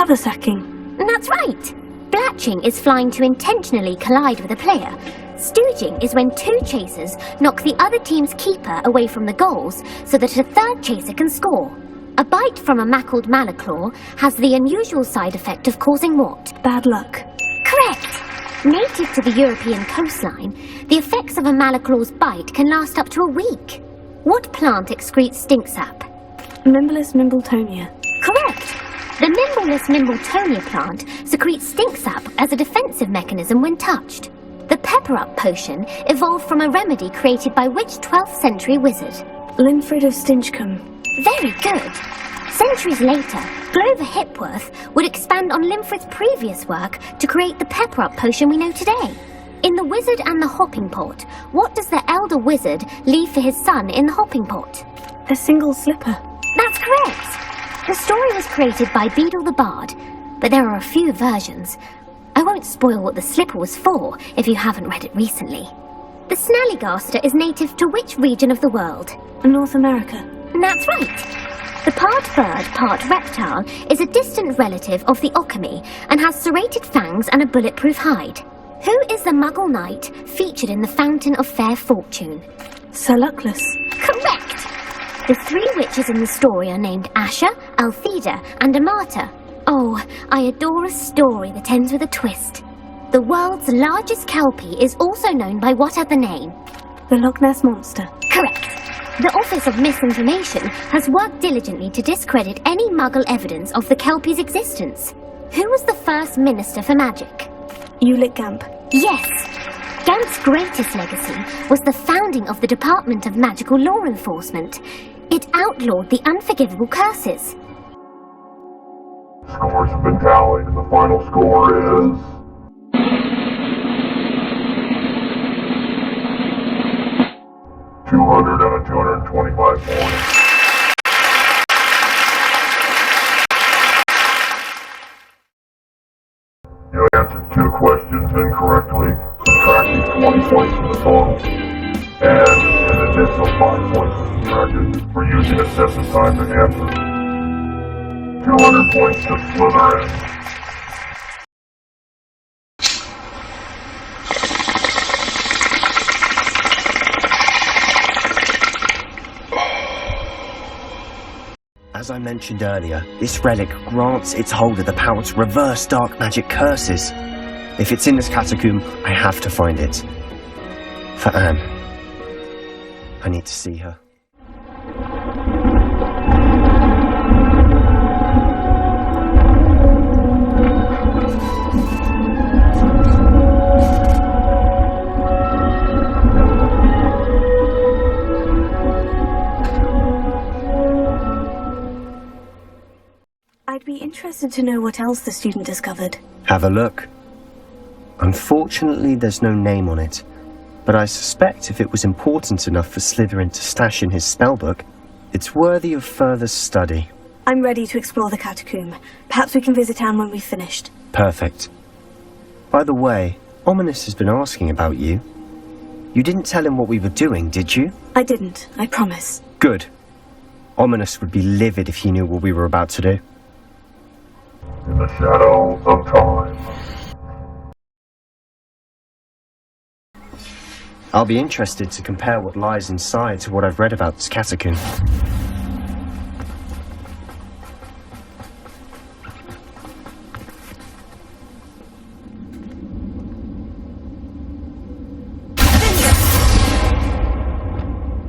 Feather sacking.
That's right. Blatching is flying to intentionally collide with a player. Stooging is when two chasers knock the other team's keeper away from the goals so that a third chaser can score. A bite from a mackled malaclaw has the unusual side effect of causing what?
Bad luck.
Correct! Native to the European coastline, the effects of a malaclaw's bite can last up to a week. What plant excretes stink sap?
Mimbless Mimbletonia.
Correct! The Mimbless Mimbletonia plant secretes stink sap as a defensive mechanism when touched. The pepper-up potion evolved from a remedy created by which 12th century wizard?
Linfrid of Stinchcombe.
Very good. Centuries later, Glover Hipworth would expand on Linfrid's previous work to create the pepper-up potion we know today. In The Wizard and the Hopping Pot, what does the elder wizard leave for his son in the hopping pot?
A single slipper.
That's correct. The story was created by Beadle the Bard, but there are a few versions. I won't spoil what the slipper was for if you haven't read it recently. The Snallygaster is native to which region of the world?
North America.
That's right. The part bird, part reptile is a distant relative of the Occamy and has serrated fangs and a bulletproof hide. Who is the Muggle knight featured in the Fountain of Fair Fortune?
Sir Luckless.
Correct! The three witches in the story are named Asha, Altheda, and Amata. Oh, I adore a story that ends with a twist. The world's largest kelpie is also known by what other name?
The Loch Ness Monster.
Correct. The Office of Misinformation has worked diligently to discredit any Muggle evidence of the kelpie's existence. Who was the first Minister for Magic?
Ulick Gamp.
Yes. Gamp's greatest legacy was the founding of the Department of Magical Law Enforcement. It outlawed the unforgivable curses.
Scores have been tallied, and the final score is... ...200 out of 225 points. You answered 2 questions incorrectly, subtracting 20 points from the total. And an additional 5 points was subtracted for using excessive time to answer. 200 points to Slytherin.
As I mentioned earlier, this relic grants its holder the power to reverse dark magic curses. If it's in this catacomb, I have to find it. For Anne. I need to see her.
I'd be interested to know what else the student discovered.
Have a look. Unfortunately, there's no name on it, but I suspect if it was important enough for Slytherin to stash in his spellbook, it's worthy of further study.
I'm ready to explore the catacomb. Perhaps we can visit Anne when we've finished.
Perfect. By the way, Ominous has been asking about you. You didn't tell him what we were doing, did you?
I didn't, I promise.
Good. Ominous would be livid if he knew what we were about to do.
In the shadows of time.
I'll be interested to compare what lies inside to what I've read about this catacomb.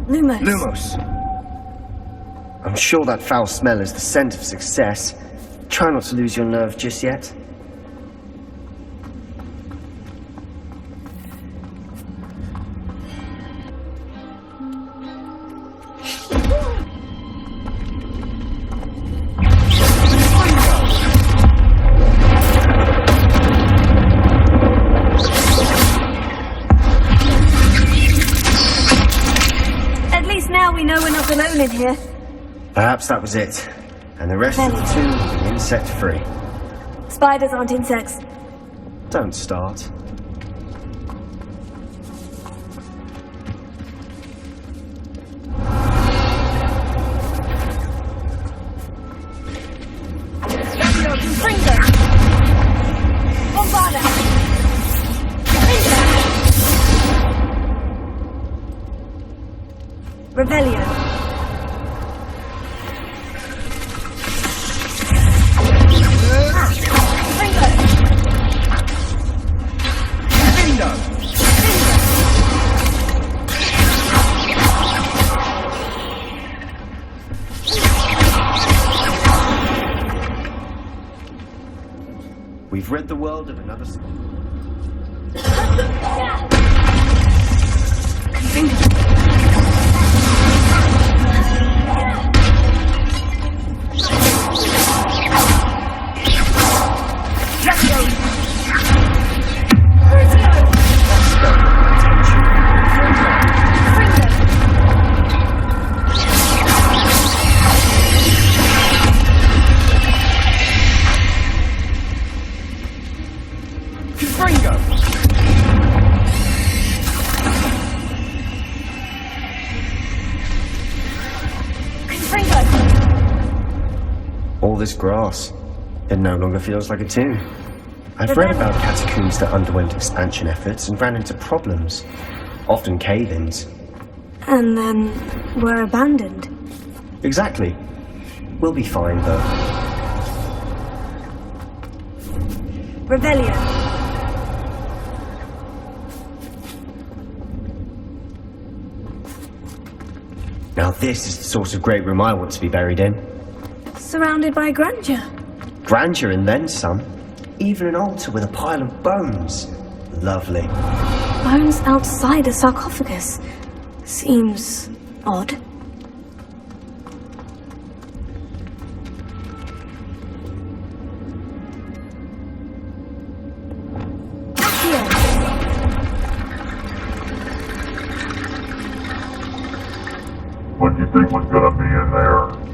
Lumos.
Lumos! I'm sure that foul smell is the scent of success. Try not to lose your nerve just yet.
At least now we know we're not alone in here.
Perhaps that was it. And the rest of the tomb will be insect-free.
Spiders aren't insects.
Don't start.
Finger!
Revelio.
We've rid the world of another... All this grass, it no longer feels like a tomb. I've read about catacombs that underwent expansion efforts and ran into problems, often cave-ins.
And then were abandoned.
Exactly. We'll be fine, though.
Revelio.
Now this is the sort of great room I want to be buried in.
Surrounded by grandeur.
Grandeur and then some. Even an altar with a pile of bones. Lovely.
Bones outside a sarcophagus. Seems odd.
What do you think was gonna be in there?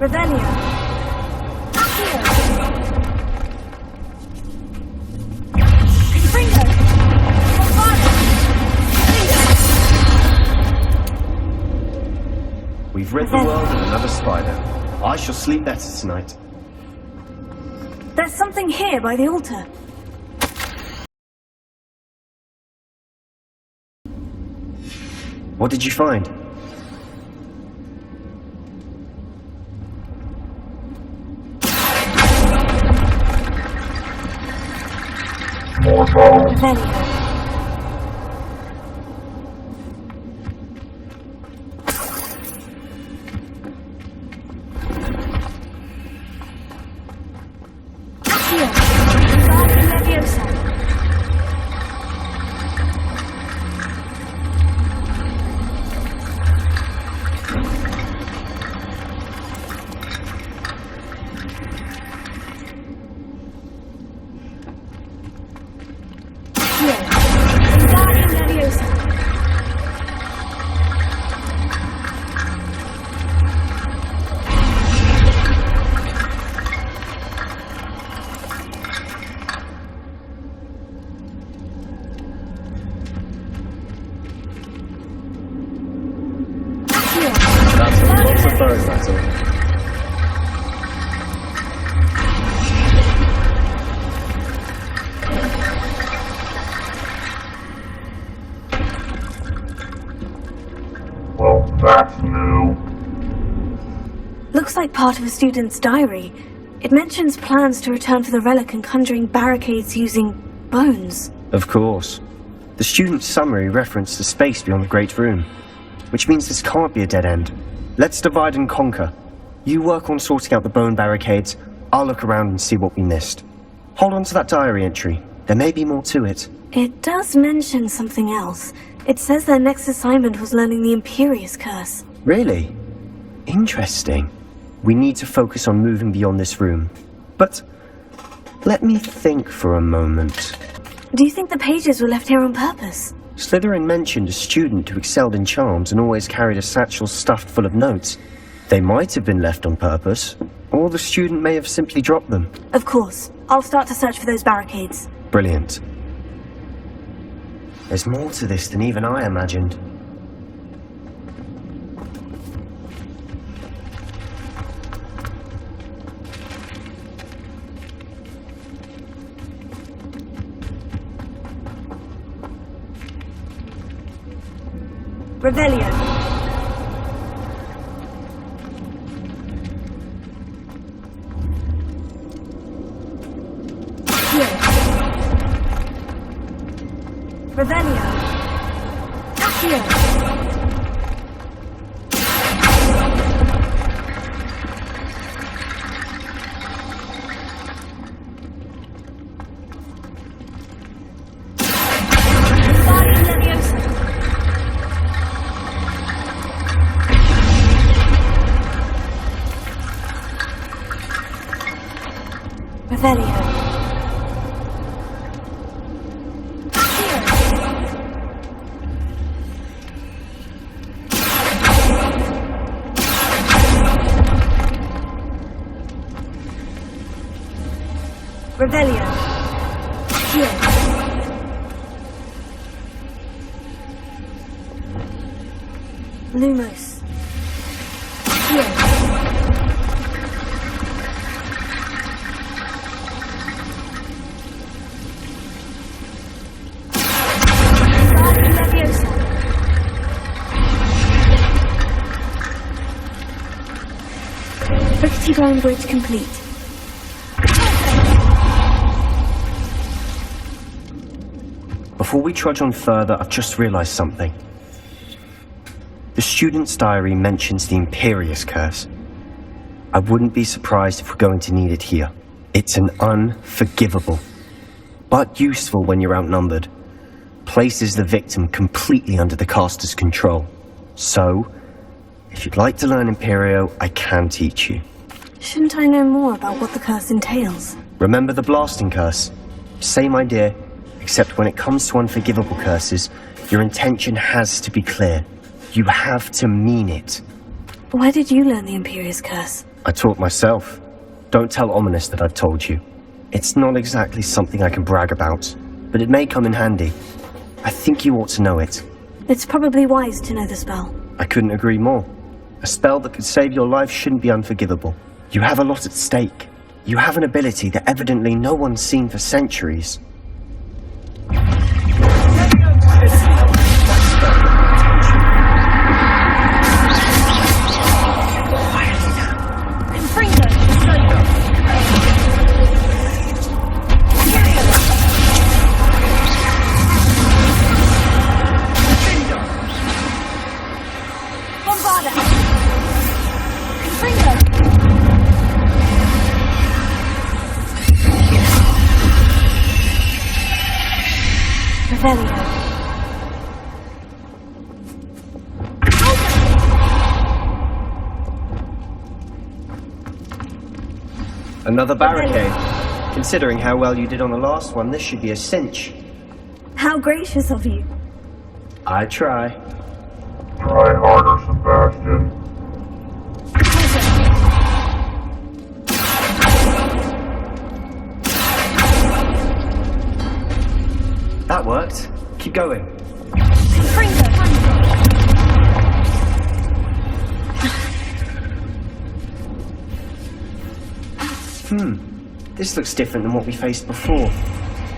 Revelio.
We've rid the world of another spider. I shall sleep better tonight.
There's something here by the altar.
What did you find?
More bones.
Lots of bones, that's all.
Well, that's new.
Looks like part of a student's diary. It mentions plans to return for the relic and conjuring barricades using bones.
Of course. The student's summary referenced the space beyond the Great Room, which means this can't be a dead end. Let's divide and conquer. You work on sorting out the bone barricades, I'll look around and see what we missed. Hold on to that diary entry. There may be more to it.
It does mention something else. It says their next assignment was learning the Imperious Curse.
Really? Interesting. We need to focus on moving beyond this room. But let me think for a moment.
Do you think the pages were left here on purpose?
Slytherin mentioned a student who excelled in charms and always carried a satchel stuffed full of notes. They might have been left on purpose, or the student may have simply dropped them.
Of course. I'll start to search for those barricades.
Brilliant. There's more to this than even I imagined.
Revelio. Revelio. Accio. Revelio. Revelio. Here. Lumos. Here. Ground bridge complete.
Before we trudge on further, I've just realized something. The student's diary mentions the Imperious Curse. I wouldn't be surprised if we're going to need it here. It's an unforgivable, but useful when you're outnumbered. Places the victim completely under the caster's control. So, if you'd like to learn Imperio, I can teach you.
Shouldn't I know more about what the curse entails?
Remember the blasting curse? Same idea, except when it comes to unforgivable curses, your intention has to be clear. You have to mean it.
Why did you learn the Imperious Curse?
I taught myself. Don't tell Ominous that I've told you. It's not exactly something I can brag about, but it may come in handy. I think you ought to know it.
It's probably wise to know the spell.
I couldn't agree more. A spell that could save your life shouldn't be unforgivable. You have a lot at stake. You have an ability that evidently no one's seen for centuries. Another barricade. Considering how well you did on the last one, this should be a cinch.
How gracious of you.
I try.
Try harder, Sebastian.
That worked. Keep going. This looks different than what we faced before.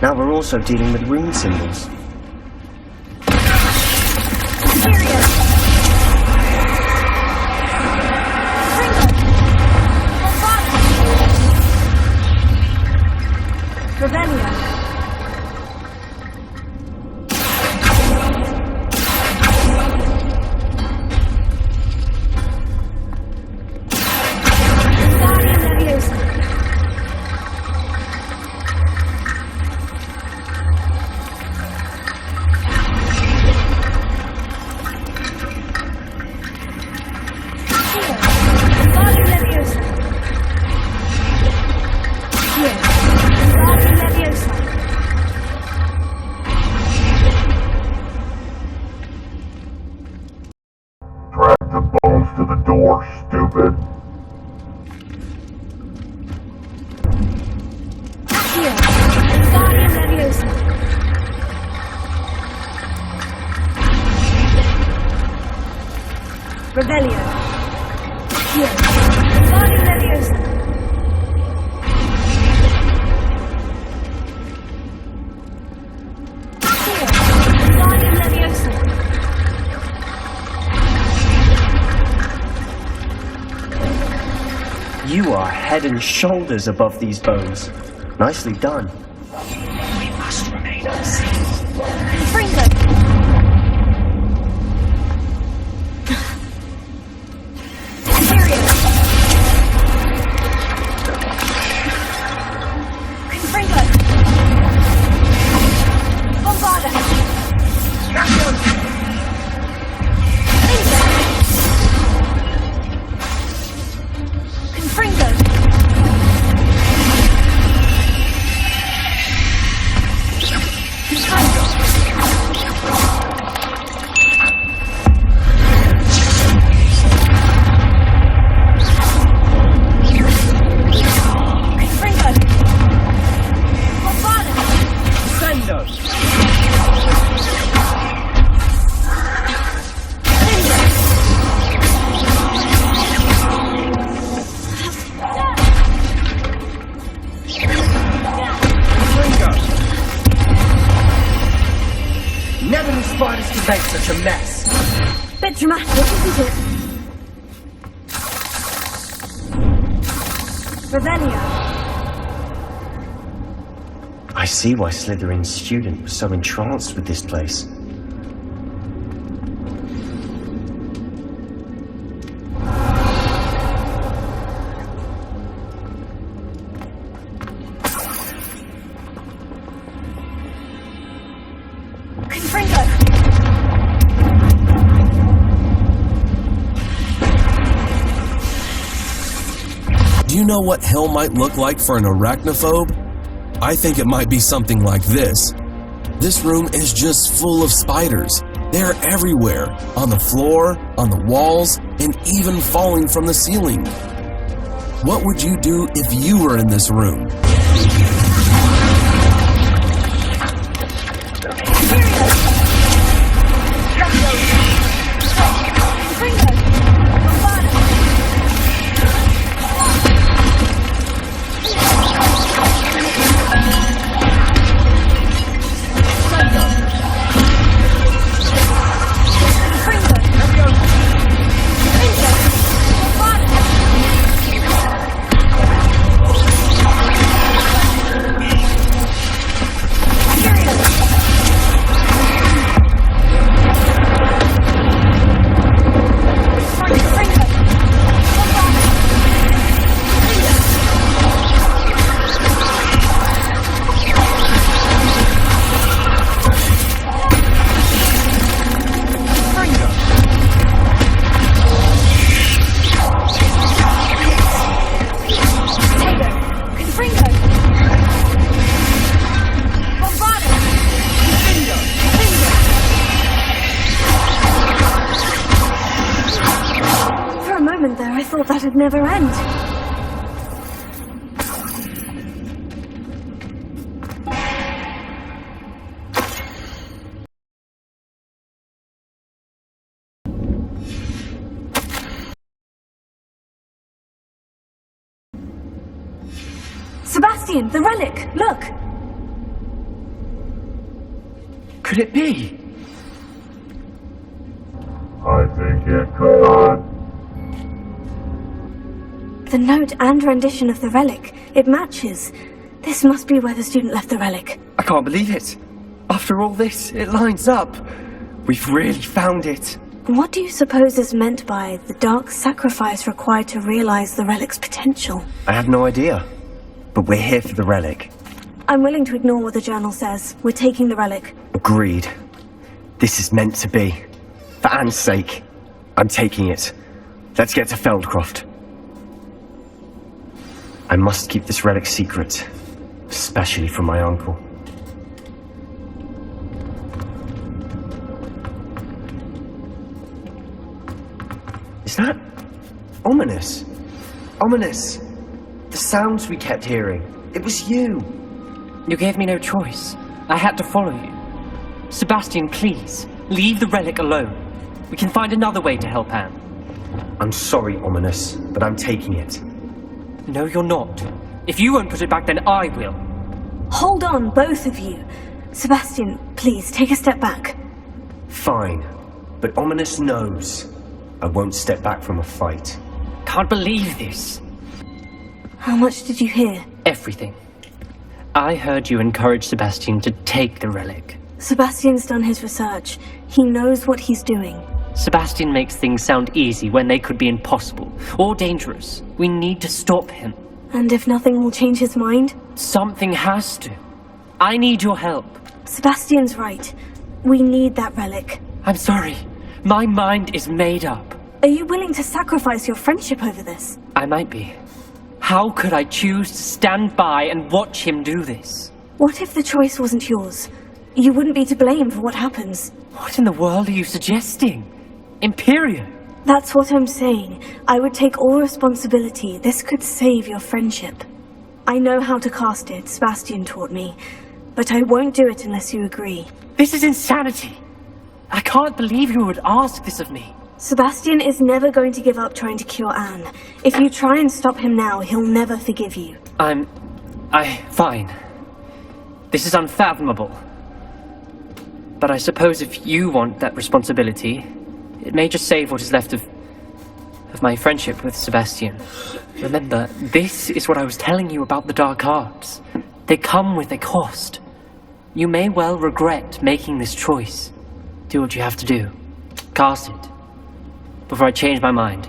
Now we're also dealing with rune symbols. are head and shoulders above these bones. Nicely done.
We must remain unseen.
Fringo!
Never knew spiders could make such a mess.
Bit dramatic, isn't it? Revelio.
I see why Slytherin's student was so entranced with this place.
Do you know what hell might look like for an arachnophobe? I think it might be something like this. This room is just full of spiders. They're everywhere, on the floor, on the walls, and even falling from the ceiling. What would you do if you were in this room?
That'd never end. Sebastian, the relic! Look!
Could it be?
I think it could.
The note and rendition of the relic. It matches. This must be where the student left the relic.
I can't believe it. After all this, it lines up. We've really found it.
What do you suppose is meant by the dark sacrifice required to realize the relic's potential?
I have no idea. But we're here for the relic.
I'm willing to ignore what the journal says. We're taking the relic.
Agreed. This is meant to be. For Anne's sake, I'm taking it. Let's get to Feldcroft. I must keep this relic secret, especially from my uncle. Is that ominous? Ominous! The sounds we kept hearing. It was you.
You gave me no choice. I had to follow you. Sebastian, please, leave the relic alone. We can find another way to help Anne.
I'm sorry, Ominous, but I'm taking it.
No, you're not. If you won't put it back, then I will.
Hold on, both of you. Sebastian, please, take a step back.
Fine, but Ominous knows I won't step back from a fight.
Can't believe this.
How much did you hear?
Everything. I heard you encourage Sebastian to take the relic.
Sebastian's done his research. He knows what he's doing.
Sebastian makes things sound easy when they could be impossible or dangerous. We need to stop him.
And if nothing will change his mind?
Something has to. I need your help.
Sebastian's right. We need that relic.
I'm sorry. My mind is made up.
Are you willing to sacrifice your friendship over this?
I might be. How could I choose to stand by and watch him do this?
What if the choice wasn't yours? You wouldn't be to blame for what happens.
What in the world are you suggesting? Imperio?
That's what I'm saying. I would take all responsibility. This could save your friendship. I know how to cast it, Sebastian taught me. But I won't do it unless you agree.
This is insanity. I can't believe you would ask this of me.
Sebastian is never going to give up trying to cure Anne. If you try and stop him now, he'll never forgive you.
Fine. This is unfathomable. But I suppose if you want that responsibility, it may just save what is left of my friendship with Sebastian. Remember, this is what I was telling you about the dark arts. They come with a cost. You may well regret making this choice. Do what you have to do. Cast it. Before I change my mind.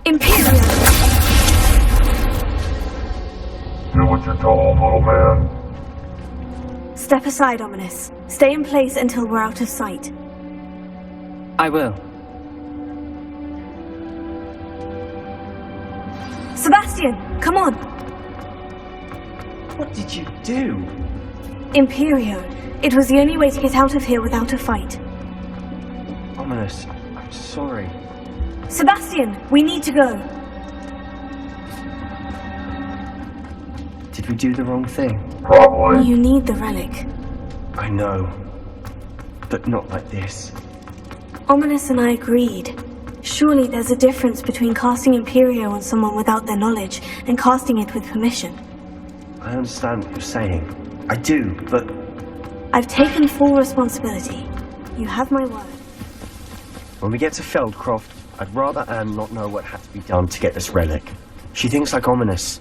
Imperial!
Do what you're told, little man.
Step aside, Ominous. Stay in place until we're out of sight.
I will.
Sebastian, come on!
What did you do?
Imperio. It was the only way to get out of here without a fight.
Ominous, I'm sorry.
Sebastian, we need to go.
Did we do the wrong thing?
Probably.
You need the relic.
I know. But not like this.
Ominous and I agreed. Surely there's a difference between casting Imperio on someone without their knowledge and casting it with permission.
I understand what you're saying. I do, but...
I've taken full responsibility. You have my word.
When we get to Feldcroft, I'd rather Anne not know what had to be done to get this relic. She thinks like Ominous.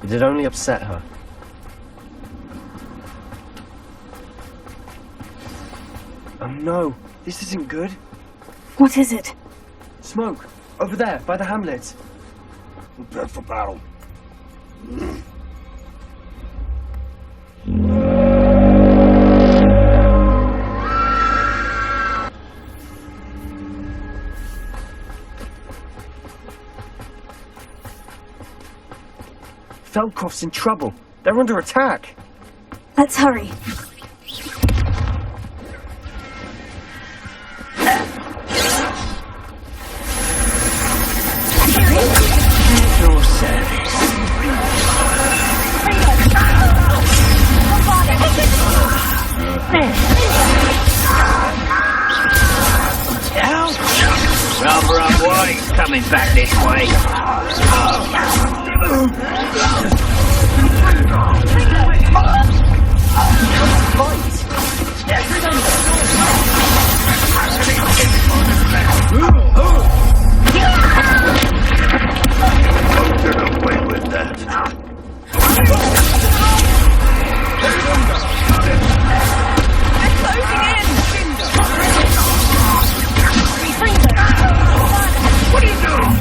It'd only upset her. Oh no, this isn't good.
What is it?
Smoke, over there, by the hamlet.
Prepare for battle.
Feldcroft's in trouble. They're under attack.
Let's hurry.
At your service.
Rather unwise coming back this way.
Get away with that.
What are you doing?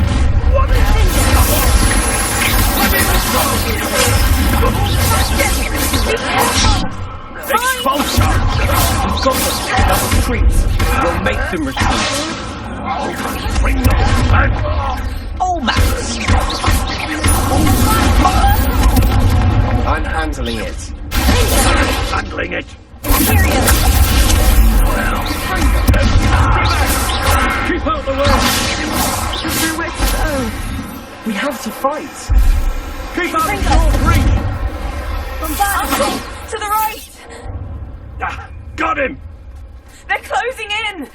What is
Expulsion! We've got them. They'll retreat. We'll make them retreat.
Bring them back.
I'm handling it.
Handling it.
Keep out the way! There's nowhere to go.
We have to fight.
Keep out of your reach!
To the right!
Got him.
They're closing in!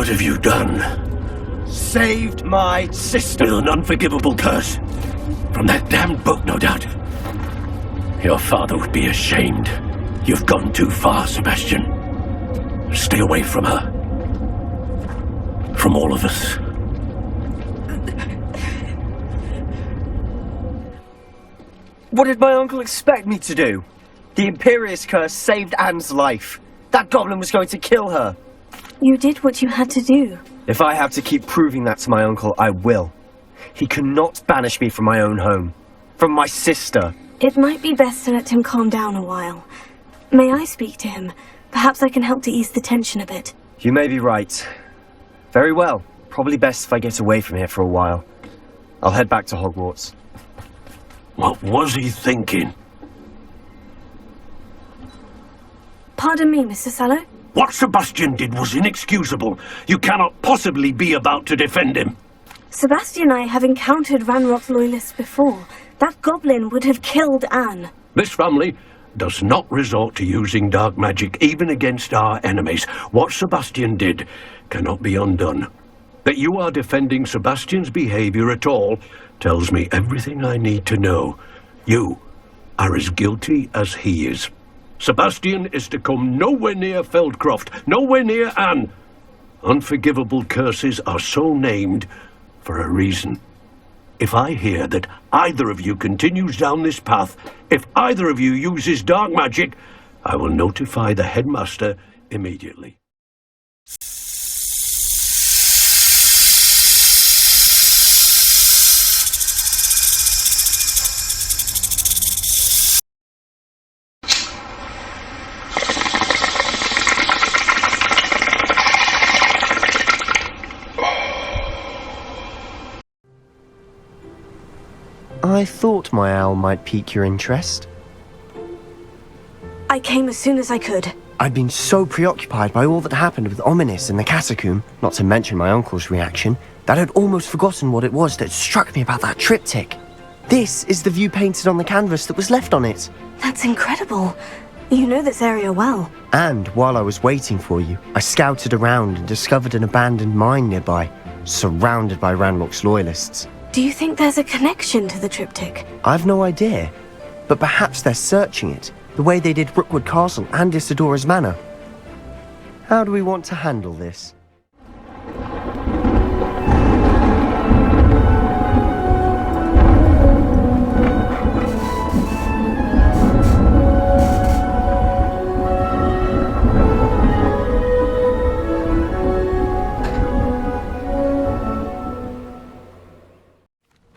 What have you done?
Saved my sister.
With an unforgivable curse. From that damned book, no doubt. Your father would be ashamed. You've gone too far, Sebastian. Stay away from her. From all of us.
What did my uncle expect me to do? The Imperious curse saved Anne's life. That goblin was going to kill her.
You did what you had to do.
If I have to keep proving that to my uncle, I will. He cannot banish me from my own home. From my sister.
It might be best to let him calm down a while. May I speak to him? Perhaps I can help to ease the tension a bit.
You may be right. Very well. Probably best if I get away from here for a while. I'll head back to Hogwarts.
What was he thinking?
Pardon me, Mr. Sallow?
What Sebastian did was inexcusable. You cannot possibly be about to defend him.
Sebastian and I have encountered Ranrock's loyalists before. That goblin would have killed Anne.
This family does not resort to using dark magic even against our enemies. What Sebastian did cannot be undone. That you are defending Sebastian's behavior at all tells me everything I need to know. You are as guilty as he is. Sebastian is to come nowhere near Feldcroft, nowhere near Anne. Unforgivable curses are so named for a reason. If I hear that either of you continues down this path, if either of you uses dark magic, I will notify the headmaster immediately.
I thought my owl might pique your interest.
I came as soon as I could.
I'd been so preoccupied by all that happened with Ominis in the catacomb, not to mention my uncle's reaction, that I'd almost forgotten what it was that struck me about that triptych. This is the view painted on the canvas that was left on it.
That's incredible. You know this area well.
And while I was waiting for you, I scouted around and discovered an abandoned mine nearby, surrounded by Ranrock's loyalists.
Do you think there's a connection to the triptych?
I've no idea, but perhaps they're searching it, the way they did Rookwood Castle and Isidora's Manor. How do we want to handle this?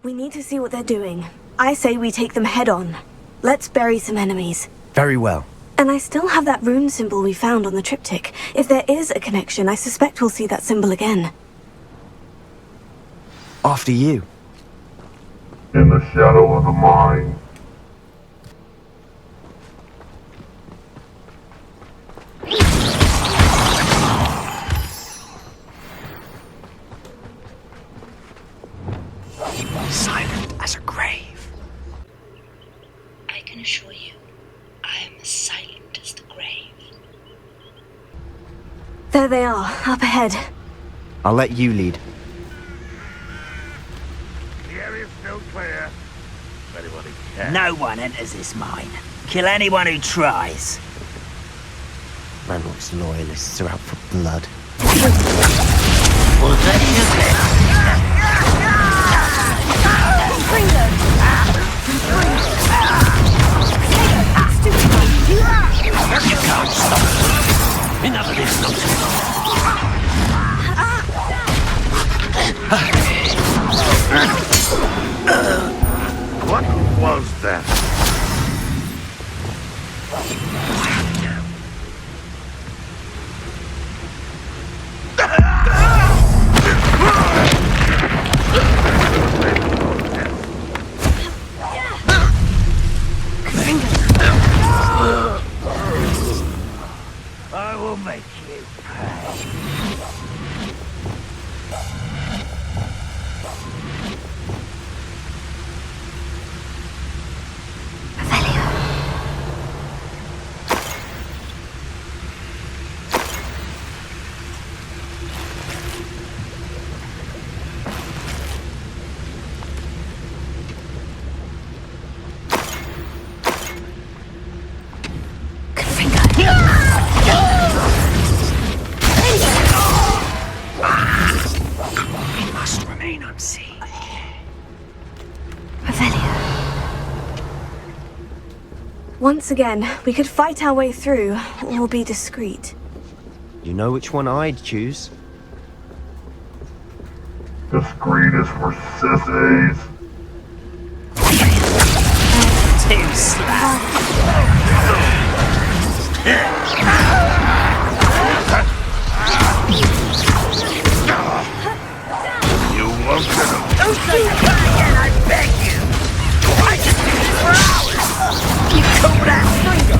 We need to see what they're doing. I say we take them head on. Let's bury some enemies.
Very well.
And I still have that rune symbol we found on the triptych. If there is a connection, I suspect we'll see that symbol again.
After you.
In the shadow of the mine.
Silent as a grave.
I can assure you, I am as silent as the grave.
There they are, up ahead.
I'll let you lead.
The area's still clear. If anybody cares.
No one enters this mine. Kill anyone who tries.
Ranrock's loyalists are out for blood.
Well, there you go.
Bring them!
You can't stop us. Enough of this nonsense.
What was that?
I will make you pay.
pain I'm seeing.
Once again, we could fight our way through, or be discreet.
You know which one I'd choose?
Discreet is for sissies.
Too slack.
You won't get him.
Don't say that again, I beg you. I can do this for hours. You call that finger?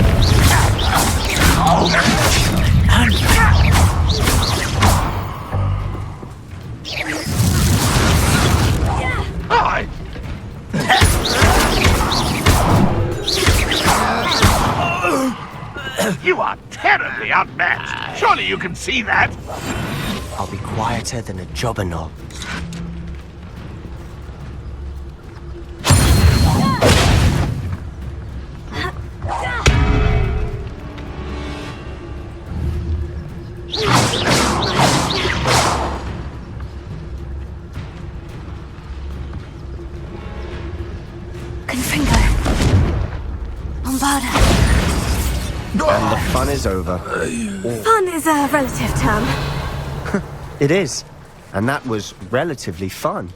You are terribly outmatched. Surely you can see that.
I'll be quieter than a jobberknoll. And the fun is over.
Fun is a relative term.
It is. And that was relatively fun.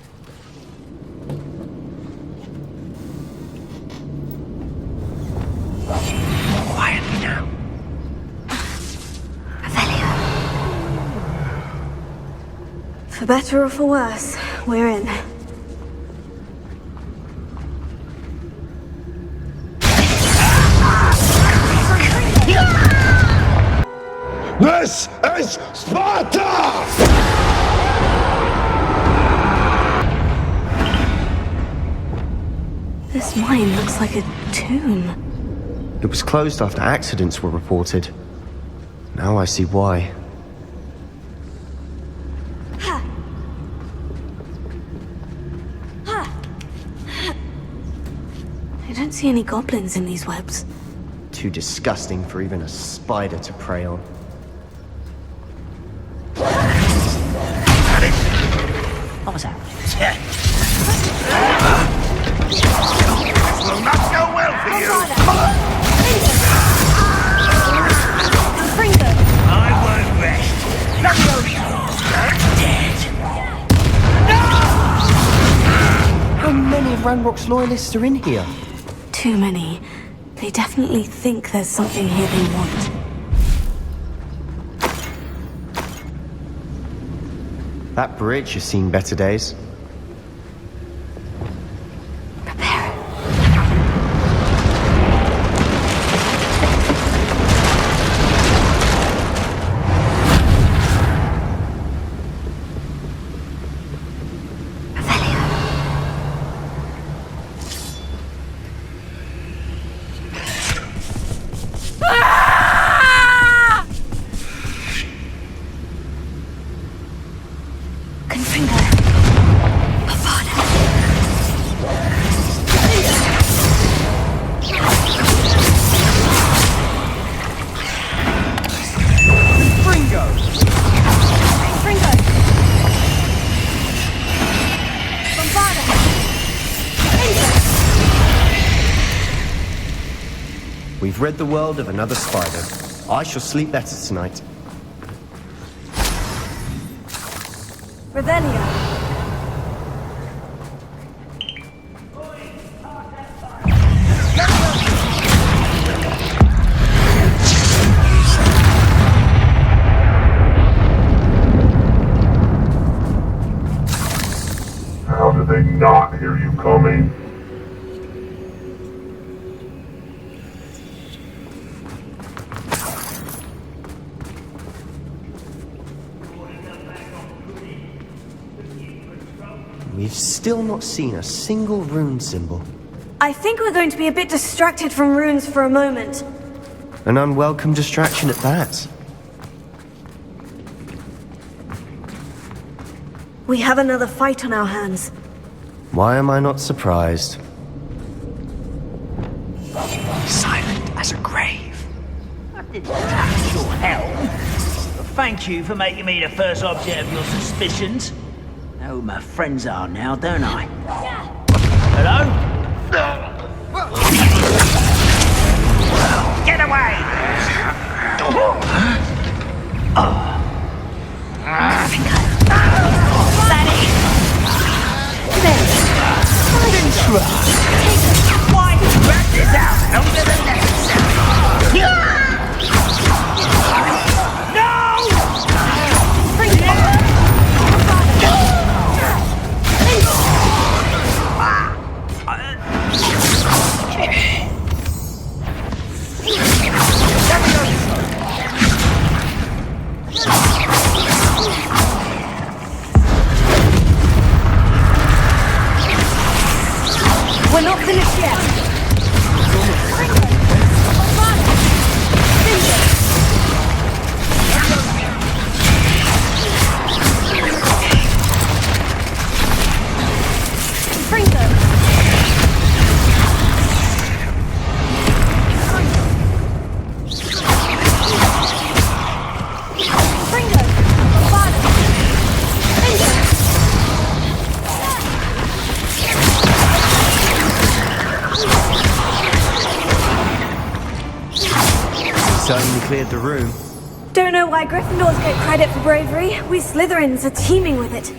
Quietly now.
For better or for worse, we're in.
This is Sparta!
This mine looks like a tomb.
It was closed after accidents were reported. Now I see why.
I don't see any goblins in these webs.
Too disgusting for even a spider to prey on.
What was that?
This will not go well for you.
I won't rest.
How many of Ranrock's loyalists are in here?
Too many. They definitely think there's something here they want.
That bridge has seen better days. We've rid the world of another spider. I shall sleep better tonight.
Revelio.
How did they not hear you coming?
We've still not seen a single rune symbol.
I think we're going to be a bit distracted from runes for a moment.
An unwelcome distraction at that.
We have another fight on our hands.
Why am I not surprised?
Silent as a grave.
I didn't touch your helm. But thank you for making me the first object of your suspicions. Now know who my friends are now, don't I? Hello? Get away! Why drag this out longer than necessary? No!
We're not finished yet.
Certainly cleared the room.
Don't know why Gryffindors get credit for bravery. We Slytherins are teeming with it.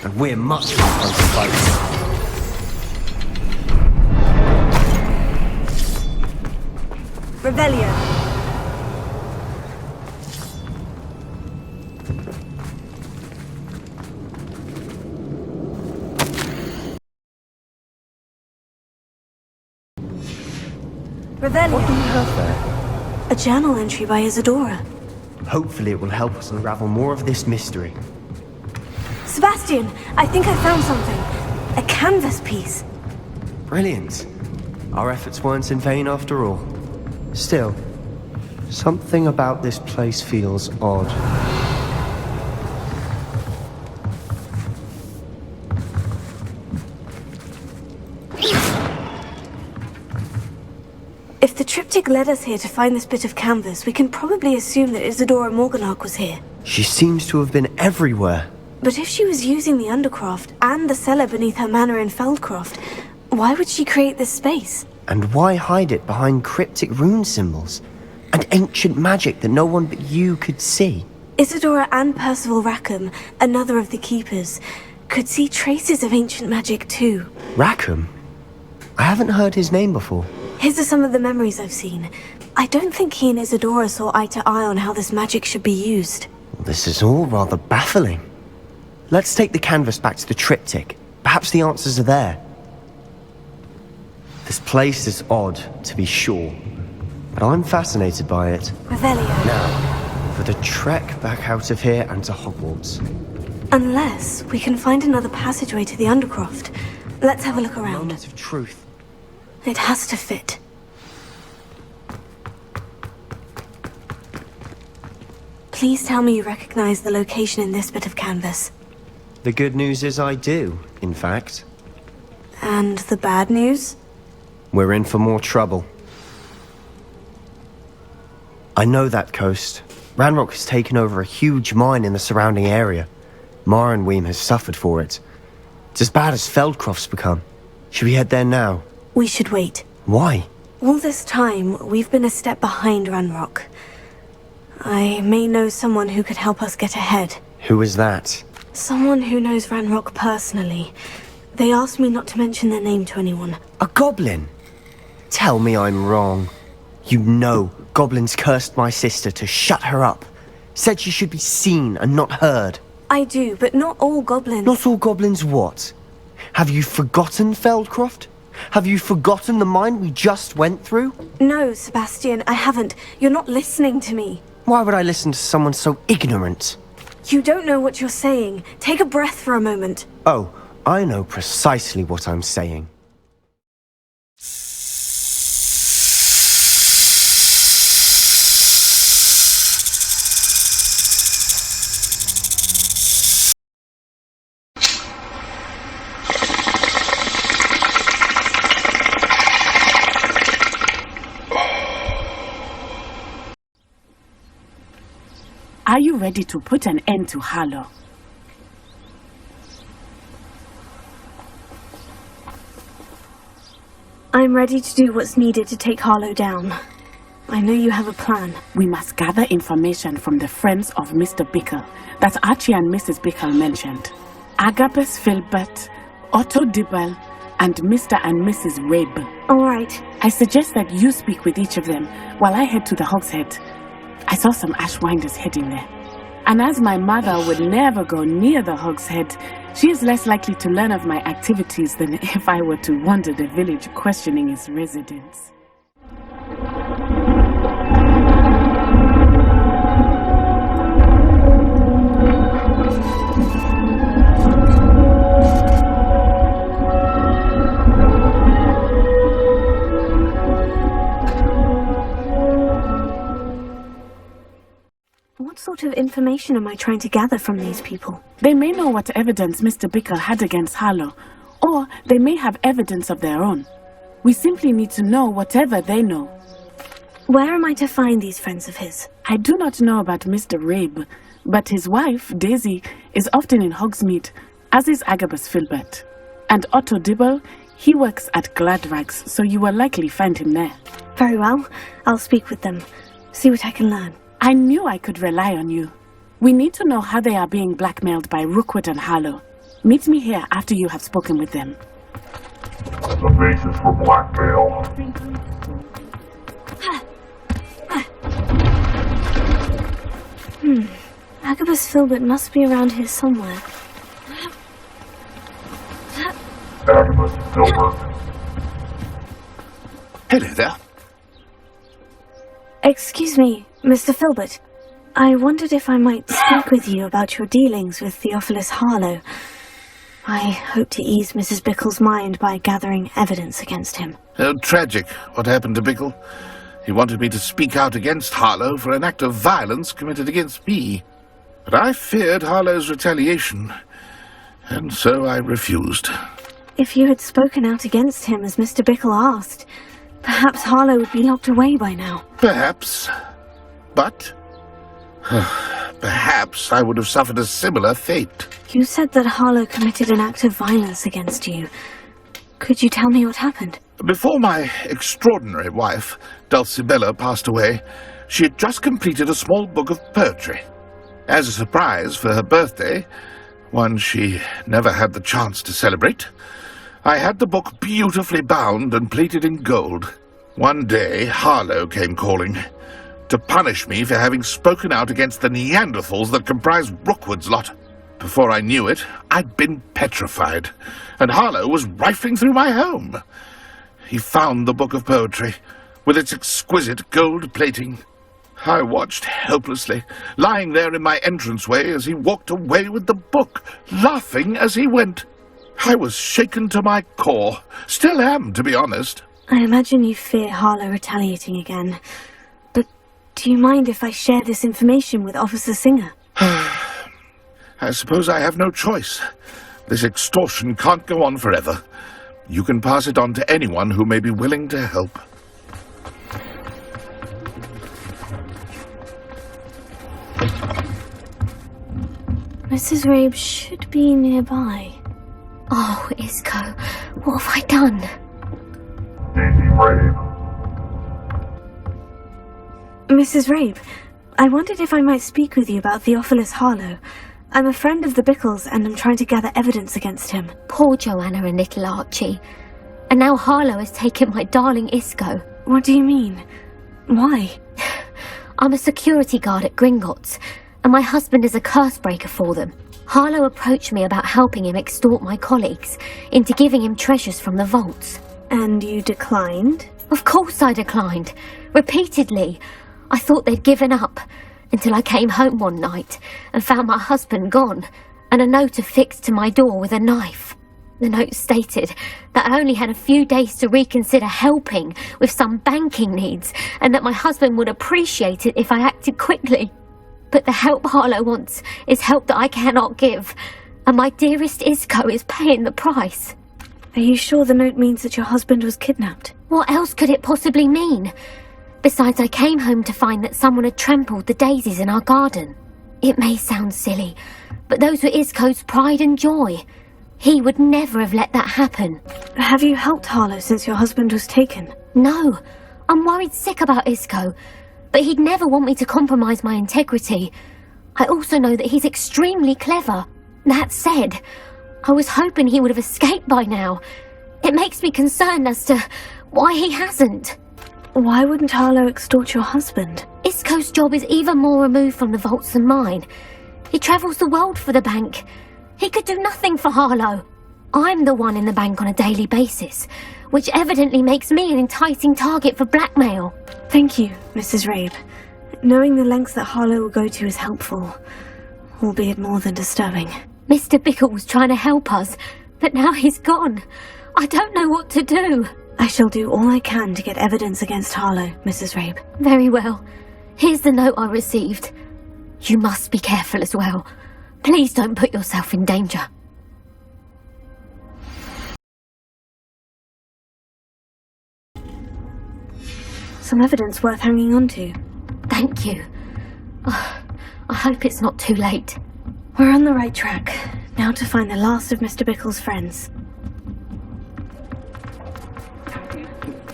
And we're much more fun to fight.
Revelio. Revelio.
What do we have there?
A journal entry by Isadora.
Hopefully it will help us unravel more of this mystery.
Sebastian, I think I found something. A canvas piece.
Brilliant. Our efforts weren't in vain after all. Still, something about this place feels odd.
If the triptych led us here to find this bit of canvas, we can probably assume that Isadora Morganach was here.
She seems to have been everywhere.
But if she was using the Undercroft and the cellar beneath her manor in Feldcroft, why would she create this space?
And why hide it behind cryptic rune symbols? And ancient magic that no one but you could see?
Isadora and Percival Rackham, another of the Keepers, could see traces of ancient magic too.
Rackham? I haven't heard his name before.
His are some of the memories I've seen. I don't think he and Isadora saw eye to eye on how this magic should be used.
This is all rather baffling. Let's take the canvas back to the triptych. Perhaps the answers are there. This place is odd, to be sure, but I'm fascinated by it.
Revelio.
Now, for the trek back out of here and to Hogwarts.
Unless we can find another passageway to the Undercroft. Let's have a look around.
Moment of truth.
It has to fit. Please tell me you recognize the location in this bit of canvas.
The good news is I do, in fact.
And the bad news?
We're in for more trouble. I know that coast. Ranrock has taken over a huge mine in the surrounding area. Marrenweem has suffered for it. It's as bad as Feldcroft's become. Should we head there now?
We should wait.
Why?
All this time, we've been a step behind Ranrock. I may know someone who could help us get ahead.
Who is that?
Someone who knows Ranrock personally. They asked me not to mention their name to anyone.
A goblin? Tell me I'm wrong. You know goblins cursed my sister to shut her up. Said she should be seen and not heard.
I do, but not all goblins.
Not all goblins what? Have you forgotten Feldcroft? Have you forgotten the mine we just went through?
No, Sebastian, I haven't. You're not listening to me.
Why would I listen to someone so ignorant?
You don't know what you're saying. Take a breath for a moment.
Oh, I know precisely what I'm saying.
Are you ready to put an end to Harlow?
I'm ready to do what's needed to take Harlow down. I know you have a plan.
We must gather information from the friends of Mr. Bickle that Archie and Mrs. Bickle mentioned. Agabus Filbert, Otto Dibble, and Mr. and Mrs. Rabe.
All right.
I suggest that you speak with each of them while I head to the Hog's Head. I saw some Ashwinders heading there. And as my mother would never go near the Hog's Head, she is less likely to learn of my activities than if I were to wander the village questioning its residents.
What sort of information am I trying to gather from these people?
They may know what evidence Mr. Bickle had against Harlow, or they may have evidence of their own. We simply need to know whatever they know.
Where am I to find these friends of his?
I do not know about Mr. Rabe, but his wife, Daisy, is often in Hogsmeade, as is Agabus Filbert. And Otto Dibble, he works at Gladrags, so you will likely find him there.
Very well. I'll speak with them. See what I can learn.
I knew I could rely on you. We need to know how they are being blackmailed by Rookwood and Harlow. Meet me here after you have spoken with them.
The basis for blackmail.
Agabus Filbert must be around here somewhere.
Agabus Filbert.
Hello there.
Excuse me, Mr. Filbert. I wondered if I might speak with you about your dealings with Theophilus Harlow. I hope to ease Mrs. Bickle's mind by gathering evidence against him.
Oh, tragic, what happened to Bickle. He wanted me to speak out against Harlow for an act of violence committed against me. But I feared Harlow's retaliation, and so I refused.
If you had spoken out against him as Mr. Bickle asked, perhaps Harlow would be locked away by now.
Perhaps. But perhaps I would have suffered a similar fate.
You said that Harlow committed an act of violence against you. Could you tell me what happened?
Before my extraordinary wife, Dulcibella, passed away, she had just completed a small book of poetry. As a surprise for her birthday, one she never had the chance to celebrate, I had the book beautifully bound and plated in gold. One day, Harlow came calling to punish me for having spoken out against the Neanderthals that comprise Rookwood's lot. Before I knew it, I'd been petrified, and Harlow was rifling through my home. He found the book of poetry, with its exquisite gold plating. I watched helplessly, lying there in my entranceway as he walked away with the book, laughing as he went. I was shaken to my core. Still am, to be honest.
I imagine you fear Harlow retaliating again. But do you mind if I share this information with Officer Singer?
I suppose I have no choice. This extortion can't go on forever. You can pass it on to anyone who may be willing to help.
Mrs. Rabe should be nearby.
Oh, Isco, what have I done?
Daisy Rabe.
Mrs. Rabe, I wondered if I might speak with you about Theophilus Harlow. I'm a friend of the Bickles, and I'm trying to gather evidence against him.
Poor Joanna and little Archie. And now Harlow has taken my darling Isco.
What do you mean? Why?
I'm a security guard at Gringotts, and my husband is a curse breaker for them. Harlow approached me about helping him extort my colleagues into giving him treasures from the vaults.
And you declined?
Of course I declined. Repeatedly. I thought they'd given up, until I came home one night and found my husband gone, and a note affixed to my door with a knife. The note stated that I only had a few days to reconsider helping with some banking needs, and that my husband would appreciate it if I acted quickly. But the help Harlow wants is help that I cannot give, and my dearest Isco is paying the price.
Are you sure the note means that your husband was kidnapped?
What else could it possibly mean? Besides, I came home to find that someone had trampled the daisies in our garden. It may sound silly, but those were Isco's pride and joy. He would never have let that happen.
Have you helped Harlow since your husband was taken?
No. I'm worried sick about Isco, but he'd never want me to compromise my integrity. I also know that he's extremely clever. That said, I was hoping he would have escaped by now. It makes me concerned as to why he hasn't.
Why wouldn't Harlow extort your husband?
Isco's job is even more removed from the vaults than mine. He travels the world for the bank. He could do nothing for Harlow. I'm the one in the bank on a daily basis, which evidently makes me an enticing target for blackmail.
Thank you, Mrs. Rabe. Knowing the lengths that Harlow will go to is helpful, albeit more than disturbing.
Mr. Bickle was trying to help us, but now he's gone. I don't know what to do.
I shall do all I can to get evidence against Harlow, Mrs. Rabe.
Very well. Here's the note I received. You must be careful as well. Please don't put yourself in danger.
Some evidence worth hanging on to.
Thank you. Oh, I hope it's not too late.
We're on the right track. Now to find the last of Mr. Bickle's friends.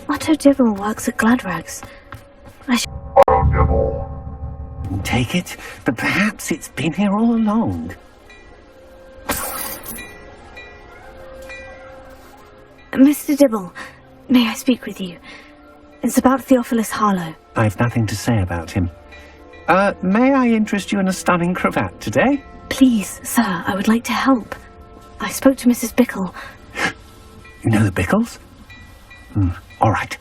Otto Dibble works at Gladrags.
Otto Dibble.
Take it, but perhaps it's been here all along.
Mr. Dibble, may I speak with you? It's about Theophilus Harlow.
I've nothing to say about him. May I interest you in a stunning cravat today?
Please, sir, I would like to help. I spoke to Mrs. Bickle.
You know the Bickles? All right.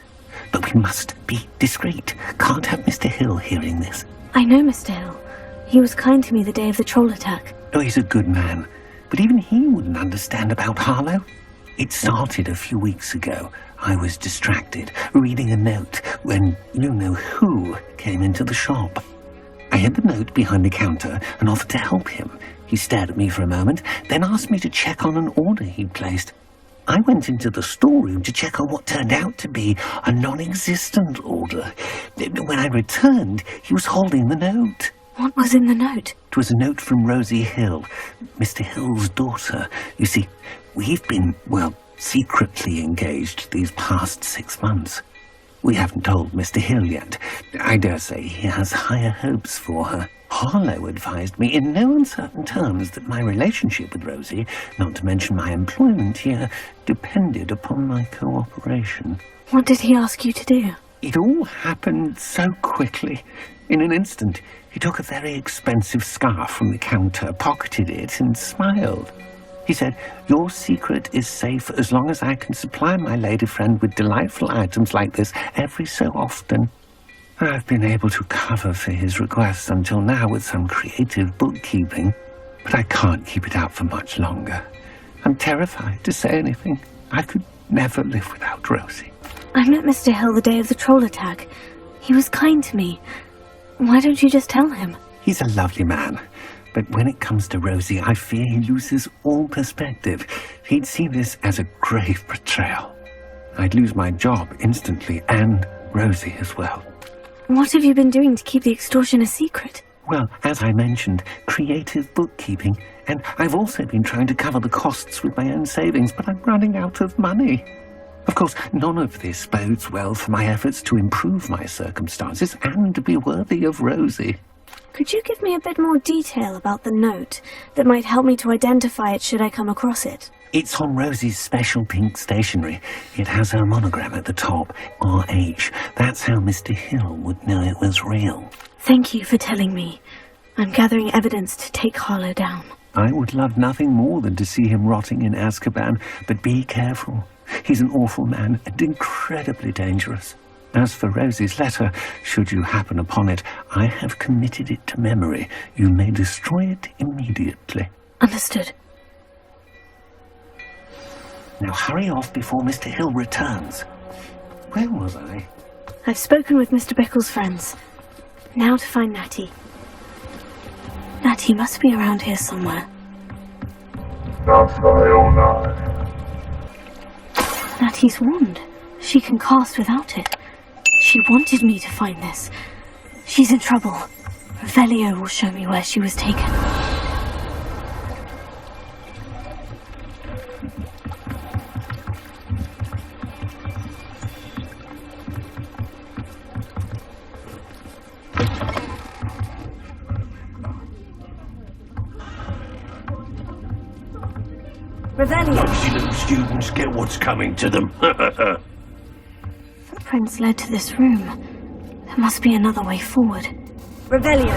But we must be discreet. Can't have Mr. Hill hearing this.
I know Mr. Hill. He was kind to me the day of the troll attack.
Oh, he's a good man. But even he wouldn't understand about Harlow. It started a few weeks ago. I was distracted, reading a note, when you-know-who came into the shop. I hid the note behind the counter and offered to help him. He stared at me for a moment, then asked me to check on an order he'd placed. I went into the storeroom to check on what turned out to be a non-existent order. When I returned, he was holding the note.
What was in the note?
It was a note from Rosie Hill, Mr. Hill's daughter. You see, we've been, well, secretly engaged these past 6 months. We haven't told Mr. Hill yet. I dare say he has higher hopes for her. Harlow advised me in no uncertain terms that my relationship with Rosie, not to mention my employment here, depended upon my cooperation.
What did he ask you to do?
It all happened so quickly. In an instant, he took a very expensive scarf from the counter, pocketed it, and smiled. He said, "Your secret is safe as long as I can supply my lady friend with delightful items like this every so often." I've been able to cover for his requests until now with some creative bookkeeping, but I can't keep it out for much longer. I'm terrified to say anything. I could never live without Rosie.
I met Mr. Hill the day of the troll attack. He was kind to me. Why don't you just tell him?
He's a lovely man, but when it comes to Rosie, I fear he loses all perspective. He'd see this as a grave betrayal. I'd lose my job instantly, and Rosie as well.
What have you been doing to keep the extortion a secret?
Well, as I mentioned, creative bookkeeping, and I've also been trying to cover the costs with my own savings, but I'm running out of money. Of course, none of this bodes well for my efforts to improve my circumstances and to be worthy of Rosie.
Could you give me a bit more detail about the note that might help me to identify it should I come across it?
It's on Rosie's special pink stationery. It has her monogram at the top, RH. That's how Mr. Hill would know it was real.
Thank you for telling me. I'm gathering evidence to take Harlow down.
I would love nothing more than to see him rotting in Azkaban, but be careful. He's an awful man and incredibly dangerous. As for Rosie's letter, should you happen upon it, I have committed it to memory. You may destroy it immediately.
Understood.
Now hurry off before Mr. Hill returns. Where was I?
I've spoken with Mr. Bickle's friends. Now to find Natty. Natty must be around here somewhere.
That's the hell not.
Natty's wand. She can cast without it. She wanted me to find this. She's in trouble. Revelio will show me where she was taken.
Nosy little students get what's coming to them.
Footprints led to this room. There must be another way forward.
Revelio.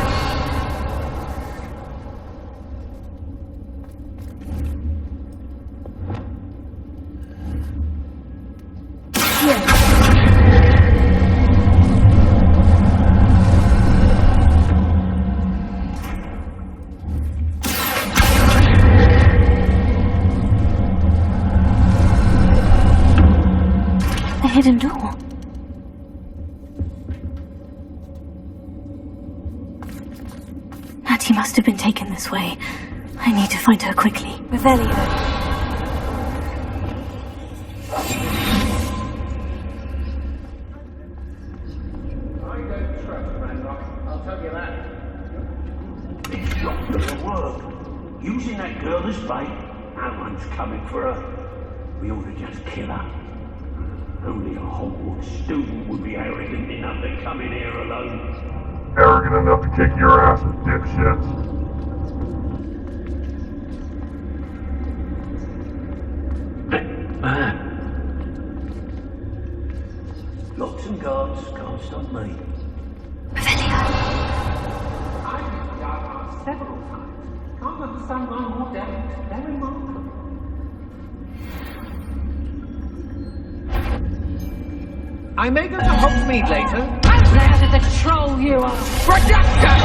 A hidden door. Natty must have been taken this way. I need to find her quickly.
Revelio.
It'll work. Using that girl as bait, no one's coming for her. We ought to just kill her. Only a Hogwarts student would be arrogant enough to come in here alone.
Arrogant enough to kick your ass, dipshits.
Locks and guards can't stop me.
I've been down several times. Can't understand why more damage. Very remarkable.
I may go to Hogsmeade later. How dare the troll you are! Projector!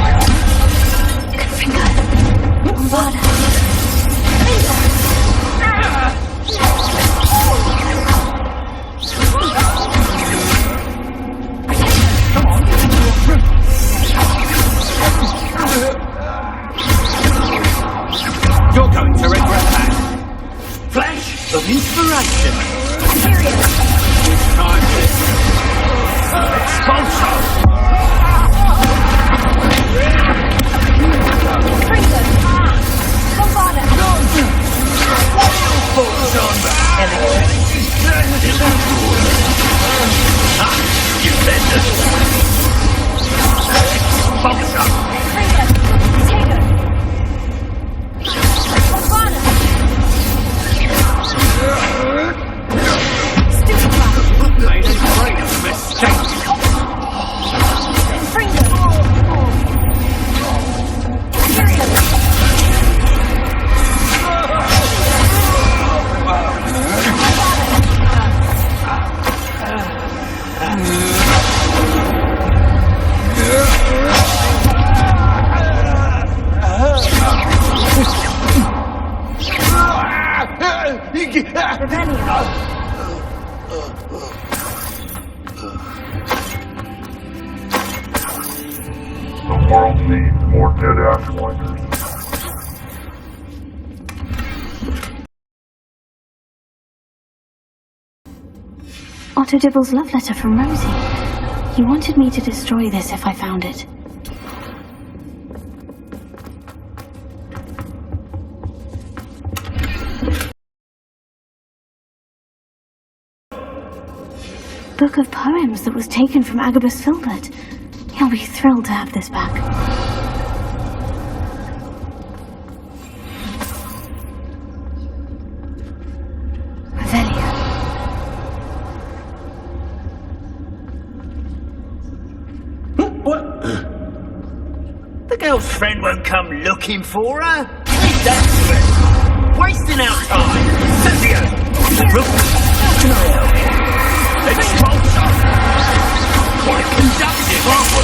You're going to regret that. Flash of inspiration. This time Expulso!
The world needs more dead ashwinders.
Otto Dibble's love letter from Rosie. He wanted me to destroy this if I found it. Book of poems that was taken from Agabus Filbert. He'll be thrilled to have this back. Revelio.
What? The girl's friend won't come looking for her. Leave that to us. Wasting our time. Silvio! Roof! Expulso! Quite conductive, aren't
we?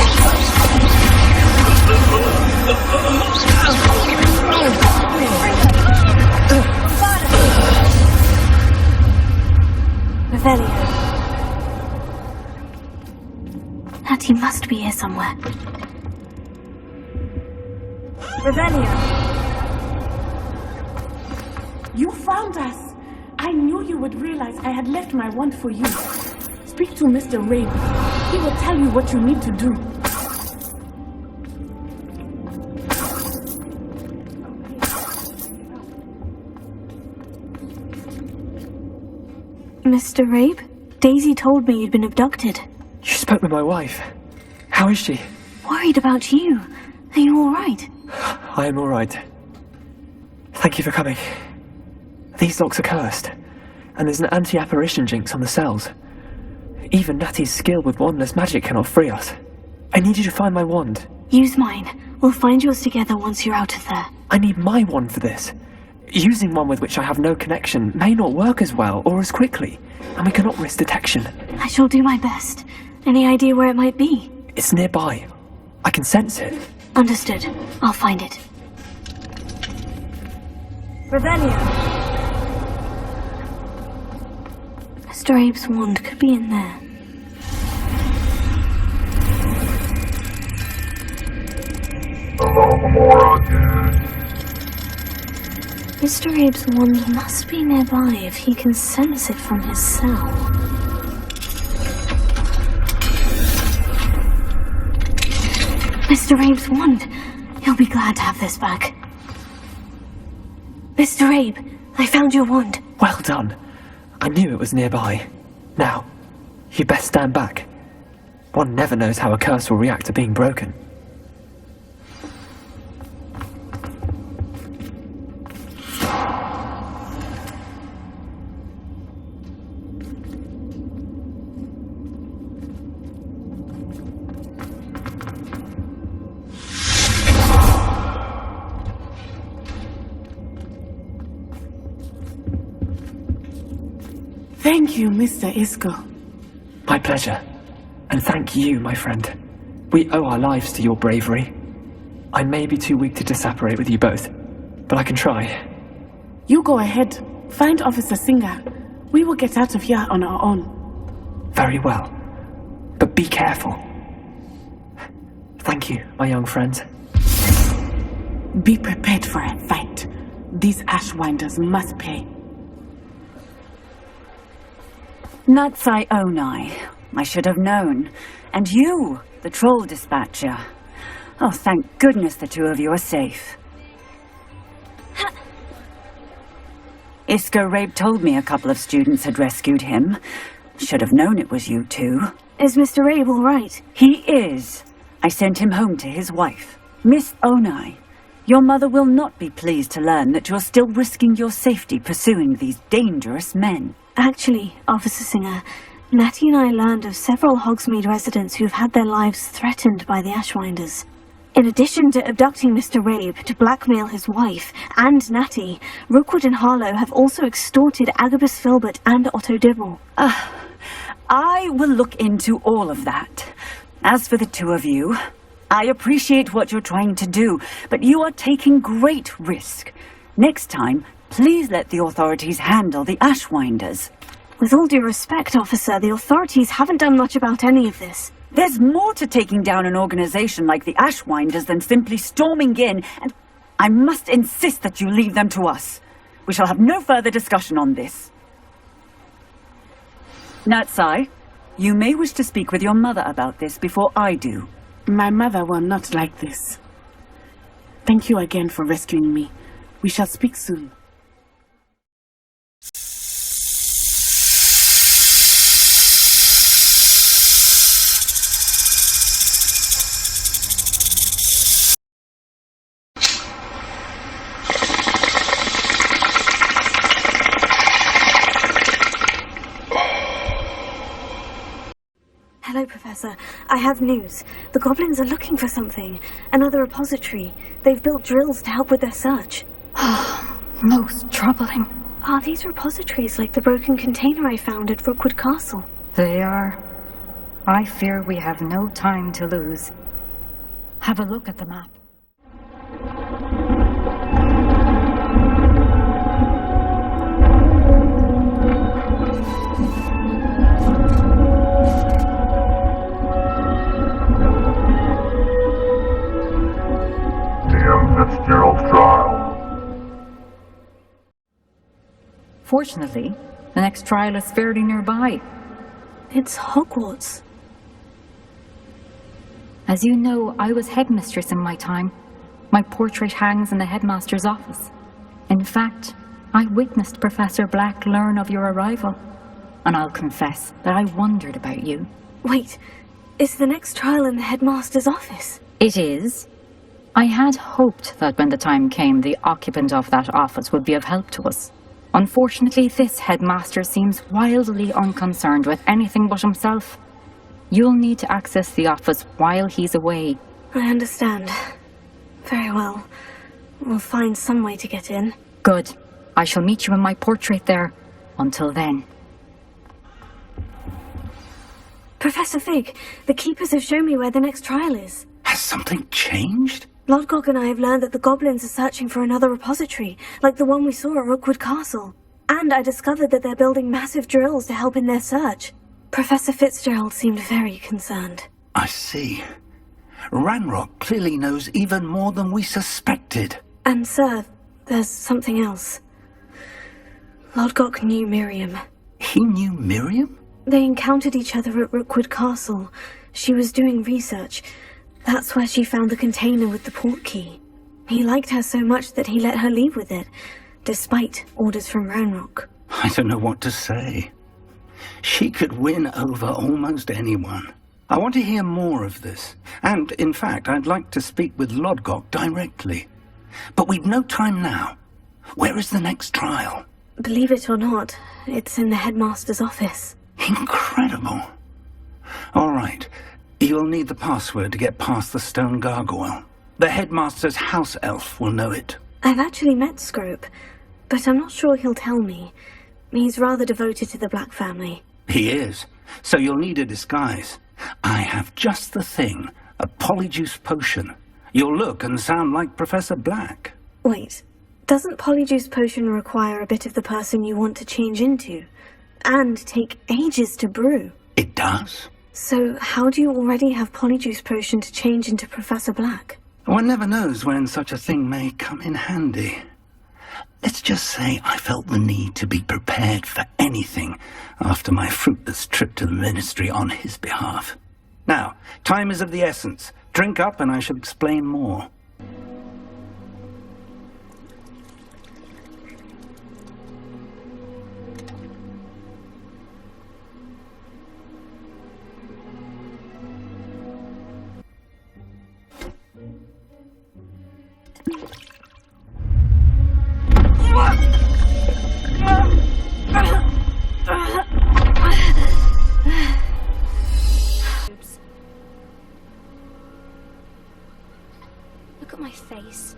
Revelio. Natty must be here somewhere.
Revelio.
You found us! I knew you would realize I had left my wand for you. Speak to Mr. Rain. He will tell you what you need to do.
Mr. Rabe? Daisy told me you'd been abducted.
You spoke with my wife. How is she?
Worried about you. Are you all right?
I am all right. Thank you for coming. These locks are cursed, and there's an anti-apparition jinx on the cells. Even Natty's skill with wandless magic cannot free us. I need you to find my wand.
Use mine. We'll find yours together once you're out of there.
I need my wand for this. Using one with which I have no connection may not work as well or as quickly, and we cannot risk detection.
I shall do my best. Any idea where it might be?
It's nearby. I can sense it.
Understood. I'll find it.
Revelio.
Mr. Abe's wand could be in there.
Hello, Gamora, dude.
Mr. Abe's wand must be nearby if he can sense it from his cell. Mr. Abe's wand! He'll be glad to have this back. Mr. Abe, I found your wand.
Well done. I knew it was nearby. Now, you best stand back. One never knows how a curse will react to being broken.
Thank you, Mr. Isco.
My pleasure. And thank you, my friend. We owe our lives to your bravery. I may be too weak to disapparate with you both, but I can try.
You go ahead. Find Officer Singer. We will get out of here on our own.
Very well. But be careful. Thank you, my young friends.
Be prepared for a fight. These Ashwinders must pay.
Natsai Onai. I should have known. And you, the troll dispatcher. Oh, thank goodness the two of you are safe. Isco Rabe told me a couple of students had rescued him. Should have known it was you two.
Is Mr. Rabe all right?
He is. I sent him home to his wife. Miss Onai, your mother will not be pleased to learn that you're still risking your safety pursuing these dangerous men.
Actually, Officer Singer, Natty and I learned of several Hogsmeade residents who've had their lives threatened by the Ashwinders. In addition to abducting Mr. Rabe to blackmail his wife and Natty, Rookwood and Harlow have also extorted Agabus Filbert and Otto Dibble.
I will look into all of that. As for the two of you, I appreciate what you're trying to do, but you are taking great risk. Next time, please let the authorities handle the Ashwinders.
With all due respect, officer, the authorities haven't done much about any of this.
There's more to taking down an organization like the Ashwinders than simply storming in, and I must insist that you leave them to us. We shall have no further discussion on this. Natsai, you may wish to speak with your mother about this before I do.
My mother will not like this. Thank you again for rescuing me. We shall speak soon.
Hello, Professor. I have news. The goblins are looking for something. Another repository. They've built drills to help with their search.
Most troubling.
Are these repositories like the broken container I found at Rookwood Castle?
They are. I fear we have no time to lose. Have a look at the map.
Fitzgerald's trial.
Fortunately, the next trial is fairly nearby.
It's Hogwarts.
As you know, I was headmistress in my time. My portrait hangs in the headmaster's office. In fact, I witnessed Professor Black learn of your arrival. And I'll confess that I wondered about you.
Wait, is the next trial in the headmaster's office?
It is. I had hoped that when the time came, the occupant of that office would be of help to us. Unfortunately, this headmaster seems wildly unconcerned with anything but himself. You'll need to access the office while he's away.
I understand. Very well. We'll find some way to get in.
Good. I shall meet you in my portrait there. Until then.
Professor Fig, the Keepers have shown me where the next trial is.
Has something changed?
Lodgok and I have learned that the goblins are searching for another repository, like the one we saw at Rookwood Castle. And I discovered that they're building massive drills to help in their search. Professor Fitzgerald seemed very concerned.
I see. Ranrock clearly knows even more than we suspected.
And sir, there's something else. Lodgok knew Miriam.
He knew Miriam?
They encountered each other at Rookwood Castle. She was doing research. That's where she found the container with the port key. He liked her so much that he let her leave with it, despite orders from Ranrock.
I don't know what to say. She could win over almost anyone. I want to hear more of this. And, in fact, I'd like to speak with Lodgok directly. But we've no time now. Where is the next trial?
Believe it or not, it's in the headmaster's office.
Incredible. All right. You'll need the password to get past the stone gargoyle. The headmaster's house elf will know it.
I've actually met Scrope, but I'm not sure he'll tell me. He's rather devoted to the Black family.
He is. So you'll need a disguise. I have just the thing. A polyjuice potion. You'll look and sound like Professor Black.
Wait, doesn't polyjuice potion require a bit of the person you want to change into? And take ages to brew?
It does.
So how do you already have polyjuice potion to change into Professor Black?
One never knows when such a thing may come in handy. Let's just say I felt the need to be prepared for anything after my fruitless trip to the ministry on his behalf. Now, time is of the essence. Drink up and I shall explain more.
Look at my face.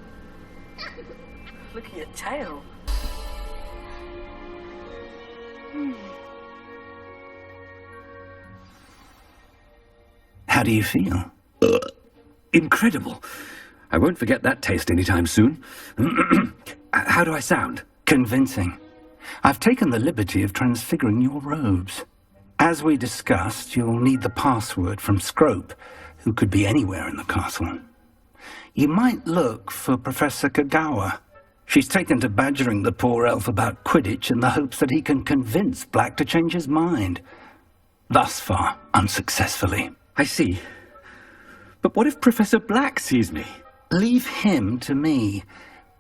Look at your tail.
How do you feel?
Incredible. I won't forget that taste anytime soon. How do I sound?
Convincing. I've taken the liberty of transfiguring your robes. As we discussed, you'll need the password from Scrope, who could be anywhere in the castle. You might look for Professor Kagawa. She's taken to badgering the poor elf about Quidditch in the hopes that he can convince Black to change his mind. Thus far, unsuccessfully.
I see. But what if Professor Black sees me?
Leave him to me.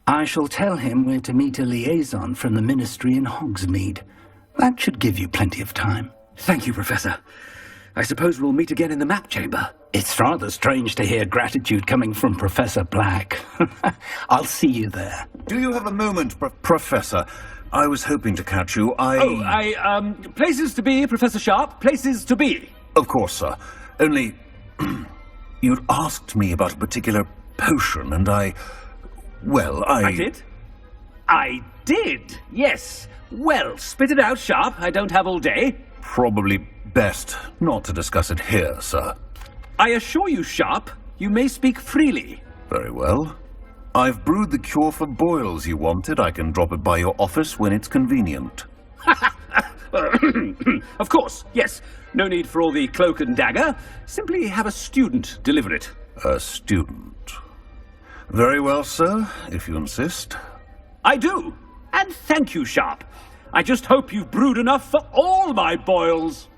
I shall tell him we're to meet a liaison from the ministry in Hogsmeade. That should give you plenty of time.
Thank you, Professor. I suppose we'll meet again in the map chamber.
It's rather strange to hear gratitude coming from Professor Black. I'll see you there.
Do you have a moment, Professor? I was hoping to catch you.
Places to be, Professor Sharp. Places to be.
Of course, sir. Only, you'd asked me about a particular potion, and I
did? I did, yes. Well, spit it out, Sharp. I don't have all day.
Probably best not to discuss it here, sir.
I assure you, Sharp, you may speak freely.
Very well. I've brewed the cure for boils you wanted. I can drop it by your office when it's convenient.
Of course, yes. No need for all the cloak and dagger. Simply have a student deliver it.
A student? Very well, sir, if you insist.
I do. And thank you, Sharp. I just hope you've brewed enough for all my boils.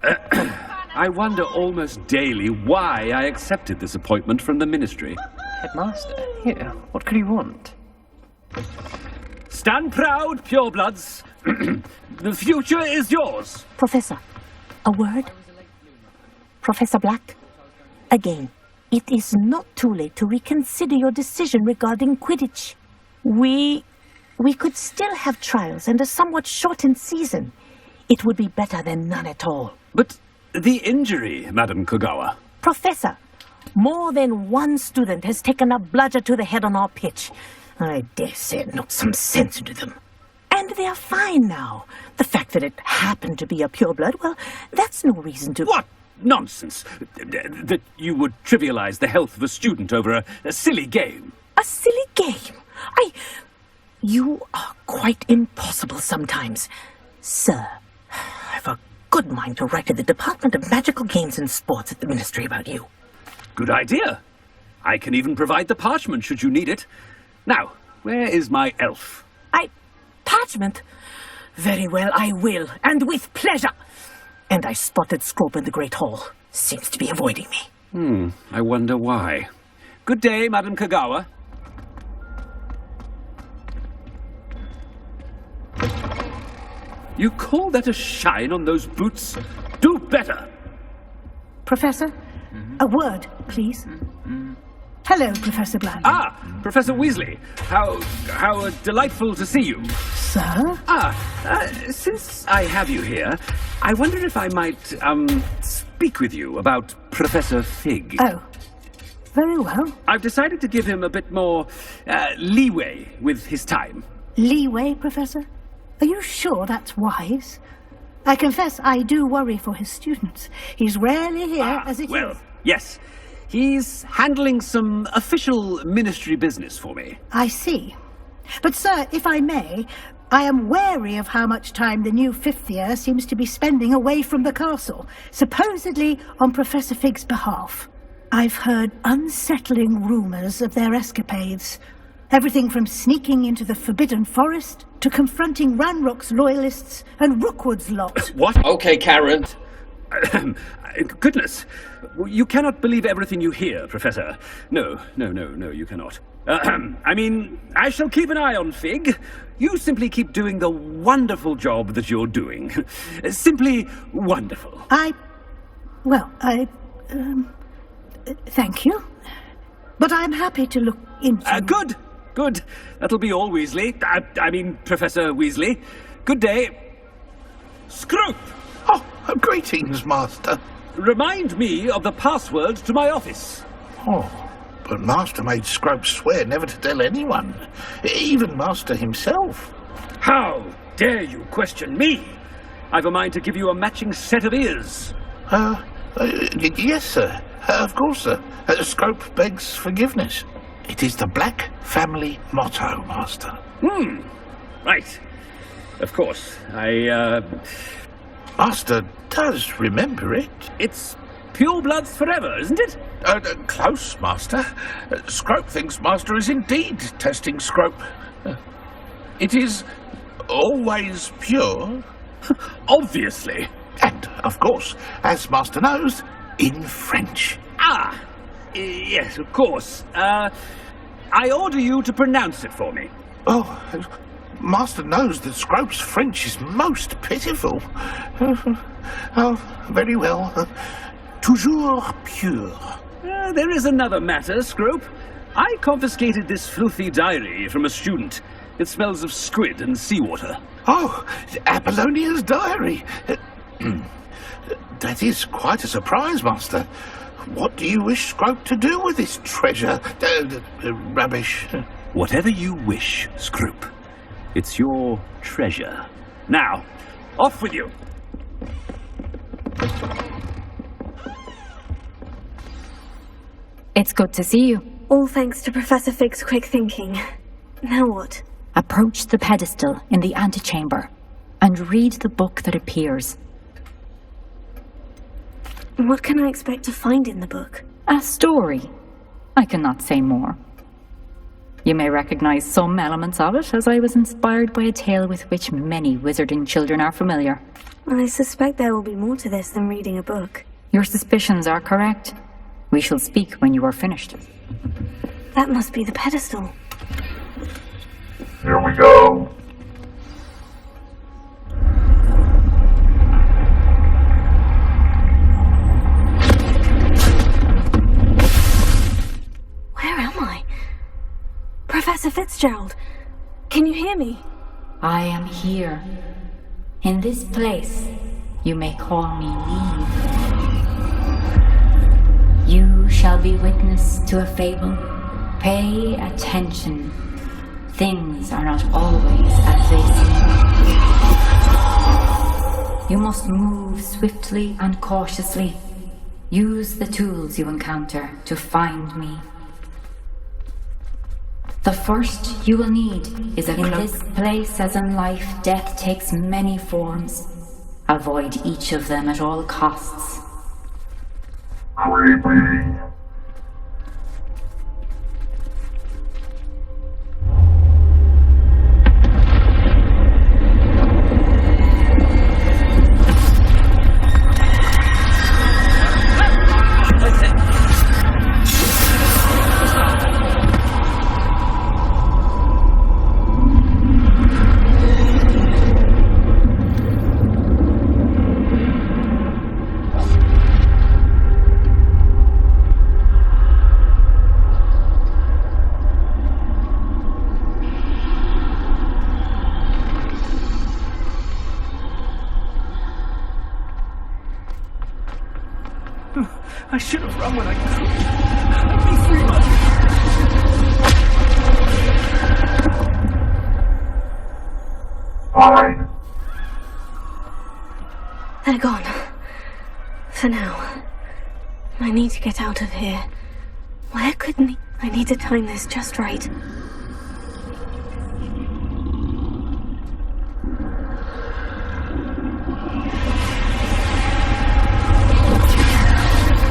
I wonder almost daily why I accepted this appointment from the ministry.
Headmaster, here, what could he want?
Stand proud, purebloods. The future is yours.
Professor, a word? Professor Black, again, it is not too late to reconsider your decision regarding Quidditch.
We could still have trials and a somewhat shortened season. It would be better than none at all.
But the injury, Madam Kogawa.
Professor, more than one student has taken a bludger to the head on our pitch. I dare say it knocked some sense into them. And they're fine now. The fact that it happened to be a pureblood, well, that's no reason to...
What nonsense! That you would trivialize the health of a student over a silly game.
A silly game? You are quite impossible sometimes. Sir, I've a good mind to write to the Department of Magical Games and Sports at the Ministry about you.
Good idea. I can even provide the parchment should you need it. Now, where is my elf?
Parchment? Very well, I will, and with pleasure. And I spotted Scrope in the Great Hall. Seems to be avoiding me.
I wonder why. Good day, Madam Kogawa. You call that a shine on those boots? Do better!
Professor, a word, please. Hello, Professor Black.
Ah, Professor Weasley. How delightful to see you.
Sir?
Since I have you here, I wonder if I might, speak with you about Professor Fig.
Oh, very well.
I've decided to give him a bit more, leeway with his time.
Leeway, Professor? Are you sure that's wise? I confess I do worry for his students. He's rarely here as it is.
Well, yes. He's handling some official ministry business for me.
I see. But, sir, if I may, I am wary of how much time the new fifth year seems to be spending away from the castle, supposedly on Professor Fig's behalf. I've heard unsettling rumours of their escapades. Everything from sneaking into the Forbidden Forest to confronting Ranrock's loyalists and Rookwood's lot.
What?
Okay, Karen.
Goodness. You cannot believe everything you hear, Professor. No, you cannot. I mean, I shall keep an eye on Fig. You simply keep doing the wonderful job that you're doing. Simply wonderful.
Thank you. But I'm happy to look into...
Good. That'll be all, Weasley. I mean, Professor Weasley. Good day. Scrope!
Oh, greetings, Master.
Remind me of the password to my office.
Oh, but Master made Scrope swear never to tell anyone, even Master himself.
How dare you question me? I've a mind to give you a matching set of ears.
Yes, sir. Of course, sir. Scrope begs forgiveness. It is the Black family motto, Master.
Right. Of course.
Master does remember it.
It's purebloods forever, isn't it?
Close, Master. Scrope thinks Master is indeed testing Scrope. It is always pure.
Obviously.
And, of course, as Master knows, in French.
Yes, of course. I order you to pronounce it for me.
Oh, Master knows that Scrope's French is most pitiful. Very well. Toujours pure.
There is another matter, Scrope. I confiscated this filthy diary from a student. It smells of squid and seawater.
Oh, Apollonia's diary. That is quite a surprise, Master. What do you wish Scrope to do with this treasure? Rubbish.
Whatever you wish, Scrope. It's your treasure. Now, off with you.
It's good to see you.
All thanks to Professor Fig's quick thinking. Now what?
Approach the pedestal in the antechamber and read the book that appears.
What can I expect to find in the book?
A story. I cannot say more. You may recognize some elements of it, as I was inspired by a tale with which many wizarding children are familiar.
I suspect there will be more to this than reading a book.
Your suspicions are correct. We shall speak when you are finished.
That must be the pedestal.
Here we go.
Where am I? Professor Fitzgerald, Can you hear me?
I am here. In this place, you may call me Neve. You shall be witness to a fable. Pay attention. Things are not always as they seem. You must move swiftly and cautiously. Use the tools you encounter to find me. The first you will need is a cloak. In this place, as in life, death takes many forms. Avoid each of them at all costs.
Creepy.
I should have run when I could. I'd be 3 months.
Fine.
They're gone. For now. I need to get out of here. Where could I need to time this just right.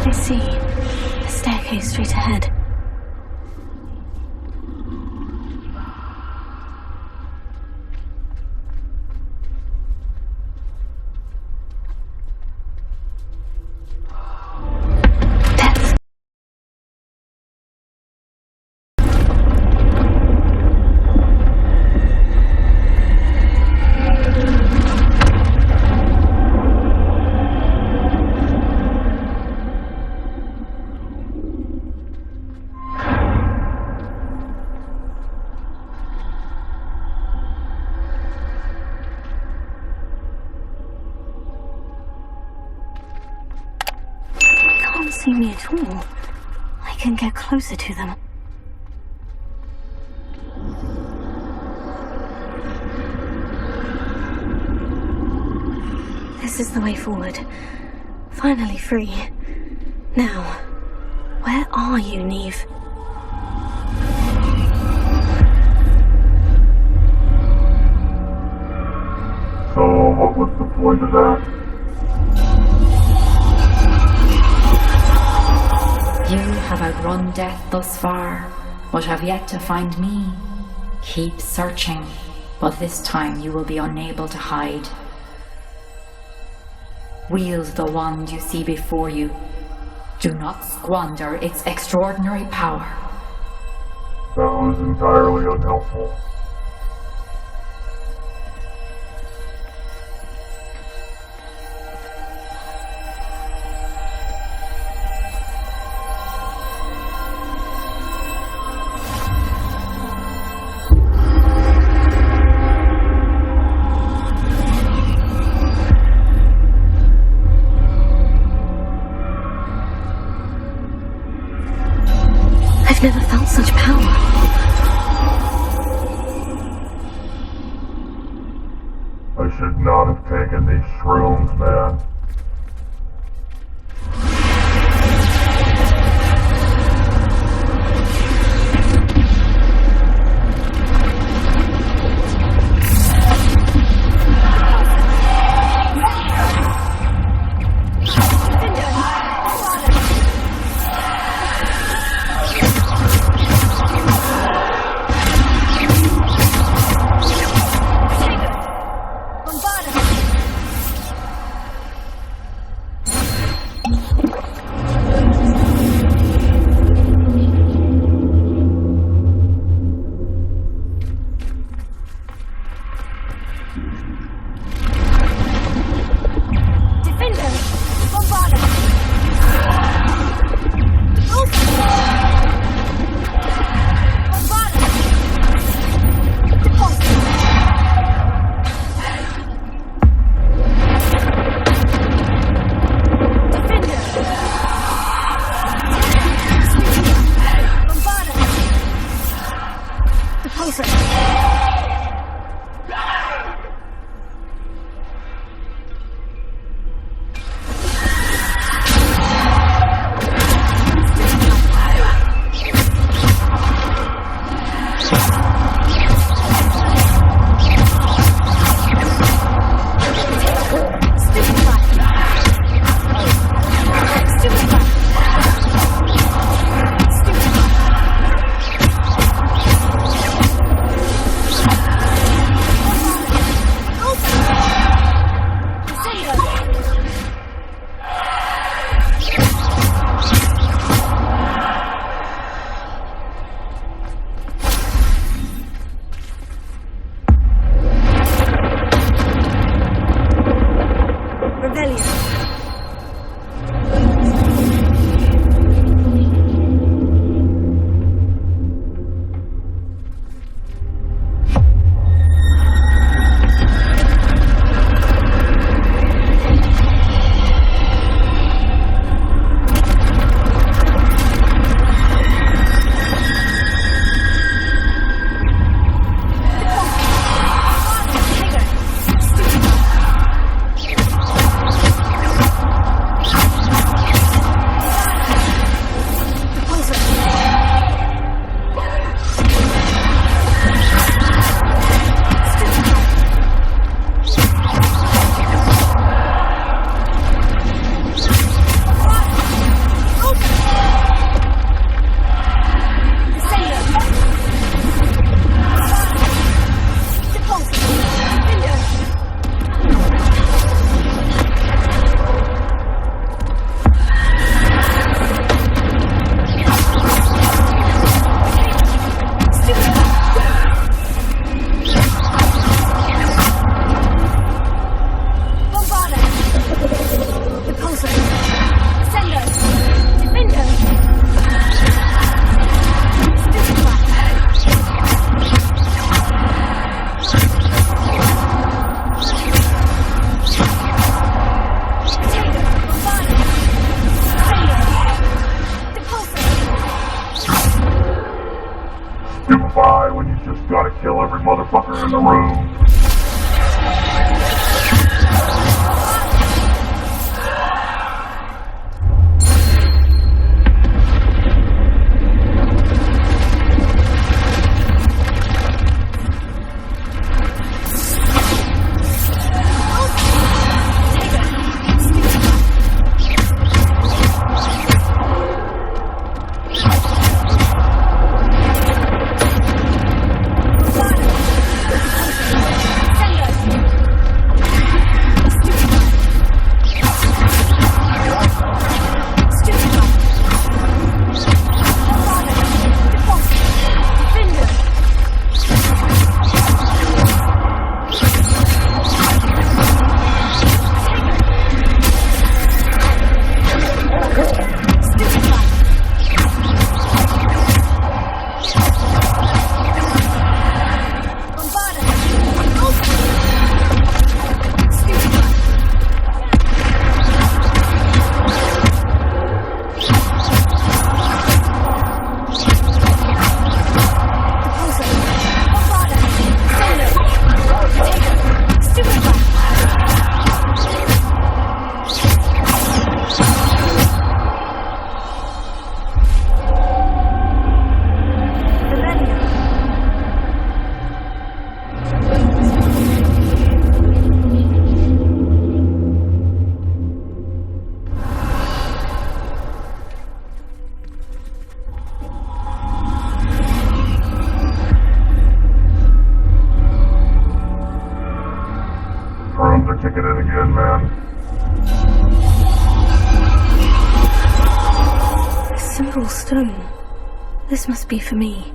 I see. A staircase straight ahead. See me at all. I can get closer to them. This is the way forward. Finally free. Now, where are you, Neve?
So, what was the point of that?
You have outrun death thus far, but have yet to find me. Keep searching, but this time you will be unable to hide. Wield the wand you see before you. Do not squander its extraordinary power.
That was entirely unhelpful.
I've never felt such power.
I should not have taken these shrooms, man.
Revelio.
Stupefy when you just gotta kill every motherfucker in the room. Ticketed again, man.
A simple stone. This must be for me.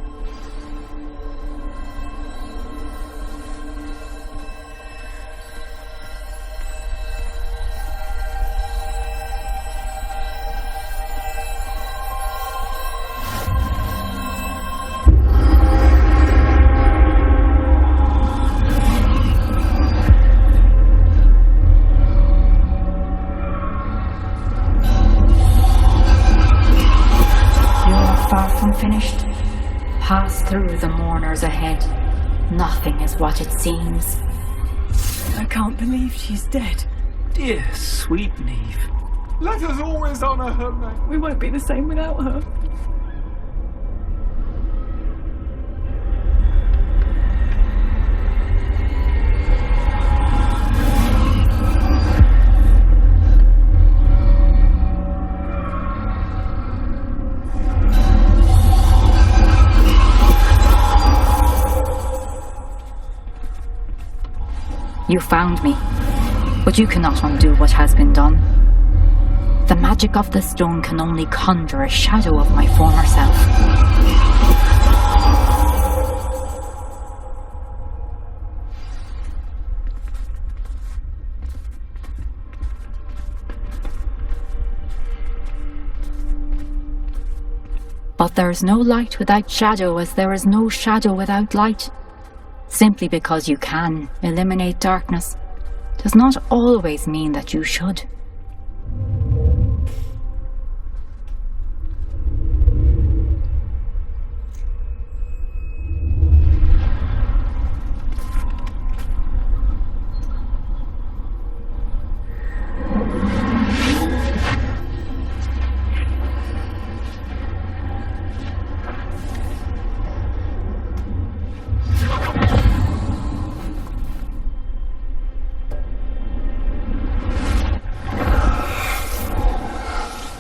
Finished. Pass through the mourners ahead. Nothing is what it seems.
I can't believe she's dead.
Dear sweet Neve.
Let us always honor her name.
We won't be the same without her.
You found me, but you cannot undo what has been done. The magic of the stone can only conjure a shadow of my former self. But there is no light without shadow, as there is no shadow without light. Simply because you can eliminate darkness does not always mean that you should.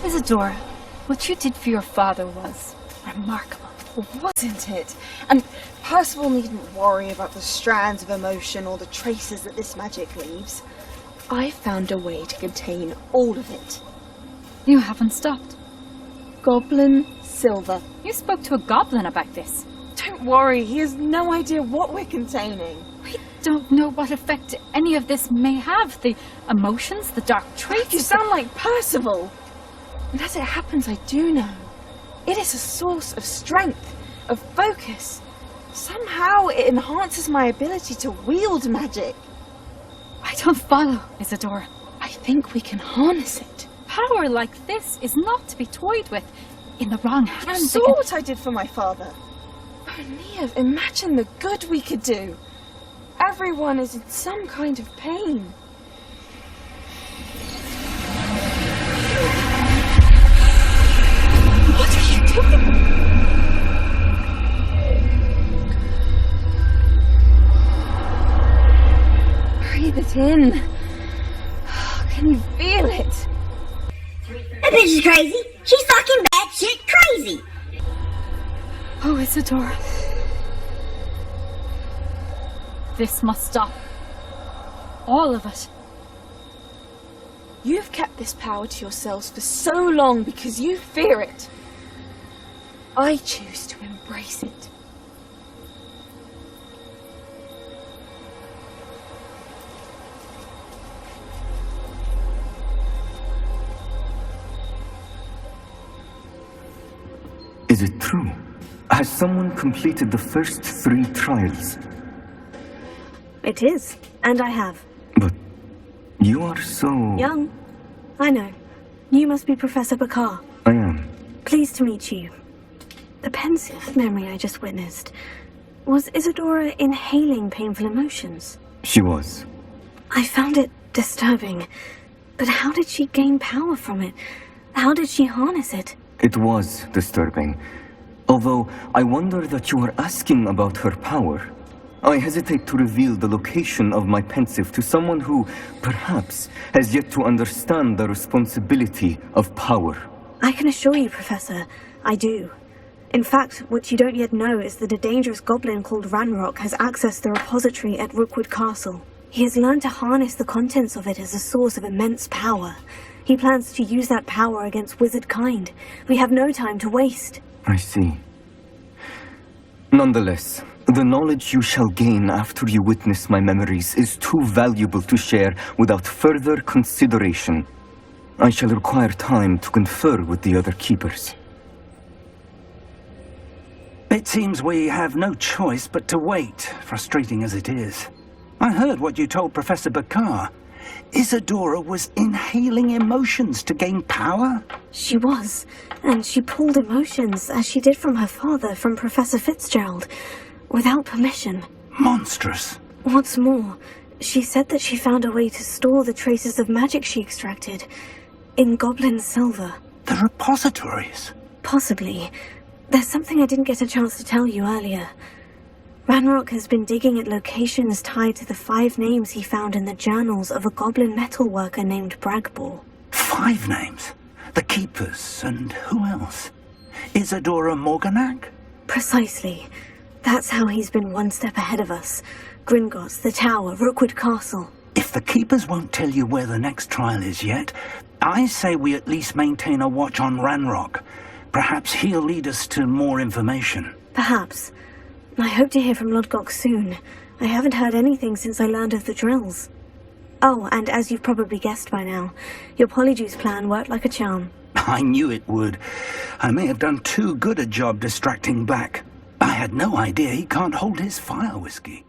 Isadora, what you did for your father was remarkable, wasn't it? And Percival needn't worry about the strands of emotion or the traces that this magic leaves. I found a way to contain all of it.
You haven't stopped.
Goblin silver.
You spoke to a goblin about this.
Don't worry, he has no idea what we're containing.
We don't know what effect any of this may have. The emotions, the dark traits.
You sound like Percival. And as it happens, I do know. It is a source of strength, of focus. Somehow it enhances my ability to wield magic.
I don't follow, Isadora.
I think we can harness it.
Power like this is not to be toyed with. In the wrong hands.
You saw what I did for my father. Oh, Neve, imagine the good we could do. Everyone is in some kind of pain. What are you doing? Breathe it in. Can you feel it?
That bitch is crazy. She's fucking batshit crazy.
Oh, Isadora. This must stop. All of it.
You've kept this power to yourselves for so long because you fear it. I choose to embrace it.
Is it true? Has someone completed the first 3 trials?
It is, and I have.
But you are so...
Young. I know. You must be Professor Bakar.
I am.
Pleased to meet you. The pensive memory I just witnessed. Was Isadora inhaling painful emotions?
She was.
I found it disturbing. But how did she gain power from it? How did she harness it?
It was disturbing. Although I wonder that you are asking about her power. I hesitate to reveal the location of my pensive to someone who, perhaps, has yet to understand the responsibility of power.
I can assure you, Professor, I do. In fact, what you don't yet know is that a dangerous goblin called Ranrock has accessed the repository at Rookwood Castle. He has learned to harness the contents of it as a source of immense power. He plans to use that power against wizard kind. We have no time to waste.
I see. Nonetheless, the knowledge you shall gain after you witness my memories is too valuable to share without further consideration. I shall require time to confer with the other keepers.
It seems we have no choice but to wait, frustrating as it is. I heard what you told Professor Bakar. Isadora was inhaling emotions to gain power?
She was, and she pulled emotions, as she did from her father, from Professor Fitzgerald, without permission.
Monstrous.
What's more, she said that she found a way to store the traces of magic she extracted in goblin silver.
The repositories?
Possibly. There's something I didn't get a chance to tell you earlier. Ranrock has been digging at locations tied to the 5 names he found in the journals of a goblin metalworker named Bragbor.
5 names? The Keepers, and who else? Isadora Morganac?
Precisely. That's how he's been one step ahead of us. Gringotts, the Tower, Rookwood Castle.
If the Keepers won't tell you where the next trial is yet, I say we at least maintain a watch on Ranrock. Perhaps he'll lead us to more information.
Perhaps. I hope to hear from Lodgok soon. I haven't heard anything since I learned of the drills. Oh, and as you've probably guessed by now, your Polyjuice plan worked like a charm.
I knew it would. I may have done too good a job distracting Black. I had no idea he can't hold his fire whiskey.